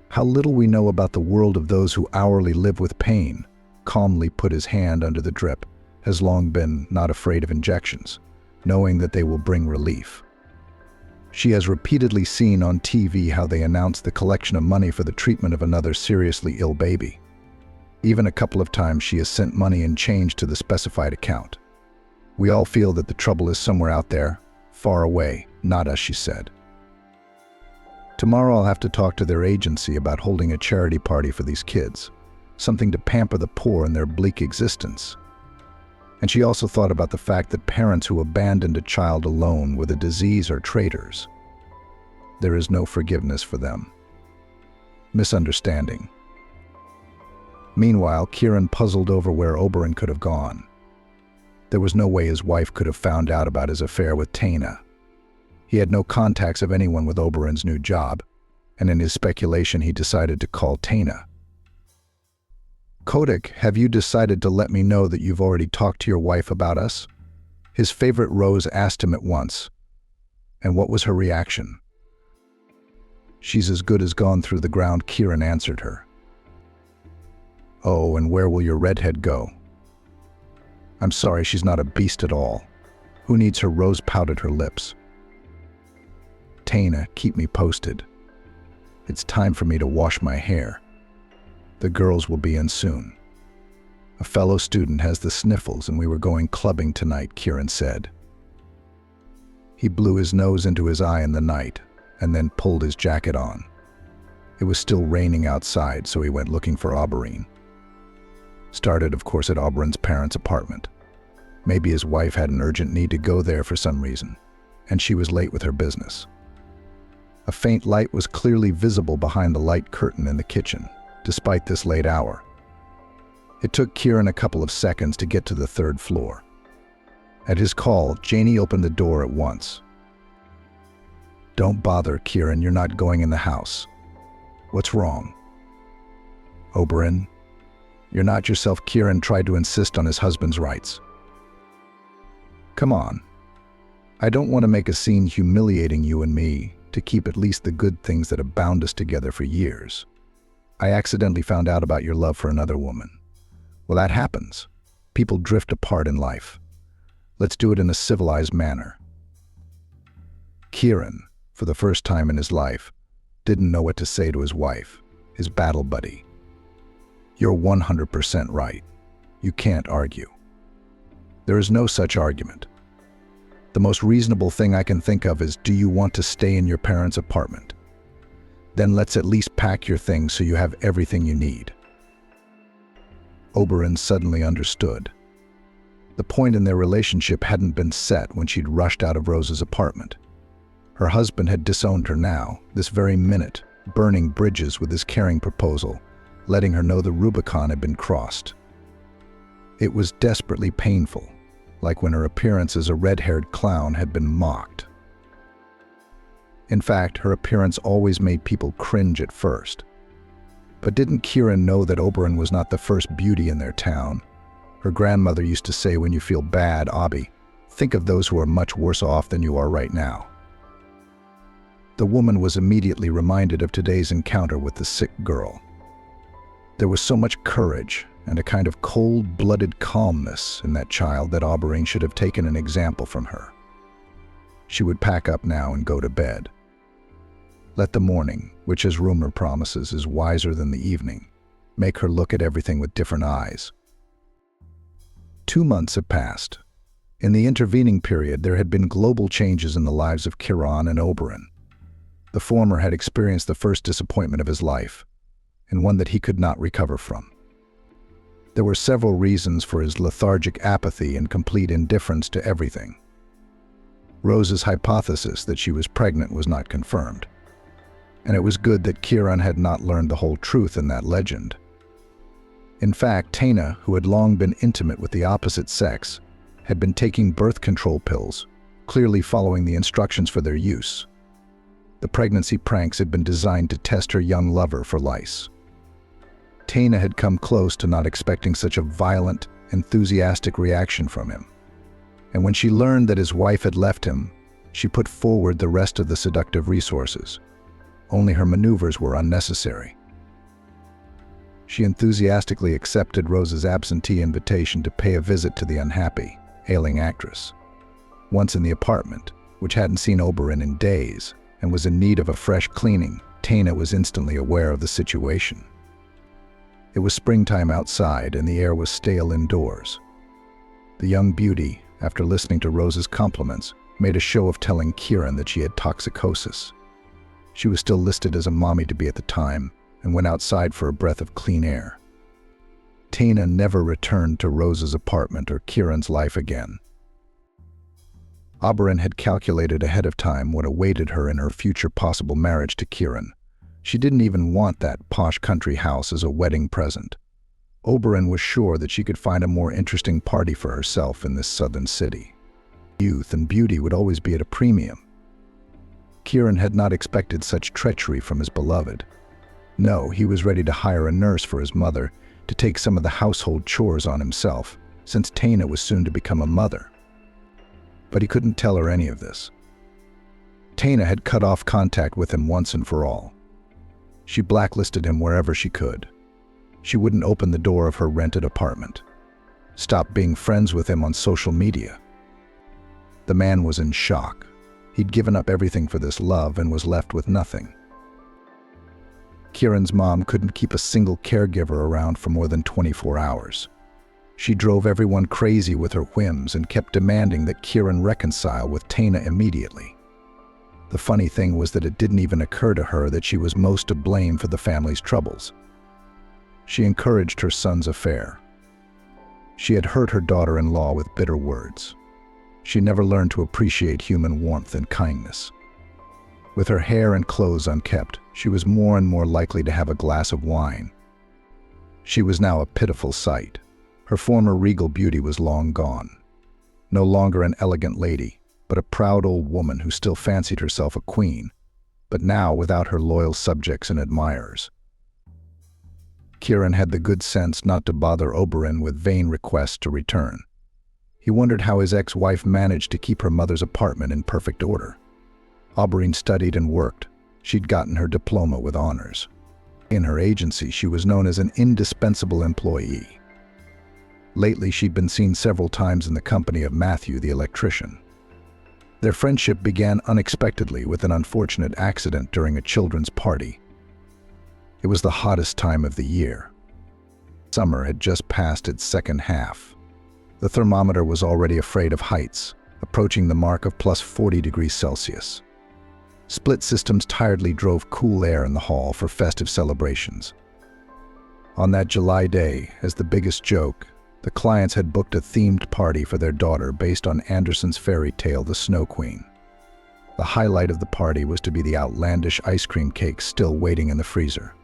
How little we know about the world of those who hourly live with pain. Calmly put his hand under the drip, has long been not afraid of injections, knowing that they will bring relief. She has repeatedly seen on TV how they announce the collection of money for the treatment of another seriously ill baby. Even a couple of times she has sent money in change to the specified account. We all feel that the trouble is somewhere out there, far away, not us, she said. Tomorrow I'll have to talk to their agency about holding a charity party for these kids, something to pamper the poor in their bleak existence. And she also thought about the fact that parents who abandoned a child alone with a disease are traitors. There is no forgiveness for them. Misunderstanding. Meanwhile, Kieran puzzled over where Oberon could have gone. There was no way his wife could have found out about his affair with Taina. He had no contacts of anyone with Oberon's new job, and in his speculation he decided to call Taina. Kodak, have you decided to let me know that you've already talked to your wife about us? His favorite Rose asked him at once. And what was her reaction? She's as good as gone through the ground, Kieran answered her. Oh, and where will your redhead go? I'm sorry, she's not a beast at all. Who needs her? Rose pouted her lips. Taina, keep me posted. It's time for me to wash my hair. The girls will be in soon. A fellow student has the sniffles and we were going clubbing tonight, Kieran said. He blew his nose into his eye in the night and then pulled his jacket on. It was still raining outside, so he went looking for Oberon. Started, of course, at Oberon's parents' apartment. Maybe his wife had an urgent need to go there for some reason, and she was late with her business. A faint light was clearly visible behind the light curtain in the kitchen, despite this late hour. It took Kieran a couple of seconds to get to the 3rd floor. At his call, Janie opened the door at once. Don't bother, Kieran, you're not going in the house. What's wrong? Oberon? You're not yourself, Kieran tried to insist on his husband's rights. Come on. I don't want to make a scene humiliating you and me to keep at least the good things that have bound us together for years. I accidentally found out about your love for another woman. Well, that happens. People drift apart in life. Let's do it in a civilized manner. Kieran, for the first time in his life, didn't know what to say to his wife, his battle buddy. You're 100% right. You can't argue. There is no such argument. The most reasonable thing I can think of is, do you want to stay in your parents' apartment? Then let's at least pack your things so you have everything you need. Oberon suddenly understood. The point in their relationship hadn't been set when she'd rushed out of Rose's apartment. Her husband had disowned her now, this very minute, burning bridges with his caring proposal, letting her know the Rubicon had been crossed. It was desperately painful, like when her appearance as a red-haired clown had been mocked. In fact, her appearance always made people cringe at first. But didn't Kieran know that Oberon was not the first beauty in their town? Her grandmother used to say, when you feel bad, Abby, think of those who are much worse off than you are right now. The woman was immediately reminded of today's encounter with the sick girl. There was so much courage and a kind of cold-blooded calmness in that child that Oberon should have taken an example from her. She would pack up now and go to bed. Let the morning, which as rumor promises is wiser than the evening, make her look at everything with different eyes. 2 months had passed. In the intervening period, there had been global changes in the lives of Kieran and Oberon. The former had experienced the first disappointment of his life, and one that he could not recover from. There were several reasons for his lethargic apathy and complete indifference to everything. Rose's hypothesis that she was pregnant was not confirmed, and it was good that Kieran had not learned the whole truth in that legend. In fact, Taina, who had long been intimate with the opposite sex, had been taking birth control pills, clearly following the instructions for their use. The pregnancy pranks had been designed to test her young lover for lice. Taina had come close to not expecting such a violent, enthusiastic reaction from him. And when she learned that his wife had left him, she put forward the rest of the seductive resources. Only her maneuvers were unnecessary. She enthusiastically accepted Rose's absentee invitation to pay a visit to the unhappy, ailing actress. Once in the apartment, which hadn't seen Oberon in days and was in need of a fresh cleaning, Taina was instantly aware of the situation. It was springtime outside and the air was stale indoors. The young beauty, after listening to Rose's compliments, made a show of telling Kieran that she had toxicosis. She was still listed as a mommy-to-be at the time and went outside for a breath of clean air. Taina never returned to Rose's apartment or Kieran's life again. Oberon had calculated ahead of time what awaited her in her future possible marriage to Kieran. She didn't even want that posh country house as a wedding present. Oberon was sure that she could find a more interesting party for herself in this southern city. Youth and beauty would always be at a premium. Kieran had not expected such treachery from his beloved. No, he was ready to hire a nurse for his mother to take some of the household chores on himself, since Taina was soon to become a mother. But he couldn't tell her any of this. Taina had cut off contact with him once and for all. She blacklisted him wherever she could. She wouldn't open the door of her rented apartment. Stopped being friends with him on social media. The man was in shock. He'd given up everything for this love and was left with nothing. Kieran's mom couldn't keep a single caregiver around for more than 24 hours. She drove everyone crazy with her whims and kept demanding that Kieran reconcile with Taina immediately. The funny thing was that it didn't even occur to her that she was most to blame for the family's troubles. She encouraged her son's affair. She had hurt her daughter-in-law with bitter words. She never learned to appreciate human warmth and kindness. With her hair and clothes unkept, she was more and more likely to have a glass of wine. She was now a pitiful sight. Her former regal beauty was long gone. No longer an elegant lady, but a proud old woman who still fancied herself a queen, but now without her loyal subjects and admirers. Kieran had the good sense not to bother Oberon with vain requests to return. He wondered how his ex-wife managed to keep her mother's apartment in perfect order. Oberon studied and worked. She'd gotten her diploma with honors. In her agency, she was known as an indispensable employee. Lately, she'd been seen several times in the company of Matthew, the electrician. Their friendship began unexpectedly with an unfortunate accident during a children's party. It was the hottest time of the year. Summer had just passed its second half. The thermometer was already afraid of heights, approaching the mark of plus 40 degrees Celsius. Split systems tiredly drove cool air in the hall for festive celebrations. On that July day, as the biggest joke, the clients had booked a themed party for their daughter based on Andersen's fairy tale, The Snow Queen. The highlight of the party was to be the outlandish ice cream cake still waiting in the freezer.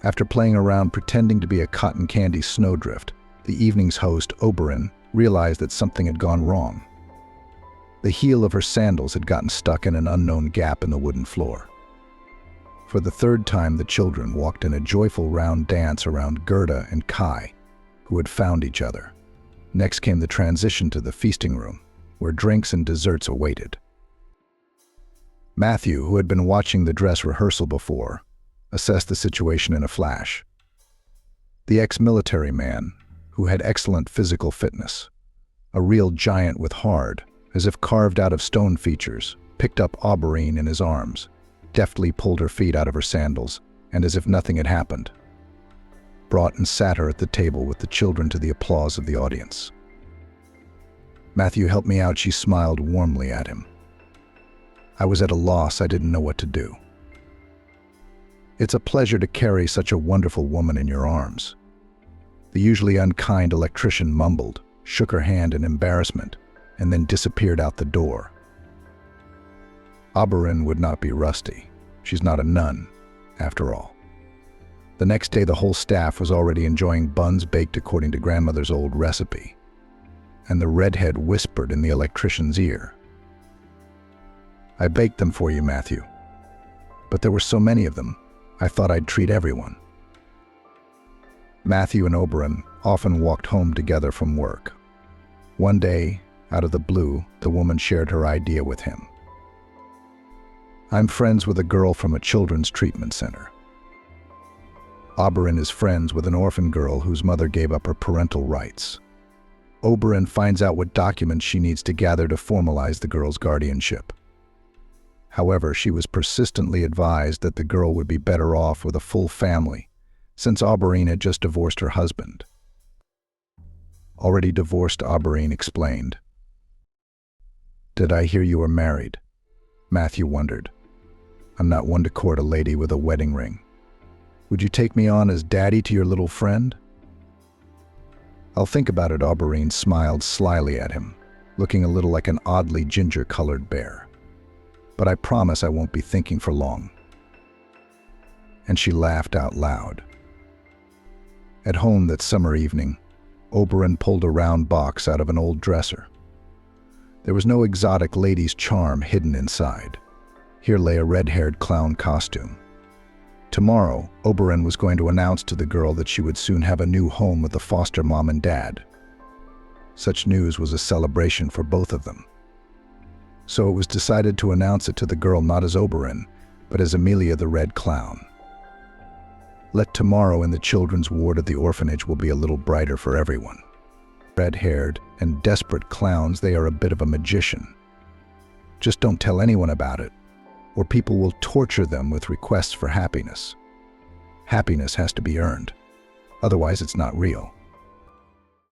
After playing around pretending to be a cotton candy snowdrift, the evening's host, Oberon, realized that something had gone wrong. The heel of her sandals had gotten stuck in an unknown gap in the wooden floor. For the third time, the children walked in a joyful round dance around Gerda and Kai, who had found each other. Next came the transition to the feasting room, where drinks and desserts awaited. Matthew, who had been watching the dress rehearsal before, assessed the situation in a flash. The ex-military man, who had excellent physical fitness, a real giant with hard, as if carved out of stone features, picked up Oberyn in his arms deftly pulled her feet out of her sandals, and as if nothing had happened, brought and sat her at the table with the children to the applause of the audience. "Matthew, help me out," she smiled warmly at him. I was at a loss. I didn't know what to do. "It's a pleasure to carry such a wonderful woman in your arms." The usually unkind electrician mumbled, shook her hand in embarrassment, and then disappeared out the door. Oberon would not be rusty. She's not a nun, after all. The next day, the whole staff was already enjoying buns baked according to grandmother's old recipe, and the redhead whispered in the electrician's ear, "I baked them for you, Matthew. But there were so many of them, I thought I'd treat everyone." Matthew and Oberon often walked home together from work. One day, out of the blue, the woman shared her idea with him. "I'm friends with a girl from a children's treatment center. Oberon is friends with an orphan girl whose mother gave up her parental rights. Oberon finds out what documents she needs to gather to formalize the girl's guardianship. However, she was persistently advised that the girl would be better off with a full family, since Oberon had just divorced her husband." Already divorced, Oberon explained. "Did I hear you were married?" Matthew wondered. "I'm not one to court a lady with a wedding ring. Would you take me on as daddy to your little friend?" "I'll think about it," Oberon smiled slyly at him, looking a little like an oddly ginger-colored bear. "But I promise I won't be thinking for long." And she laughed out loud. At home that summer evening, Oberon pulled a round box out of an old dresser. There was no exotic lady's charm hidden inside. Here lay a red-haired clown costume. Tomorrow, Oberon was going to announce to the girl that she would soon have a new home with a foster mom and dad. Such news was a celebration for both of them. So it was decided to announce it to the girl not as Oberon, but as Amelia the Red Clown. Let tomorrow in the children's ward of the orphanage will be a little brighter for everyone. Red-haired and desperate clowns, they are a bit of a magician. Just don't tell anyone about it, or people will torture them with requests for happiness. Happiness has to be earned. Otherwise, it's not real.